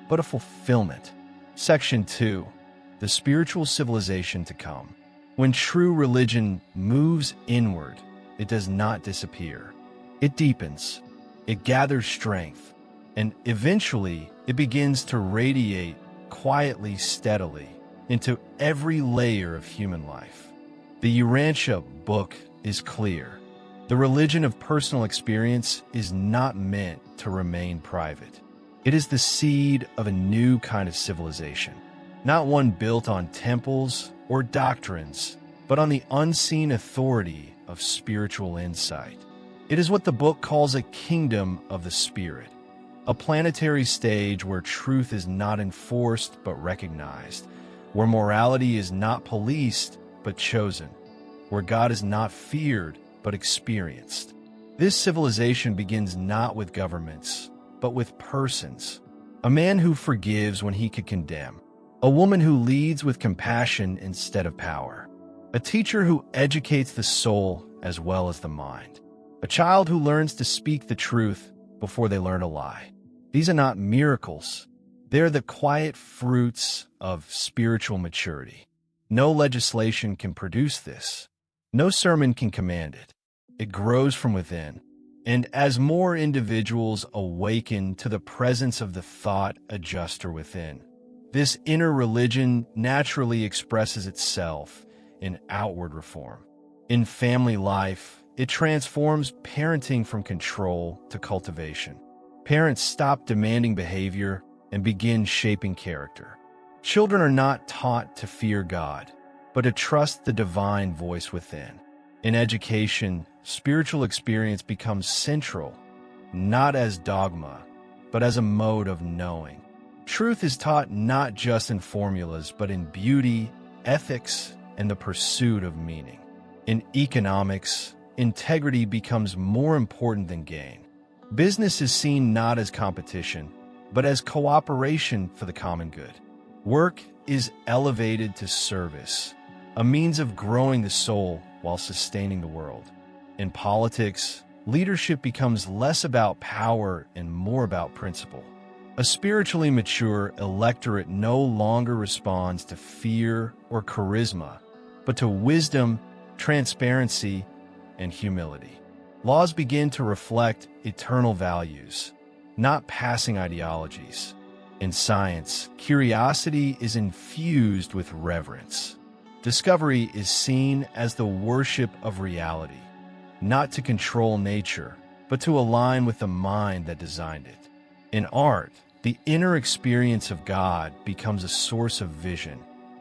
but a fulfillment. Section 2, the spiritual civilization to come. When true religion moves inward, it does not disappear. It deepens, it gathers strength, and eventually it begins to radiate quietly, steadily, into every layer of human life. The Urantia Book is clear. The religion of personal experience is not meant to remain private. It is the seed of a new kind of civilization, not one built on temples or doctrines, but on the unseen authority of spiritual insight. It is what the book calls a kingdom of the spirit, a planetary stage where truth is not enforced but recognized, where morality is not policed but chosen, where God is not feared but experienced. This civilization begins not with governments, but with persons. A man who forgives when he could condemn. A woman who leads with compassion instead of power. A teacher who educates the soul as well as the mind. A child who learns to speak the truth before they learn a lie. These are not miracles. They're the quiet fruits of spiritual maturity. No legislation can produce this. No sermon can command it. It grows from within. And as more individuals awaken to the presence of the thought adjuster within, this inner religion naturally expresses itself in outward reform. In family life, it transforms parenting from control to cultivation. Parents stop demanding behavior and begin shaping character. Children are not taught to fear God, but to trust the divine voice within. In education, spiritual experience becomes central, not as dogma, but as a mode of knowing. Truth is taught not just in formulas, but in beauty, ethics, and the pursuit of meaning. In economics, integrity becomes more important than gain. Business is seen not as competition, but as cooperation for the common good. Work is elevated to service, a means of growing the soul while sustaining the world. In politics, leadership becomes less about power and more about principle. A spiritually mature electorate no longer responds to fear or charisma, but to wisdom, transparency, and humility. Laws begin to reflect eternal values, not passing ideologies. In science, curiosity is infused with reverence. Discovery is seen as the worship of reality, not to control nature, but to align with the mind that designed it. In art, the inner experience of God becomes a source of vision,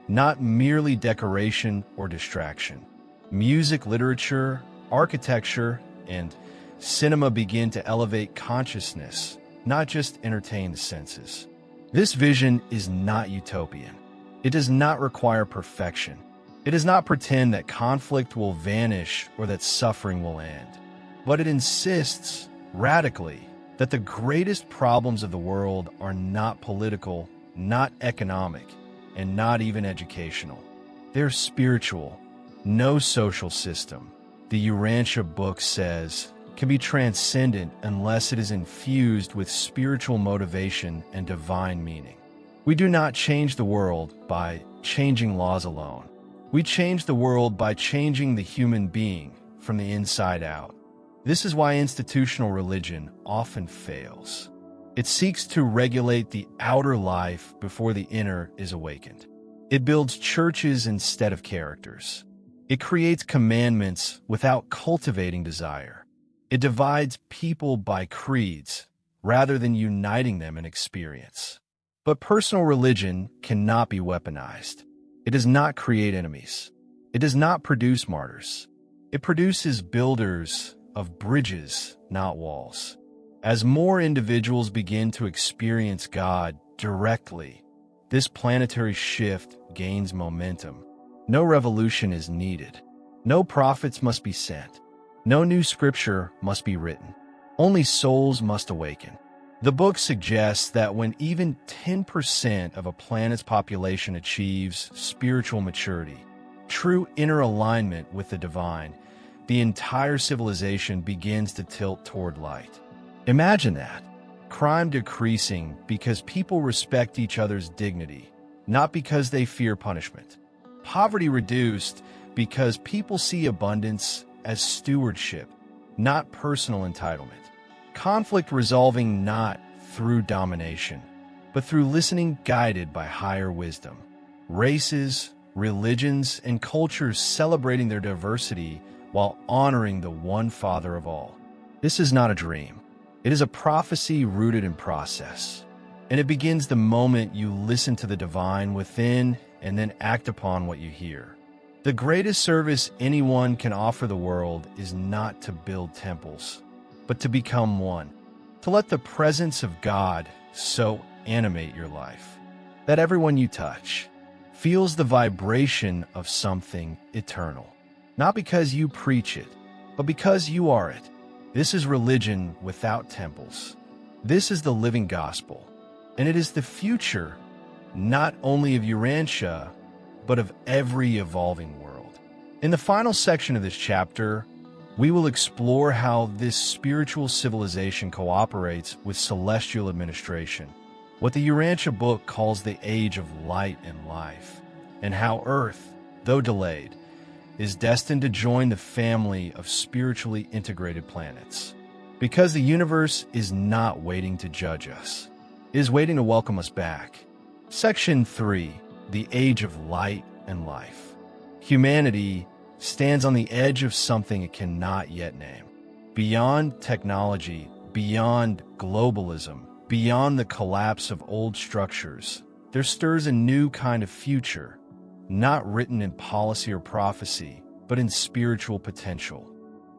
not merely decoration or distraction. Music, literature, architecture, and cinema begin to elevate consciousness, not just entertain the senses. This vision is not utopian. It does not require perfection. It does not pretend that conflict will vanish or that suffering will end. But it insists, radically, that the greatest problems of the world are not political, not economic, and not even educational. They're spiritual. No social system, the Urantia Book says, can be transcendent unless it is infused with spiritual motivation and divine meaning. We do not change the world by changing laws alone. We change the world by changing the human being from the inside out. This is why institutional religion often fails. It seeks to regulate the outer life before the inner is awakened. It builds churches instead of characters. It creates commandments without cultivating desire. It divides people by creeds rather than uniting them in experience. But personal religion cannot be weaponized. It does not create enemies. It does not produce martyrs. It produces builders of bridges, not walls. As more individuals begin to experience God directly, this planetary shift gains momentum. No revolution is needed. No prophets must be sent. No new scripture must be written. Only souls must awaken. The book suggests that when even 10% of a planet's population achieves spiritual maturity, true inner alignment with the divine, the entire civilization begins to tilt toward light. Imagine that. Crime decreasing because people respect each other's dignity, not because they fear punishment. Poverty reduced because people see abundance as stewardship, not personal entitlement. Conflict resolving not through domination, but through listening guided by higher wisdom. Races, religions, and cultures celebrating their diversity while honoring the one Father of all. This is not a dream. It is a prophecy rooted in process. And it begins the moment you listen to the divine within and then act upon what you hear. The greatest service anyone can offer the world is not to build temples, but to become one. To let the presence of God so animate your life that everyone you touch feels the vibration of something eternal. Not because you preach it, but because you are it. This is religion without temples. This is the living gospel, and it is the future not only of Urantia, but of every evolving world. In the final section of this chapter, we will explore how this spiritual civilization cooperates with celestial administration, what the Urantia Book calls the age of light and life, and how Earth, though delayed, is destined to join the family of spiritually integrated planets. Because the universe is not waiting to judge us, it is waiting to welcome us back. Section 3, the age of light and life. Humanity stands on the edge of something it cannot yet name. Beyond technology, beyond globalism, beyond the collapse of old structures, there stirs a new kind of future, not written in policy or prophecy, but in spiritual potential.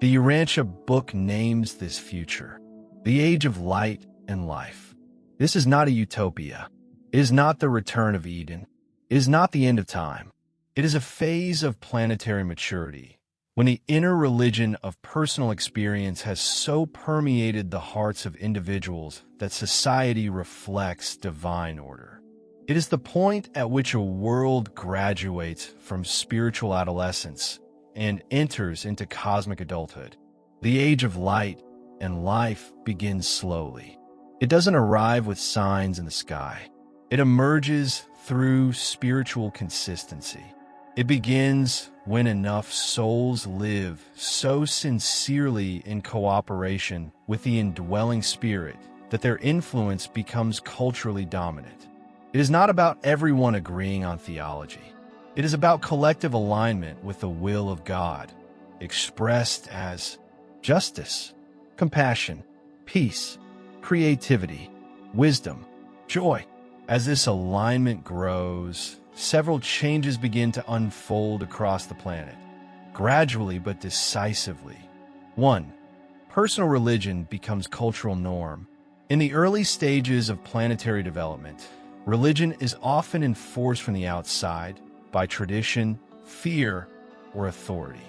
The Urantia Book names this future the age of light and life. This is not a utopia. It is not the return of Eden. It is not the end of time. It is a phase of planetary maturity, when the inner religion of personal experience has so permeated the hearts of individuals that society reflects divine order. It is the point at which a world graduates from spiritual adolescence and enters into cosmic adulthood. The age of light and life begins slowly. It doesn't arrive with signs in the sky. It emerges through spiritual consistency. It begins when enough souls live so sincerely in cooperation with the indwelling spirit that their influence becomes culturally dominant. It is not about everyone agreeing on theology. It is about collective alignment with the will of God, expressed as justice, compassion, peace, creativity, wisdom, joy. As this alignment grows, several changes begin to unfold across the planet, gradually but decisively. 1. Personal religion becomes cultural norm. In the early stages of planetary development, religion is often enforced from the outside by tradition, fear, or authority.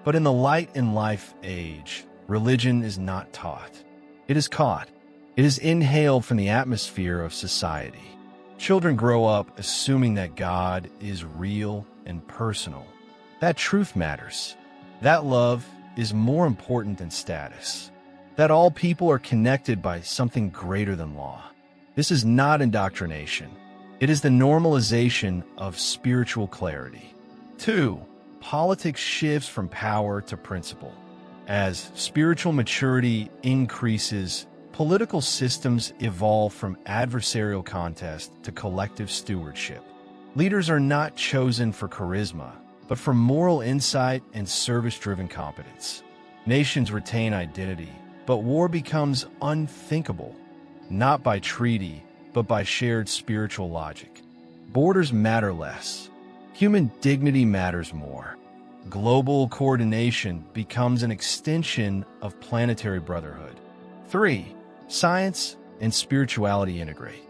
But in the light and life age, religion is not taught. It is caught. It is inhaled from the atmosphere of society. Children grow up assuming that God is real and personal, that truth matters, that love is more important than status, that all people are connected by something greater than law. This is not indoctrination. It is the normalization of spiritual clarity. 2. Politics shifts from power to principle. As spiritual maturity increases, political systems evolve from adversarial contest to collective stewardship. Leaders are not chosen for charisma, but for moral insight and service-driven competence. Nations retain identity, but war becomes unthinkable, not by treaty, but by shared spiritual logic. Borders matter less. Human dignity matters more. Global coordination becomes an extension of planetary brotherhood. 3. Science and spirituality integrate.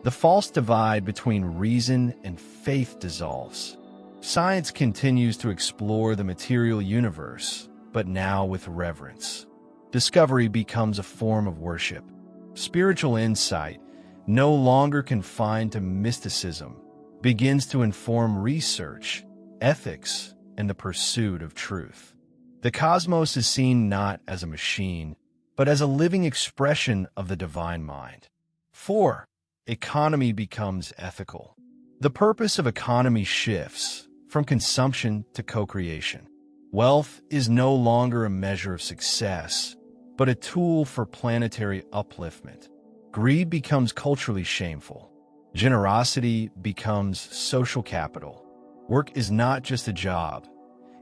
The false divide between reason and faith dissolves. Science continues to explore the material universe, but now with reverence. Discovery becomes a form of worship. Spiritual insight, no longer confined to mysticism, begins to inform research, ethics, and the pursuit of truth. The cosmos is seen not as a machine, but as a living expression of the divine mind. 4. Economy becomes ethical. The purpose of economy shifts from consumption to co-creation. Wealth is no longer a measure of success, but a tool for planetary upliftment. Greed becomes culturally shameful. Generosity becomes social capital. Work is not just a job.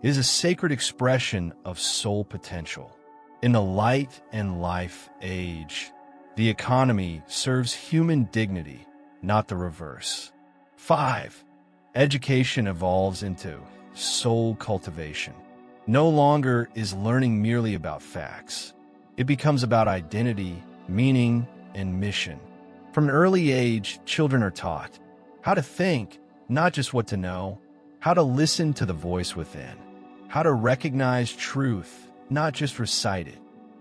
It is a sacred expression of soul potential. In the light and life age, the economy serves human dignity, not the reverse. 5. Education evolves into soul cultivation. No longer is learning merely about facts. It becomes about identity, meaning, and mission. From an early age, children are taught how to think, not just what to know, how to listen to the voice within, how to recognize truth, not just recite it,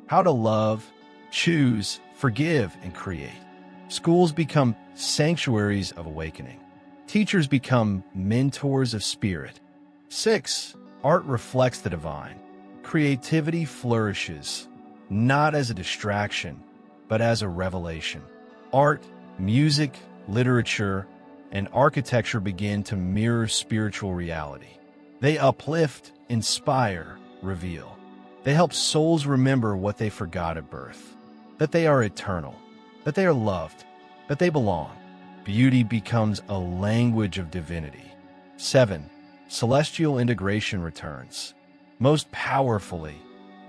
how to love, choose, forgive, and create. Schools become sanctuaries of awakening. Teachers become mentors of spirit. 6. Art reflects the divine. Creativity flourishes, not as a distraction, but as a revelation. Art, music, literature, and architecture begin to mirror spiritual reality. They uplift, inspire, reveal. They help souls remember what they forgot at birth, that they are eternal, that they are loved, that they belong. Beauty becomes a language of divinity. 7. Celestial integration returns. Most powerfully,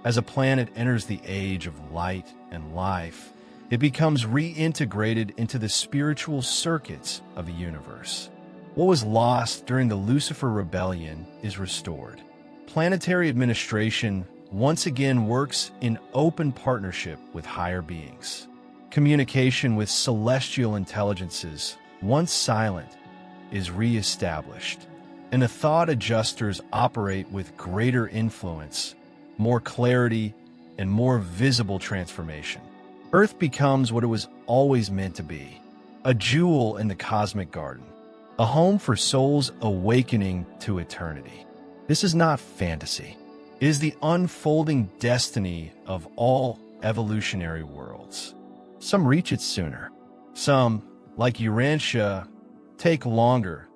as a planet enters the age of light and life, it becomes reintegrated into the spiritual circuits of the universe. What was lost during the Lucifer Rebellion is restored. Planetary administration once again works in open partnership with higher beings. Communication with celestial intelligences, once silent, is re-established, and the thought adjusters operate with greater influence, more clarity, and more visible transformation. Earth becomes what it was always meant to be, a jewel in the cosmic garden, a home for souls awakening to eternity. This is not fantasy. It is the unfolding destiny of all evolutionary worlds. Some reach it sooner. Some, like Urantia, take longer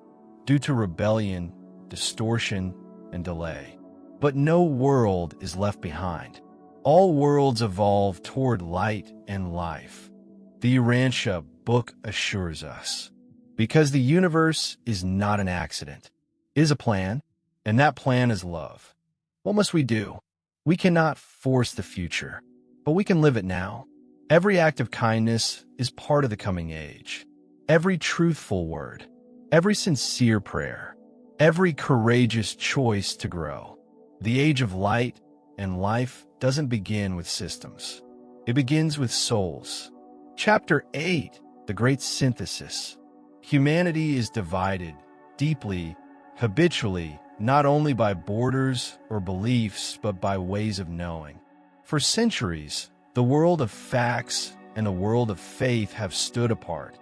due to rebellion, distortion, and delay. But no world is left behind. All worlds evolve toward light and life. The Urantia Book assures us. Because the universe is not an accident. It is a plan, and that plan is love. What must we do? We cannot force the future, but we can live it now. Every act of kindness is part of the coming age. Every truthful word, every sincere prayer, every courageous choice to grow. The age of light and life doesn't begin with systems. It begins with souls. Chapter 8, The Great Synthesis. Humanity is divided deeply, habitually, not only by borders or beliefs, but by ways of knowing. For centuries, the world of facts and the world of faith have stood apart,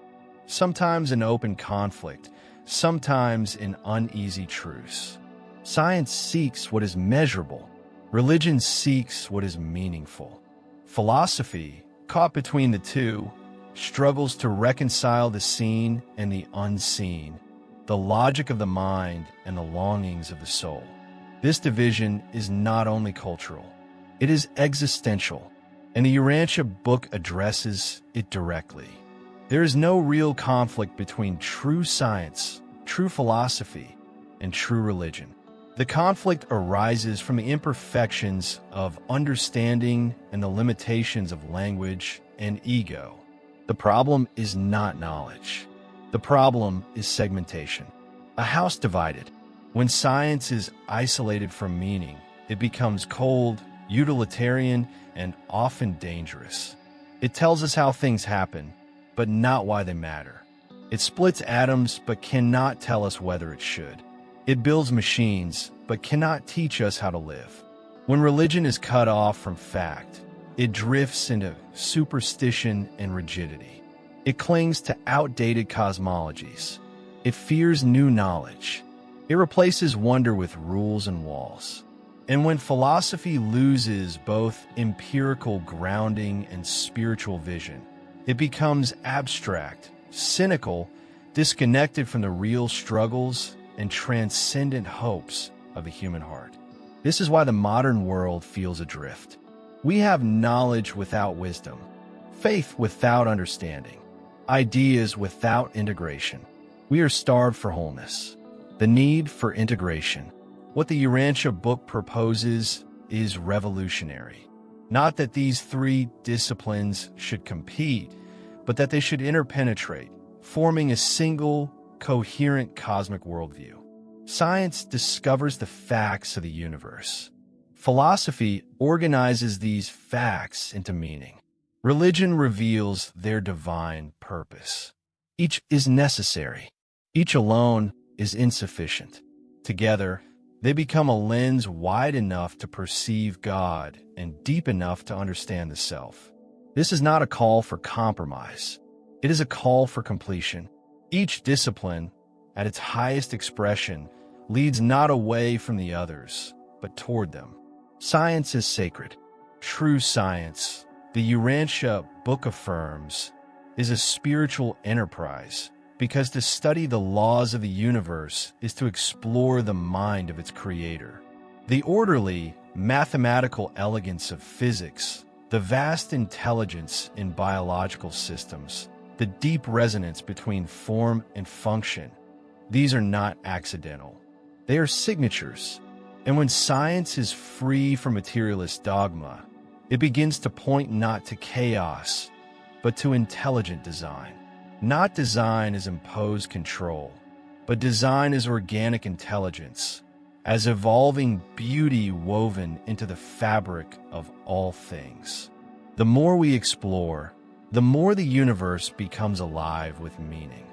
sometimes in open conflict, sometimes in uneasy truce. Science seeks what is measurable. Religion seeks what is meaningful. Philosophy, caught between the two, struggles to reconcile the seen and the unseen, the logic of the mind and the longings of the soul. This division is not only cultural, it is existential, and the Urantia Book addresses it directly. There is no real conflict between true science, true philosophy, and true religion. The conflict arises from the imperfections of understanding and the limitations of language and ego. The problem is not knowledge. The problem is segmentation. A house divided. When science is isolated from meaning, it becomes cold, utilitarian, and often dangerous. It tells us how things happen, but not why they matter. It splits atoms, but cannot tell us whether it should. It builds machines, but cannot teach us how to live. When religion is cut off from fact, it drifts into superstition and rigidity. It clings to outdated cosmologies. It fears new knowledge. It replaces wonder with rules and walls. And when philosophy loses both empirical grounding and spiritual vision, it becomes abstract, cynical, disconnected from the real struggles and transcendent hopes of the human heart. This is why the modern world feels adrift. We have knowledge without wisdom, faith without understanding, ideas without integration. We are starved for wholeness, the need for integration. What the Urantia Book proposes is revolutionary. Not that these three disciplines should compete, but that they should interpenetrate, forming a single, coherent cosmic worldview. Science discovers the facts of the universe. Philosophy organizes these facts into meaning. Religion reveals their divine purpose. Each is necessary. Each alone is insufficient. Together, they become a lens wide enough to perceive God and deep enough to understand the self. This is not a call for compromise. It is a call for completion. Each discipline, at its highest expression, leads not away from the others, but toward them. Science is sacred. True science, the Urantia Book affirms, is a spiritual enterprise, because to study the laws of the universe is to explore the mind of its creator. The orderly, mathematical elegance of physics, the vast intelligence in biological systems, the deep resonance between form and function, these are not accidental. They are signatures. And when science is free from materialist dogma, it begins to point not to chaos, but to intelligent design. Not design as imposed control, but design as organic intelligence, as evolving beauty woven into the fabric of all things. The more we explore, the more the universe becomes alive with meaning.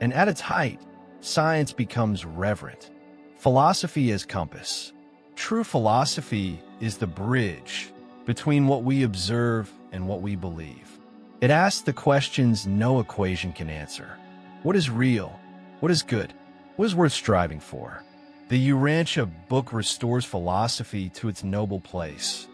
And at its height, science becomes reverent. Philosophy as compass. True philosophy is the bridge between what we observe and what we believe. It asks the questions no equation can answer. What is real? What is good? What is worth striving for? The Urantia Book restores philosophy to its noble place,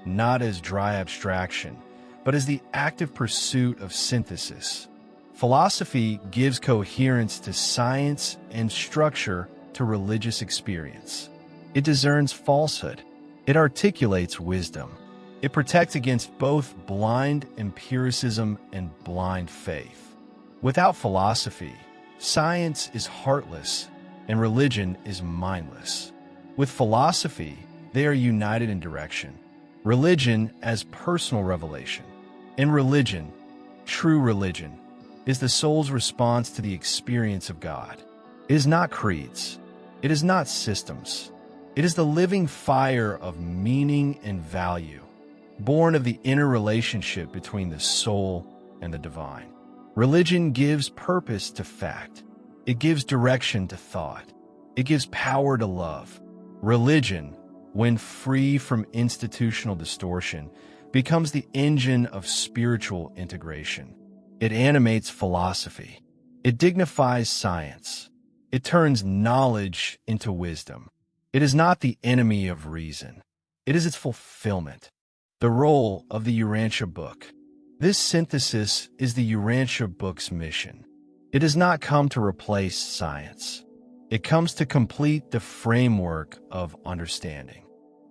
not as dry abstraction, but as the active pursuit of synthesis. Philosophy gives coherence to science and structure to religious experience. It discerns falsehood. It articulates wisdom. It protects against both blind empiricism and blind faith. Without philosophy, science is heartless and religion is mindless. With philosophy, they are united in direction. Religion as personal revelation. In religion, true religion, is the soul's response to the experience of God. It is not creeds. It is not systems. It is the living fire of meaning and value, born of the inner relationship between the soul and the divine. Religion gives purpose to fact. It gives direction to thought. It gives power to love. Religion, when free from institutional distortion, becomes the engine of spiritual integration. It animates philosophy. It dignifies science. It turns knowledge into wisdom. It is not the enemy of reason. It is its fulfillment. The role of the Urantia Book. This synthesis is the Urantia Book's mission. It does not come to replace science. It comes to complete the framework of understanding.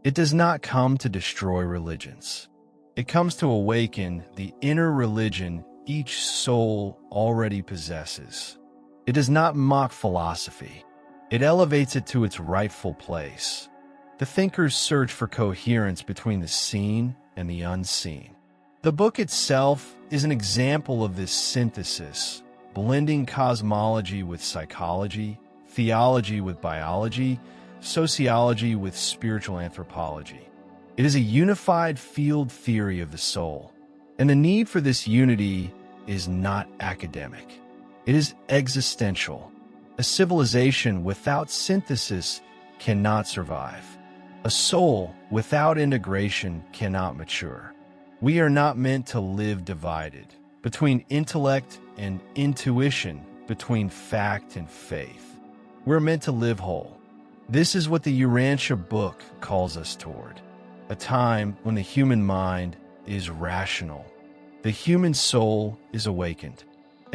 It does not come to destroy religions. It comes to awaken the inner religion each soul already possesses. It does not mock philosophy. It elevates it to its rightful place. The thinker's search for coherence between the seen and the unseen. The book itself is an example of this synthesis, blending cosmology with psychology, theology with biology, sociology with spiritual anthropology. It is a unified field theory of the soul, and the need for this unity is not academic. It is existential. A civilization without synthesis cannot survive. A soul without integration cannot mature. We are not meant to live divided, between intellect and intuition, between fact and faith. We're meant to live whole. This is what the Urantia Book calls us toward. A time when the human mind is rational, the human soul is awakened,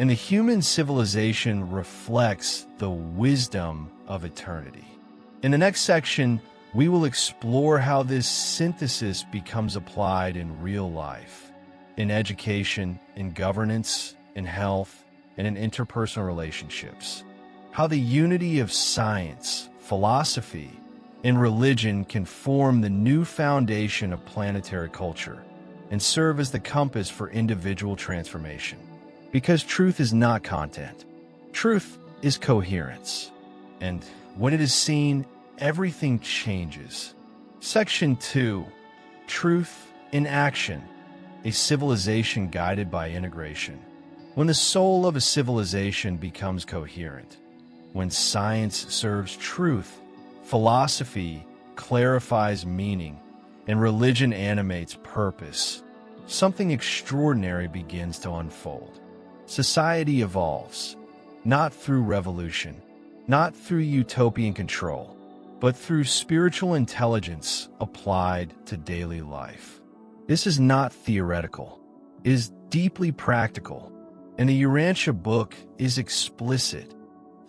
and the human civilization reflects the wisdom of eternity. In the next section, we will explore how this synthesis becomes applied in real life, in education, in governance, in health, and in interpersonal relationships. How the unity of science, philosophy, and religion can form the new foundation of planetary culture and serve as the compass for individual transformation. Because truth is not content. Truth is coherence. And when it is seen, everything changes. Section 2. Truth in Action. a civilization guided by integration. When the soul of a civilization becomes coherent, when science serves truth, philosophy clarifies meaning, and religion animates purpose, something extraordinary begins to unfold. Society evolves, not through revolution, not through utopian control, but through spiritual intelligence applied to daily life. This is not theoretical. It is deeply practical, and the Urantia Book is explicit.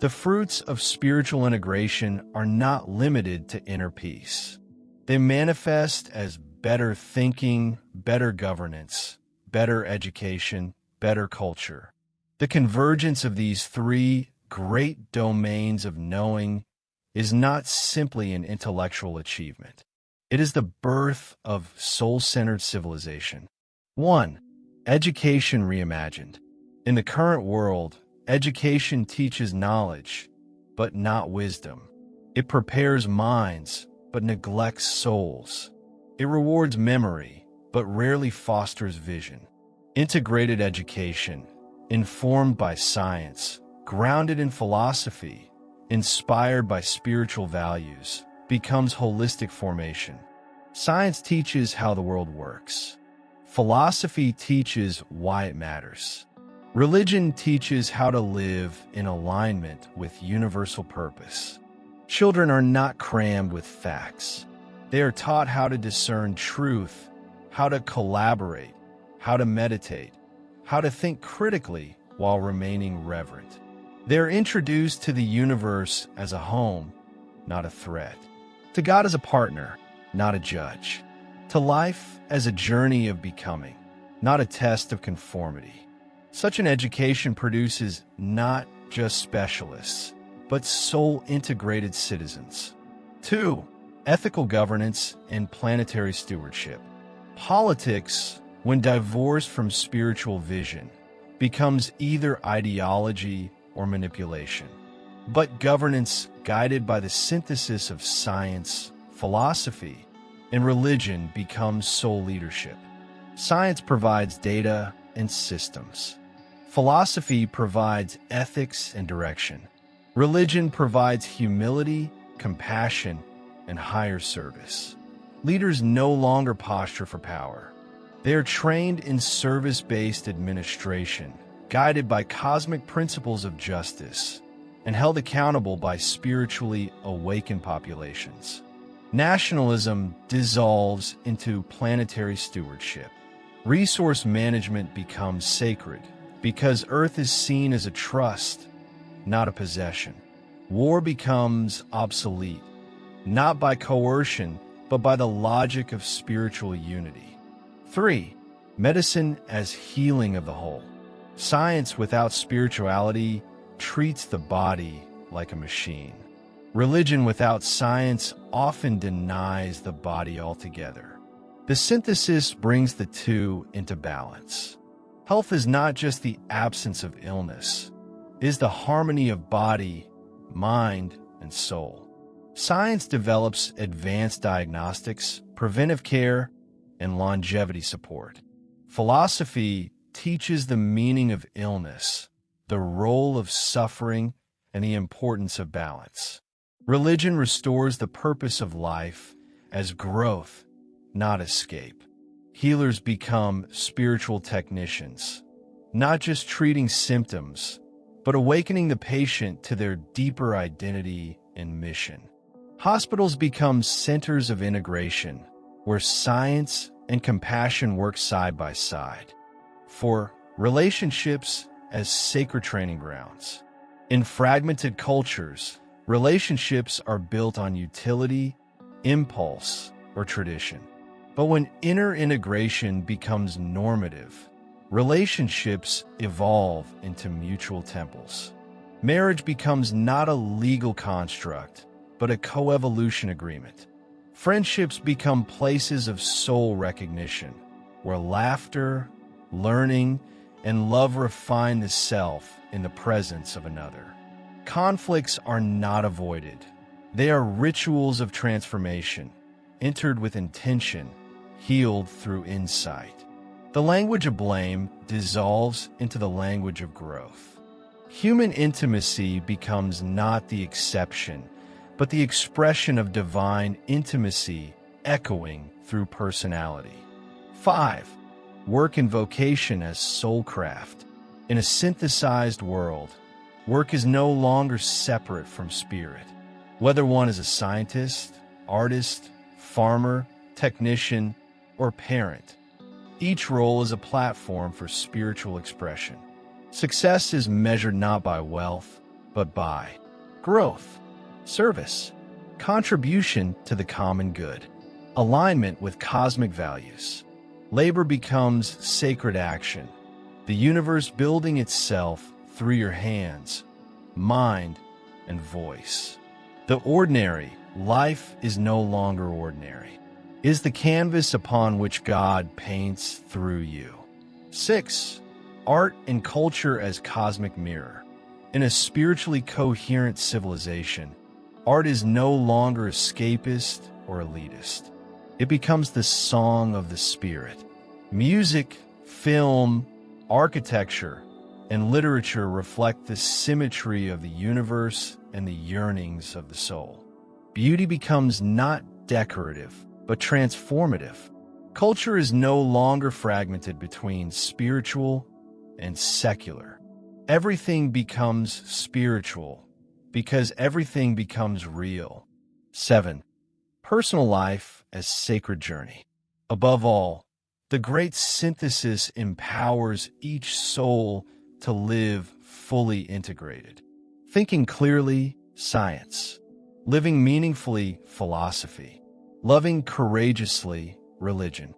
The fruits of spiritual integration are not limited to inner peace. They manifest as better thinking, better governance, better education, better culture. The convergence of these three great domains of knowing is not simply an intellectual achievement. It is the birth of soul-centered civilization. 1. Education reimagined. In the current world, education teaches knowledge, but not wisdom. It prepares minds, but neglects souls. It rewards memory, but rarely fosters vision. Integrated education, informed by science, grounded in philosophy, inspired by spiritual values, becomes holistic formation. Science teaches how the world works. Philosophy teaches why it matters. Religion teaches how to live in alignment with universal purpose. Children are not crammed with facts. They are taught how to discern truth, how to collaborate, how to meditate, how to think critically while remaining reverent. They're introduced to the universe as a home, not a threat. To God as a partner, not a judge. To life as a journey of becoming, not a test of conformity. Such an education produces not just specialists, but soul-integrated citizens. 2. Ethical governance and planetary stewardship. Politics, when divorced from spiritual vision, becomes either ideology or manipulation. But governance guided by the synthesis of science, philosophy, and religion becomes soul leadership. Science provides data and systems. Philosophy provides ethics and direction. Religion provides humility, compassion, and higher service. Leaders no longer posture for power. They are trained in service-based administration, guided by cosmic principles of justice, and held accountable by spiritually awakened populations. Nationalism dissolves into planetary stewardship. Resource management becomes sacred because Earth is seen as a trust, not a possession. War becomes obsolete, not by coercion, but by the logic of spiritual unity. 3. Medicine as healing of the whole. Science without spirituality treats the body like a machine. Religion without science often denies the body altogether. The synthesis brings the two into balance. Health is not just the absence of illness. It is the harmony of body, mind, and soul. Science develops advanced diagnostics, preventive care, and longevity support. Philosophy teaches the meaning of illness, the role of suffering, and the importance of balance. Religion restores the purpose of life as growth, not escape. Healers become spiritual technicians, not just treating symptoms, but awakening the patient to their deeper identity and mission. Hospitals become centers of integration, where science and compassion work side by side. For relationships as sacred training grounds. In fragmented cultures, relationships are built on utility, impulse, or tradition. But when inner integration becomes normative, relationships evolve into mutual temples. Marriage becomes not a legal construct, but a coevolution agreement. Friendships become places of soul recognition, where laughter, learning, and love refine the self in the presence of another. Conflicts are not avoided. They are rituals of transformation, entered with intention, healed through insight. The language of blame dissolves into the language of growth. Human intimacy becomes not the exception, but the expression of divine intimacy echoing through personality. 5. Work and vocation as soulcraft. In a synthesized world, work is no longer separate from spirit. Whether one is a scientist, artist, farmer, technician, or parent, each role is a platform for spiritual expression. Success is measured not by wealth, but by growth, service, contribution to the common good, alignment with cosmic values. Labor becomes sacred action, the universe building itself through your hands, mind, and voice. The ordinary life is no longer ordinary. It is the canvas upon which God paints through you. 6. Art and culture as cosmic mirror. In a spiritually coherent civilization, art is no longer escapist or elitist. It becomes the song of the spirit. Music, film, architecture, and literature reflect the symmetry of the universe and the yearnings of the soul. Beauty becomes not decorative, but transformative. Culture is no longer fragmented between spiritual and secular. Everything becomes spiritual because everything becomes real. 7. Personal life as sacred journey. Above all, the great synthesis empowers each soul to live fully integrated. Thinking clearly, science. Living meaningfully, philosophy. Loving courageously, religion.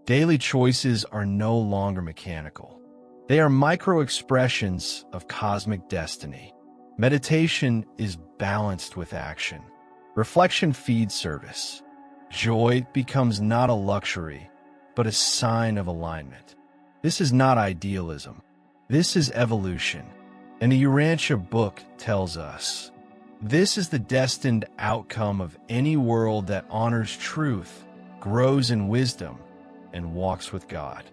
Daily choices are no longer mechanical. They are micro-expressions of cosmic destiny. Meditation is balanced with action. Reflection feeds service. Joy becomes not a luxury, but a sign of alignment. This is not idealism. This is evolution. And the Urantia Book tells us, this is the destined outcome of any world that honors truth, grows in wisdom, and walks with God.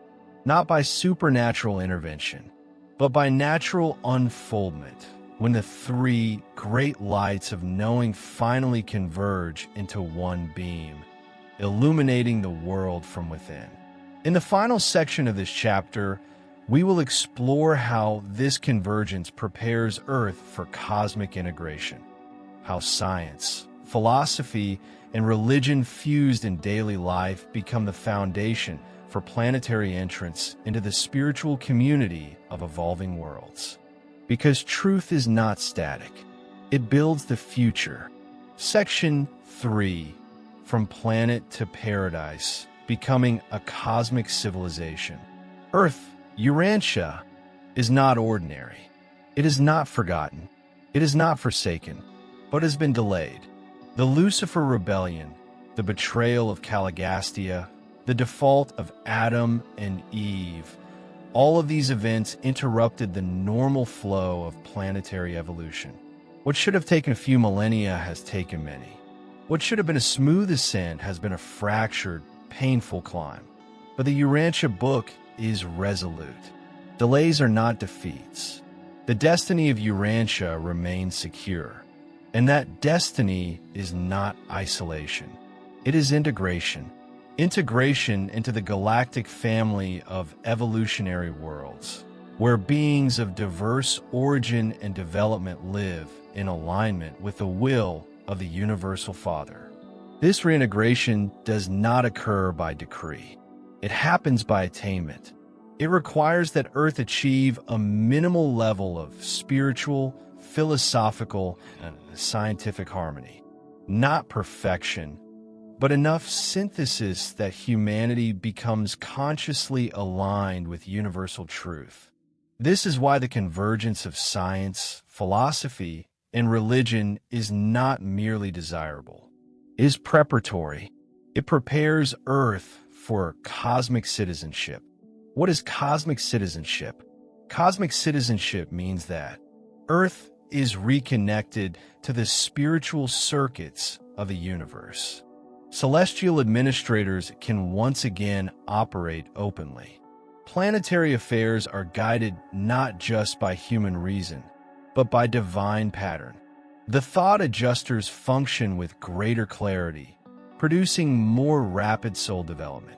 Not by supernatural intervention, but by natural unfoldment, when the three great lights of knowing finally converge into one beam, illuminating the world from within. In the final section of this chapter, we will explore how this convergence prepares Earth for cosmic integration, how science, philosophy, and religion fused in daily life become the foundation for planetary entrance into the spiritual community of evolving worlds. Because truth is not static, it builds the future. Section 3, From Planet to Paradise, Becoming a Cosmic Civilization. Earth, Urantia, is not ordinary. It is not forgotten. It is not forsaken, but has been delayed. The Lucifer Rebellion, the betrayal of Caligastia, the default of Adam and Eve, all of these events interrupted the normal flow of planetary evolution. What should have taken a few millennia has taken many. What should have been a smooth ascent has been a fractured, painful climb. But the Urantia Book is resolute. Delays are not defeats. The destiny of Urantia remains secure. And that destiny is not isolation. It is integration. Integration into the galactic family of evolutionary worlds, where beings of diverse origin and development live in alignment with the will of the Universal Father. This reintegration does not occur by decree. It happens by attainment. It requires that Earth achieve a minimal level of spiritual, philosophical, and scientific harmony. Not perfection, but enough synthesis that humanity becomes consciously aligned with universal truth. This is why the convergence of science, philosophy, and religion is not merely desirable. It is preparatory. It prepares Earth for cosmic citizenship. What is cosmic citizenship? Cosmic citizenship means that Earth is reconnected to the spiritual circuits of the universe. Celestial administrators can once again operate openly. Planetary affairs are guided not just by human reason, but by divine pattern. The thought adjusters function with greater clarity, producing more rapid soul development.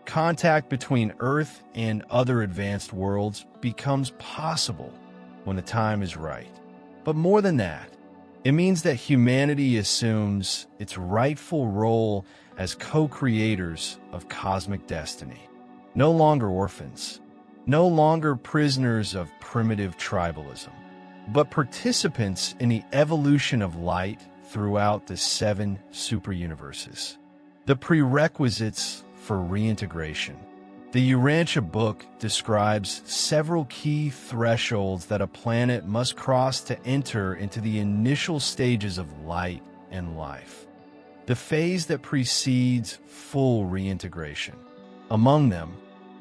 Contact between Earth and other advanced worlds becomes possible when the time is right. But more than that, it means that humanity assumes its rightful role as co-creators of cosmic destiny. No longer orphans, no longer prisoners of primitive tribalism, but participants in the evolution of light throughout the 7 superuniverses. The prerequisites for reintegration. The Urantia Book describes several key thresholds that a planet must cross to enter into the initial stages of light and life, the phase that precedes full reintegration. Among them,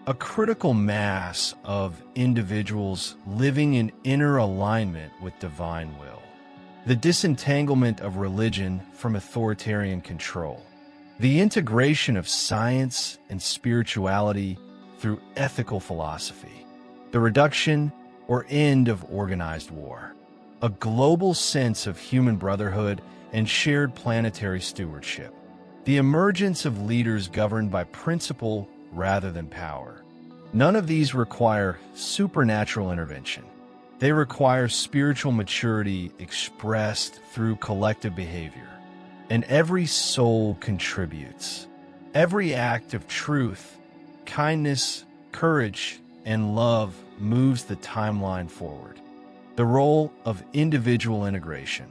a critical mass of individuals living in inner alignment with divine will, the disentanglement of religion from authoritarian control, the integration of science and spirituality through ethical philosophy, the reduction or end of organized war, a global sense of human brotherhood and shared planetary stewardship, the emergence of leaders governed by principle rather than power. None of these require supernatural intervention. They require spiritual maturity expressed through collective behavior. And every soul contributes. Every act of truth, kindness, courage, and love moves the timeline forward. The role of individual integration.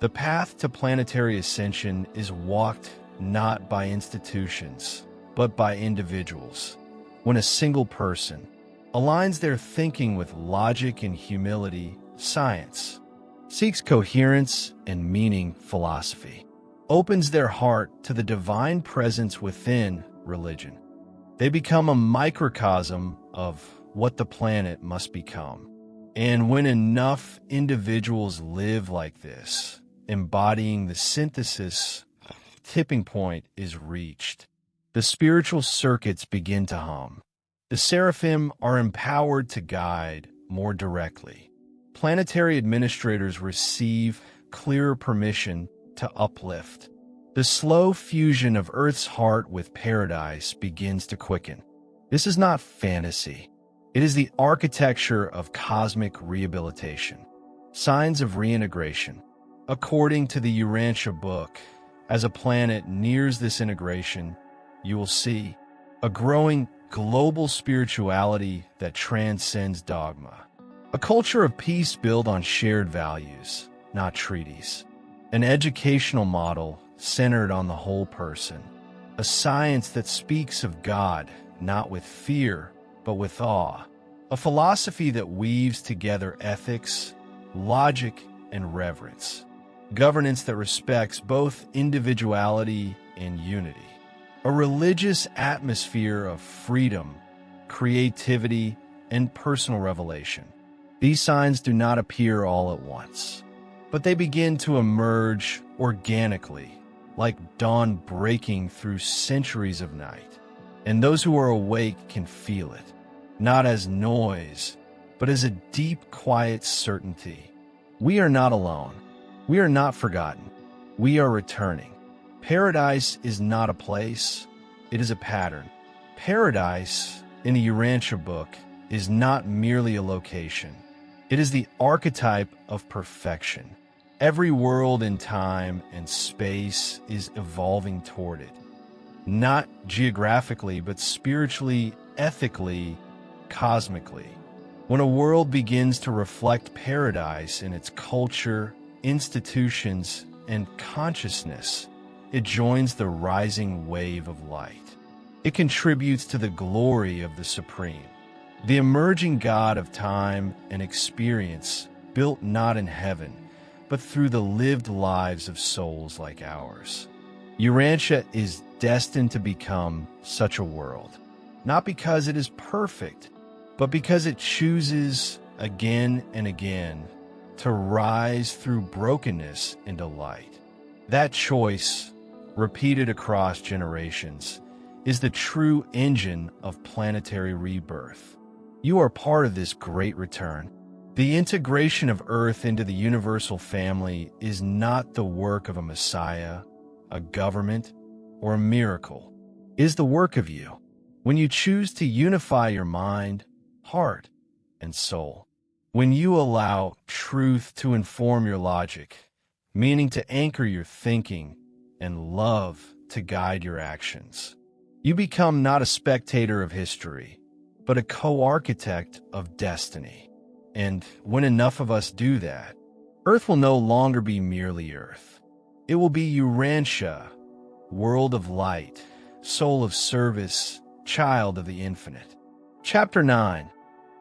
The path to planetary ascension is walked not by institutions, but by individuals. When a single person aligns their thinking with logic and humility, science, seeks coherence and meaning, philosophy, opens their heart to the divine presence within religion, they become a microcosm of what the planet must become. And when enough individuals live like this, embodying the synthesis, tipping point is reached. The spiritual circuits begin to hum. The seraphim are empowered to guide more directly. Planetary administrators receive clearer permission to uplift. The slow fusion of Earth's heart with paradise begins to quicken. This is not fantasy. It is the architecture of cosmic rehabilitation. Signs of reintegration. According to the Urantia Book, as a planet nears this integration, you will see a growing global spirituality that transcends dogma. A culture of peace built on shared values, not treaties. An educational model centered on the whole person. A science that speaks of God, not with fear, but with awe. A philosophy that weaves together ethics, logic, and reverence. Governance that respects both individuality and unity. A religious atmosphere of freedom, creativity, and personal revelation. These signs do not appear all at once, but they begin to emerge organically, like dawn breaking through centuries of night. And those who are awake can feel it, not as noise, but as a deep, quiet certainty. We are not alone. We are not forgotten. We are returning. Paradise is not a place, it is a pattern. Paradise, in the Urantia Book, is not merely a location. It is the archetype of perfection. Every world in time and space is evolving toward it. Not geographically, but spiritually, ethically, cosmically. When a world begins to reflect paradise in its culture, institutions, and consciousness, it joins the rising wave of light. It contributes to the glory of the Supreme, the emerging God of time and experience, built not in heaven, but through the lived lives of souls like ours. Urantia is destined to become such a world, not because it is perfect, but because it chooses again and again to rise through brokenness into light. That choice, repeated across generations, is the true engine of planetary rebirth. You are part of this great return. The integration of Earth into the universal family is not the work of a messiah, a government, or a miracle. It is the work of you. When you choose to unify your mind, heart, and soul. When you allow truth to inform your logic, meaning to anchor your thinking, and love to guide your actions. You become not a spectator of history, but a co-architect of destiny. And when enough of us do that, Earth will no longer be merely Earth. It will be Urantia, world of light, soul of service, child of the infinite. Chapter 9.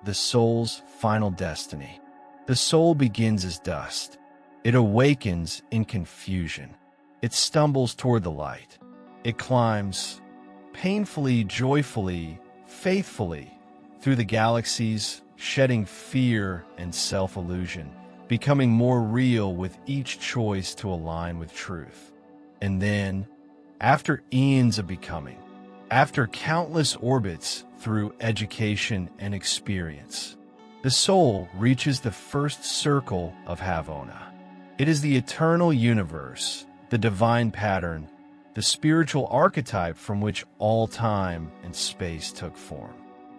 The soul's final destiny. The soul begins as dust. It awakens in confusion. It stumbles toward the light. It climbs painfully, joyfully, faithfully through the galaxies, shedding fear and self-illusion, becoming more real with each choice to align with truth. And then, after eons of becoming, after countless orbits through education and experience, the soul reaches the first circle of Havona. It is the eternal universe, the divine pattern, the spiritual archetype from which all time and space took form.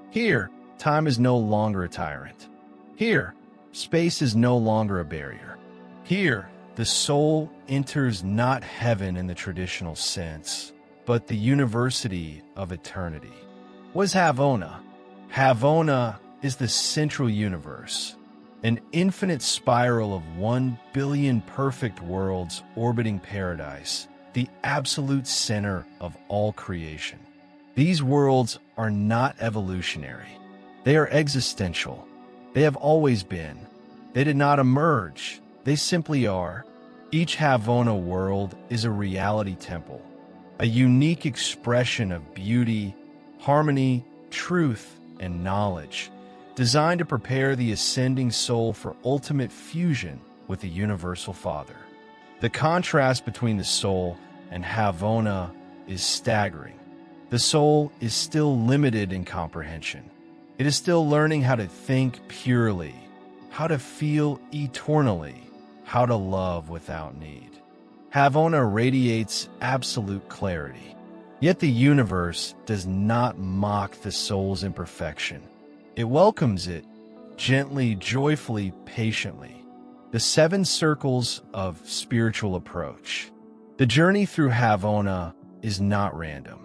Here, time is no longer a tyrant. Here, space is no longer a barrier. Here, the soul enters not heaven in the traditional sense, but the university of eternity. What is Havona? Havona is the central universe, an infinite spiral of 1 billion perfect worlds orbiting paradise, the absolute center of all creation. These worlds are not evolutionary. They are existential. They have always been. They did not emerge. They simply are. Each Havona world is a reality temple, a unique expression of beauty, harmony, truth, and knowledge, designed to prepare the ascending soul for ultimate fusion with the Universal Father. The contrast between the soul and Havona is staggering. The soul is still limited in comprehension. It is still learning how to think purely, how to feel eternally, how to love without need. Havona radiates absolute clarity. Yet the universe does not mock the soul's imperfection. It welcomes it, gently, joyfully, patiently. The 7 circles of spiritual approach. The journey through Havona is not random.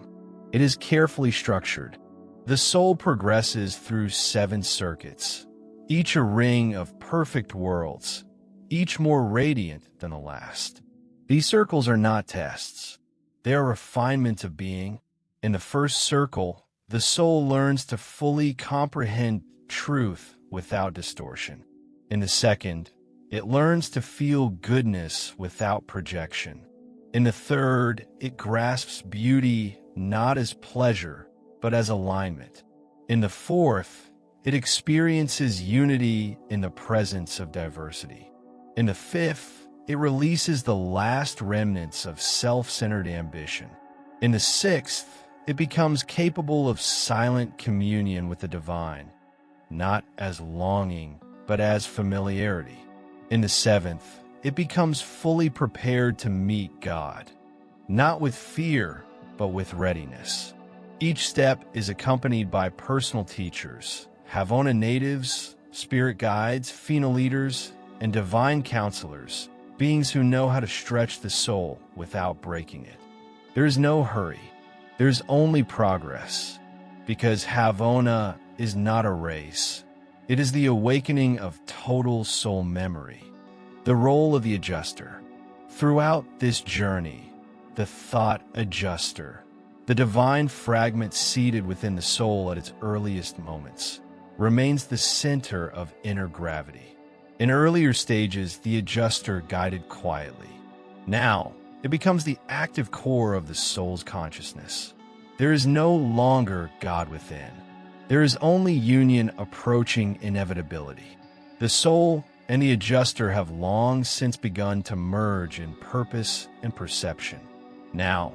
It is carefully structured. The soul progresses through 7 circuits, each a ring of perfect worlds, each more radiant than the last. These circles are not tests. They are refinements of being. In the first circle, the soul learns to fully comprehend truth without distortion. In the second, it learns to feel goodness without projection. In the third, it grasps beauty not as pleasure, but as alignment. In the fourth, it experiences unity in the presence of diversity. In the fifth, it releases the last remnants of self-centered ambition. In the sixth, it becomes capable of silent communion with the divine, not as longing, but as familiarity. In the seventh, it becomes fully prepared to meet God, not with fear, but with readiness. Each step is accompanied by personal teachers, Havona natives, spirit guides, Fina leaders, and divine counselors, beings who know how to stretch the soul without breaking it. There is no hurry. There is only progress, because Havona is not a race. It is the awakening of total soul memory. The role of the adjuster. Throughout this journey, the thought adjuster, the divine fragment seated within the soul at its earliest moments, remains the center of inner gravity. In earlier stages, the adjuster guided quietly. Now, it becomes the active core of the soul's consciousness. There is no longer God within. There is only union approaching inevitability. The soul and the adjuster have long since begun to merge in purpose and perception. Now,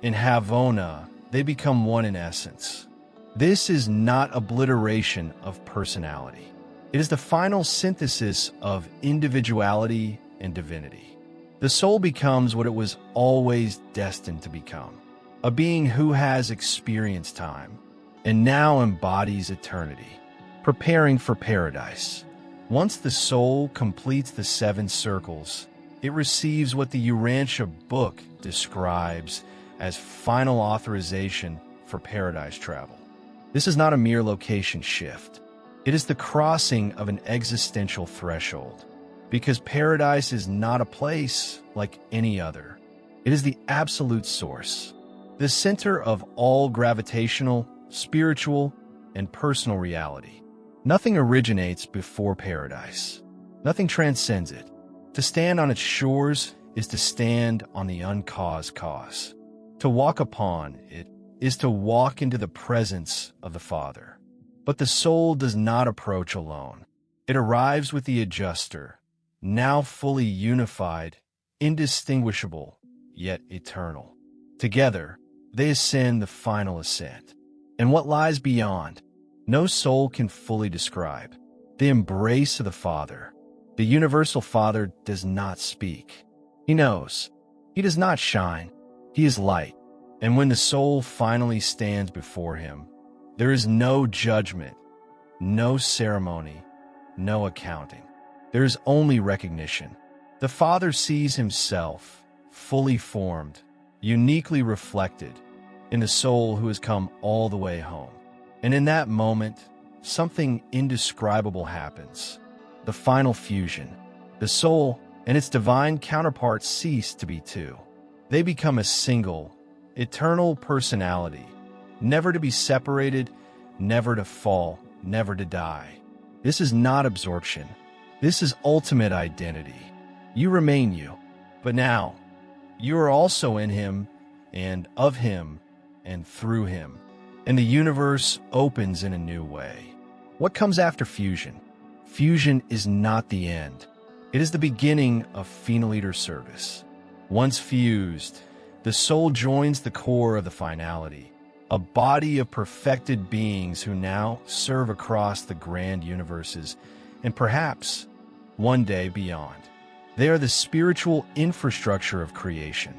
in Havona, they become one in essence. This is not obliteration of personality. It is the final synthesis of individuality and divinity. The soul becomes what it was always destined to become, a being who has experienced time and now embodies eternity, preparing for paradise. Once the soul completes the 7 circles, it receives what the Urantia Book describes as final authorization for paradise travel. This is not a mere location shift. It is the crossing of an existential threshold, because paradise is not a place like any other. It is the absolute source, the center of all gravitational, spiritual, and personal reality. Nothing originates before paradise. Nothing transcends it. To stand on its shores is to stand on the uncaused cause. To walk upon it is to walk into the presence of the Father. But the soul does not approach alone. It arrives with the adjuster, now fully unified, indistinguishable, yet eternal. Together, they ascend the final ascent. And what lies beyond, no soul can fully describe. The embrace of the Father. The universal Father does not speak. He knows. He does not shine. He is light. And when the soul finally stands before him, there is no judgment, no ceremony, no accounting. There is only recognition. The Father sees himself, fully formed, uniquely reflected, in the soul who has come all the way home. And in that moment, something indescribable happens. The final fusion. The soul and its divine counterpart cease to be two. They become a single, eternal personality, never to be separated, never to fall, never to die. This is not absorption. This is ultimate identity. You remain you, but now you are also in him and of him and through him, and the universe opens in a new way. What comes after fusion? Fusion is not the end. It is the beginning of Phenoliter service. Once fused, the soul joins the core of the finality, a body of perfected beings who now serve across the grand universes and perhaps one day beyond. They are the spiritual infrastructure of creation,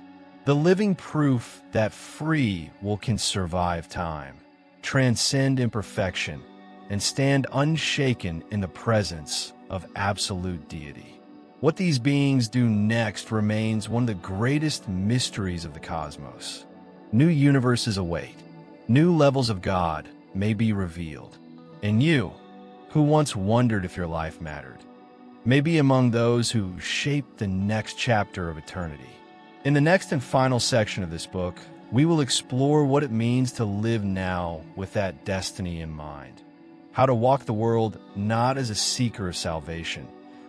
the living proof that free will can survive time, transcend imperfection, and stand unshaken in the presence of absolute deity. What these beings do next remains one of the greatest mysteries of the cosmos. New universes await. New levels of God may be revealed. And you, who once wondered if your life mattered, may be among those who shape the next chapter of eternity. In the next and final section of this book, we will explore what it means to live now with that destiny in mind. How to walk the world not as a seeker of salvation,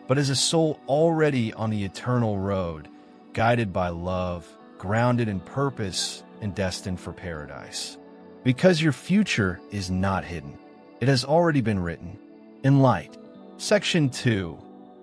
but as a soul already on the eternal road, guided by love, grounded in purpose, and destined for paradise. Because your future is not hidden. It has already been written in light. Section 2.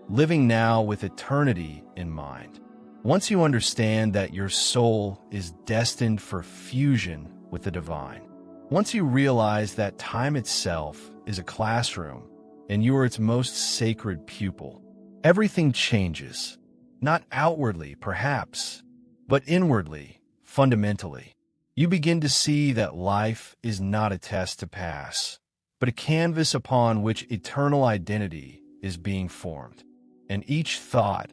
Living now with eternity in mind. Once you understand that your soul is destined for fusion with the divine, once you realize that time itself is a classroom and you are its most sacred pupil, everything changes, not outwardly, perhaps, but inwardly, fundamentally. You begin to see that life is not a test to pass, but a canvas upon which eternal identity is being formed. And each thought,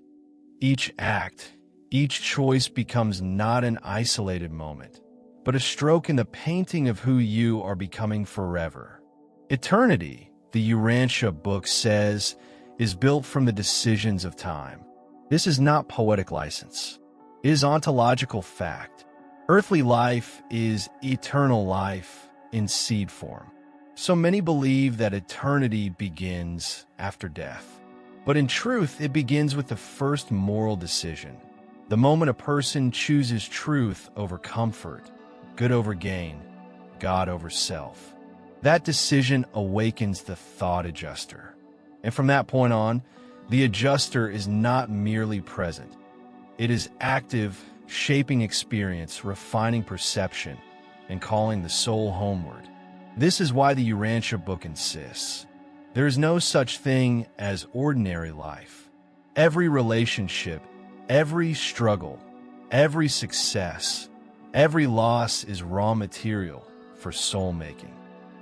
each act, each choice becomes not an isolated moment, but a stroke in the painting of who you are becoming forever. Eternity, the Urantia Book says, is built from the decisions of time. This is not poetic license. It is ontological fact. Earthly life is eternal life in seed form. So many believe that eternity begins after death. But in truth, it begins with the first moral decision. The moment a person chooses truth over comfort, good over gain, God over self. That decision awakens the thought adjuster. And from that point on, the adjuster is not merely present. It is active, shaping experience, refining perception, and calling the soul homeward. This is why the Urantia Book insists. There is no such thing as ordinary life. Every relationship, every struggle, every success, every loss is raw material for soul making.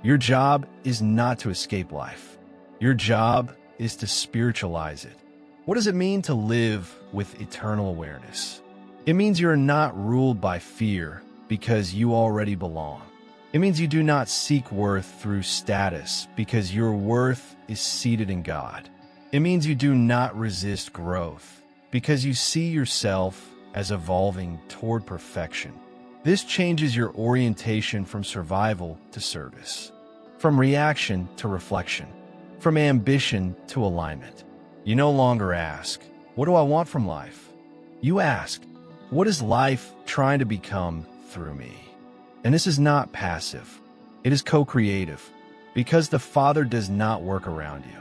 Your job is not to escape life. Your job is to spiritualize it. What does it mean to live with eternal awareness? It means you're not ruled by fear because you already belong. It means you do not seek worth through status because your worth is seated in God. It means you do not resist growth because you see yourself as evolving toward perfection. This changes your orientation from survival to service, from reaction to reflection, from ambition to alignment. You no longer ask, "What do I want from life?" You ask, "What is life trying to become through me?" And this is not passive. It is co-creative, because the Father does not work around you.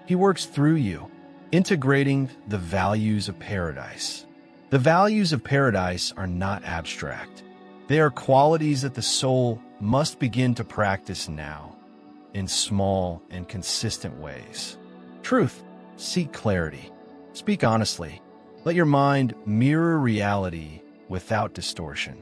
He works through you, integrating the values of paradise. The values of paradise are not abstract. They are qualities that the soul must begin to practice now, in small and consistent ways. Truth, seek clarity. Speak honestly. Let your mind mirror reality without distortion.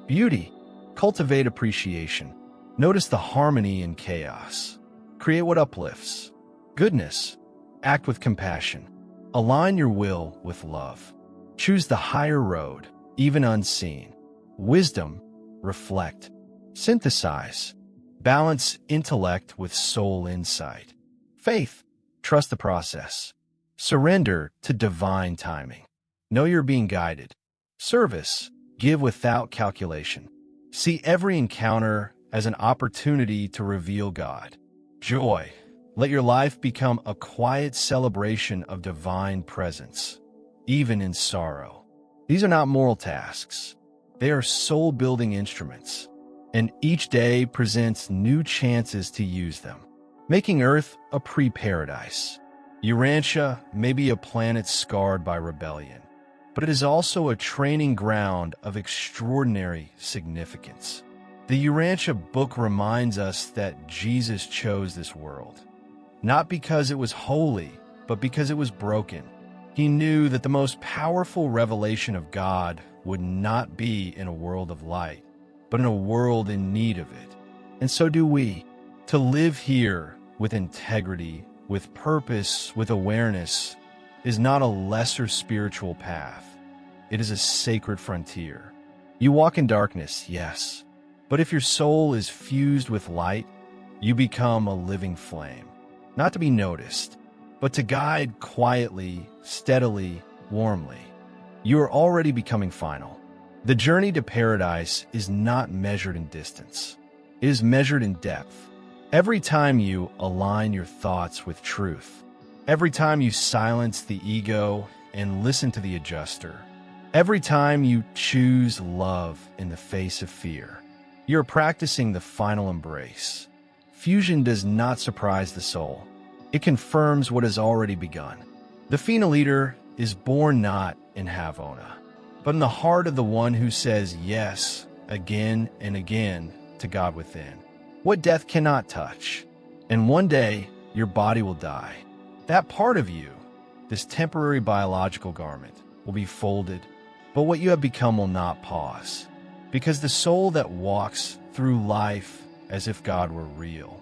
Beauty, cultivate appreciation. Notice the harmony in chaos. Create what uplifts. Goodness, act with compassion. Align your will with love. Choose the higher road, even unseen. Wisdom, reflect. Synthesize. Balance intellect with soul insight. Faith, trust the process. Surrender to divine timing. Know you're being guided. Service, give without calculation. See every encounter as an opportunity to reveal God. Joy, let your life become a quiet celebration of divine presence, even in sorrow. These are not moral tasks. They are soul-building instruments, and each day presents new chances to use them, making Earth a pre-paradise. Urantia may be a planet scarred by rebellion, but it is also a training ground of extraordinary significance. The Urantia Book reminds us that Jesus chose this world, not because it was holy, but because it was broken. He knew that the most powerful revelation of God would not be in a world of light, but in a world in need of it. And so do we. To live here with integrity, with purpose, with awareness, is not a lesser spiritual path. It is a sacred frontier. You walk in darkness, yes, but if your soul is fused with light, you become a living flame, not to be noticed, but to guide quietly, steadily, warmly. You are already becoming final. The journey to paradise is not measured in distance. It is measured in depth. Every time you align your thoughts with truth, every time you silence the ego and listen to the adjuster, every time you choose love in the face of fear, you're practicing the final embrace. Fusion does not surprise the soul. It confirms what has already begun. The Phenol is born not in Havona, but in the heart of the one who says yes again and again to God within. What death cannot touch. And one day, your body will die. That part of you, this temporary biological garment, will be folded, but what you have become will not pause. Because the soul that walks through life as if God were real,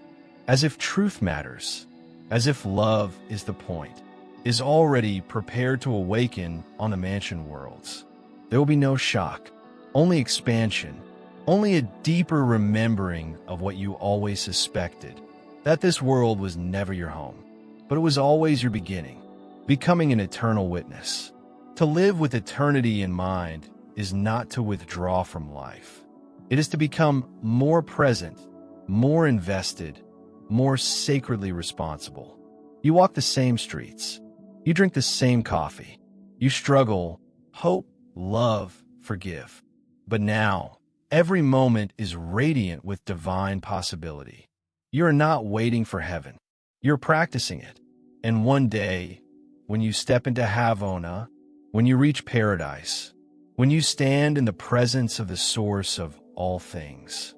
as if truth matters, as if love is the point, is already prepared to awaken on the mansion worlds. There will be no shock, only expansion, only a deeper remembering of what you always suspected, that this world was never your home, but it was always your beginning, becoming an eternal witness. To live with eternity in mind is not to withdraw from life. It is to become more present, more invested, more sacredly responsible. You walk the same streets. You drink the same coffee. You struggle, hope, love, forgive. But now, every moment is radiant with divine possibility. You are not waiting for heaven. You're practicing it. And one day, when you step into Havona, when you reach paradise, when you stand in the presence of the source of all things,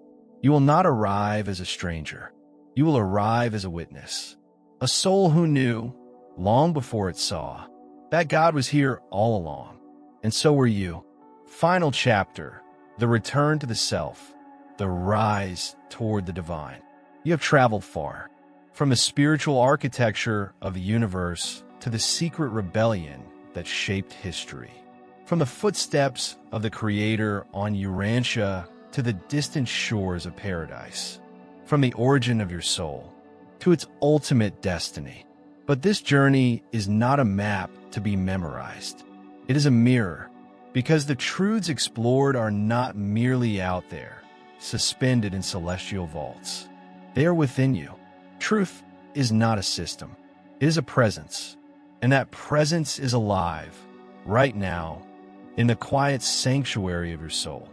You will not arrive as a stranger. You will arrive as a witness. A soul who knew, long before it saw, that God was here all along. And so were you. Final chapter, the return to the self, the rise toward the divine. You have traveled far, from the spiritual architecture of the universe to the secret rebellion that shaped history. From the footsteps of the Creator on Urantia to the distant shores of paradise. From the origin of your soul to its ultimate destiny. But this journey is not a map to be memorized. It is a mirror, because the truths explored are not merely out there, suspended in celestial vaults. They are within you. Truth is not a system. It is a presence. And that presence is alive, right now, in the quiet sanctuary of your soul.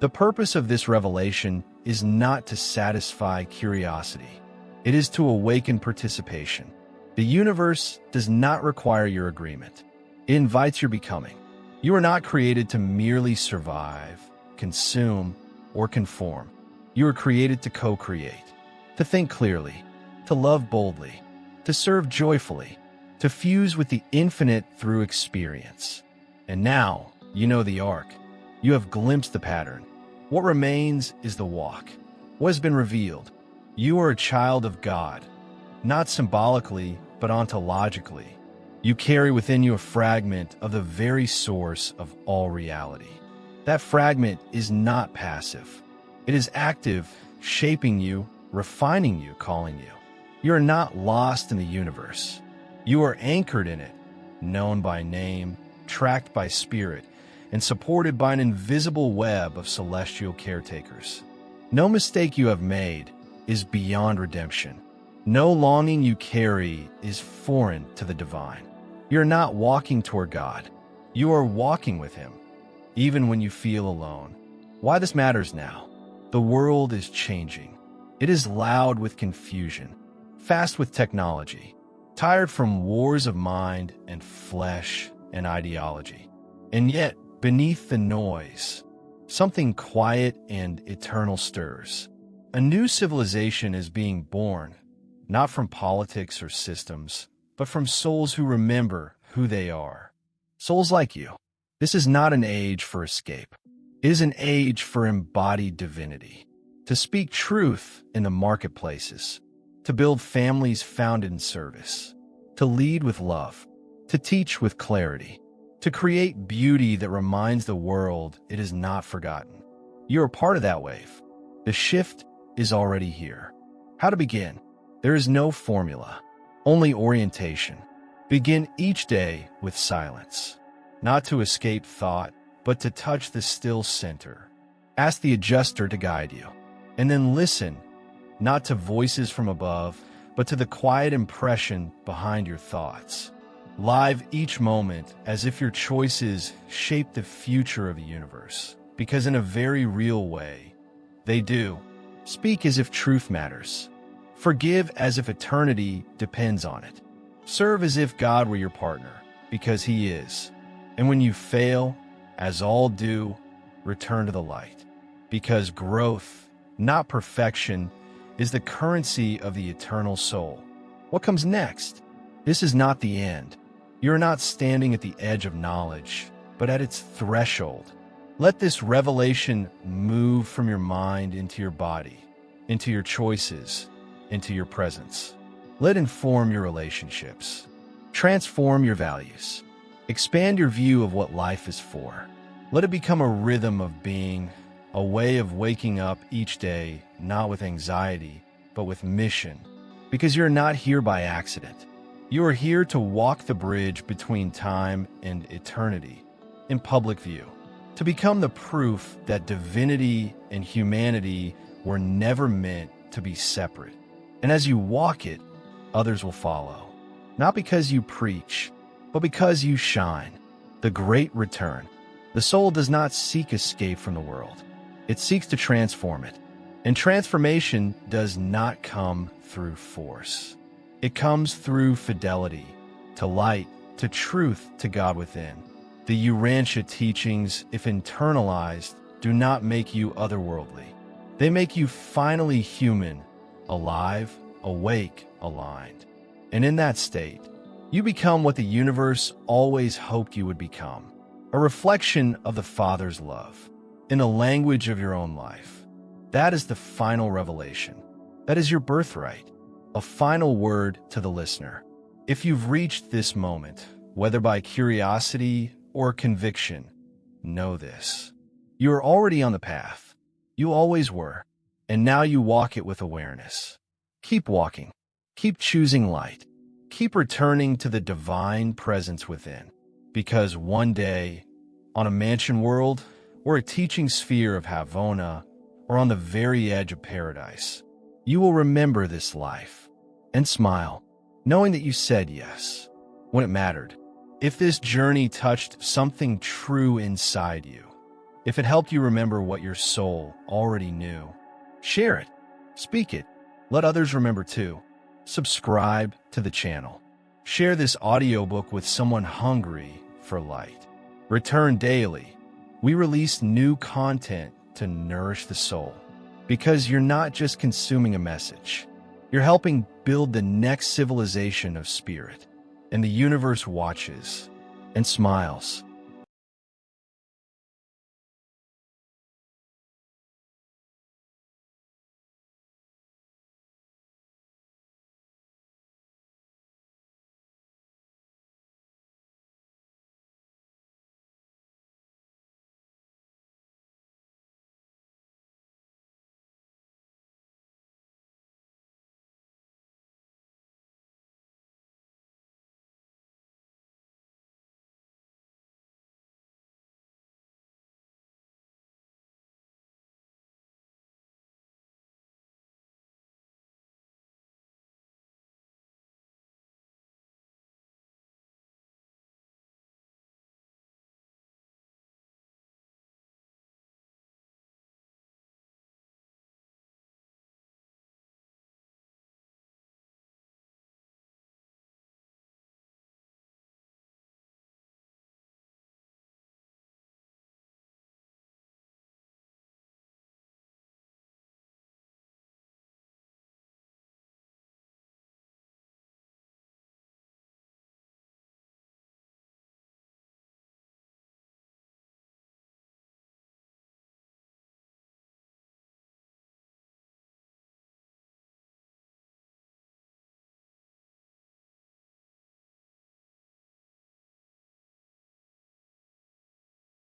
The purpose of this revelation is not to satisfy curiosity. It is to awaken participation. The universe does not require your agreement. It invites your becoming. You are not created to merely survive, consume, or conform. You are created to co-create, to think clearly, to love boldly, to serve joyfully, to fuse with the infinite through experience. And now, you know the arc. You have glimpsed the pattern. What remains is the walk. What has been revealed? You are a child of God, not symbolically, but ontologically. You carry within you a fragment of the very source of all reality. That fragment is not passive. It is active, shaping you, refining you, calling you. You are not lost in the universe. You are anchored in it, known by name, tracked by spirit, and supported by an invisible web of celestial caretakers. No mistake you have made is beyond redemption. No longing you carry is foreign to the divine. You're not walking toward God. You are walking with Him, even when you feel alone. Why this matters now? The world is changing. It is loud with confusion, fast with technology, tired from wars of mind and flesh and ideology. And yet, beneath the noise, something quiet and eternal stirs. A new civilization is being born, not from politics or systems, but from souls who remember who they are. Souls like you. This is not an age for escape. It is an age for embodied divinity. To speak truth in the marketplaces. To build families founded in service. To lead with love. To teach with clarity. To create beauty that reminds the world it is not forgotten. You are part of that wave. The shift is already here. How to begin? There is no formula, only orientation. Begin each day with silence, not to escape thought, but to touch the still center. Ask the adjuster to guide you, and then listen, not to voices from above, but to the quiet impression behind your thoughts. Live each moment as if your choices shape the future of the universe, because in a very real way, they do. Speak as if truth matters. Forgive as if eternity depends on it. Serve as if God were your partner, because He is. And when you fail, as all do, return to the light. Because growth, not perfection, is the currency of the eternal soul. What comes next? This is not the end. You're not standing at the edge of knowledge, but at its threshold. Let this revelation move from your mind into your body, into your choices, into your presence. Let it inform your relationships. Transform your values. Expand your view of what life is for. Let it become a rhythm of being, a way of waking up each day, not with anxiety, but with mission. Because you're not here by accident. You are here to walk the bridge between time and eternity, in public view. To become the proof that divinity and humanity were never meant to be separate. And as you walk it, others will follow. Not because you preach, but because you shine. The great return. The soul does not seek escape from the world. It seeks to transform it. And transformation does not come through force. It comes through fidelity, to light, to truth, to God within. The Urantia teachings, if internalized, do not make you otherworldly. They make you finally human, alive, awake, aligned. And in that state, you become what the universe always hoped you would become, a reflection of the Father's love, in a language of your own life. That is the final revelation. That is your birthright, a final word to the listener. If you've reached this moment, whether by curiosity or conviction, know this. You are already on the path. You always were, and now you walk it with awareness. Keep walking. Keep choosing light. Keep returning to the divine presence within, because one day, on a mansion world, or a teaching sphere of Havona, or on the very edge of paradise, you will remember this life and smile, knowing that you said yes when it mattered. If this journey touched something true inside you, if it helped you remember what your soul already knew, share it, speak it, let others remember too. Subscribe to the channel. Share this audiobook with someone hungry for light. Return daily. We release new content to nourish the soul, because you're not just consuming a message. You're helping build the next civilization of spirit, and the universe watches and smiles.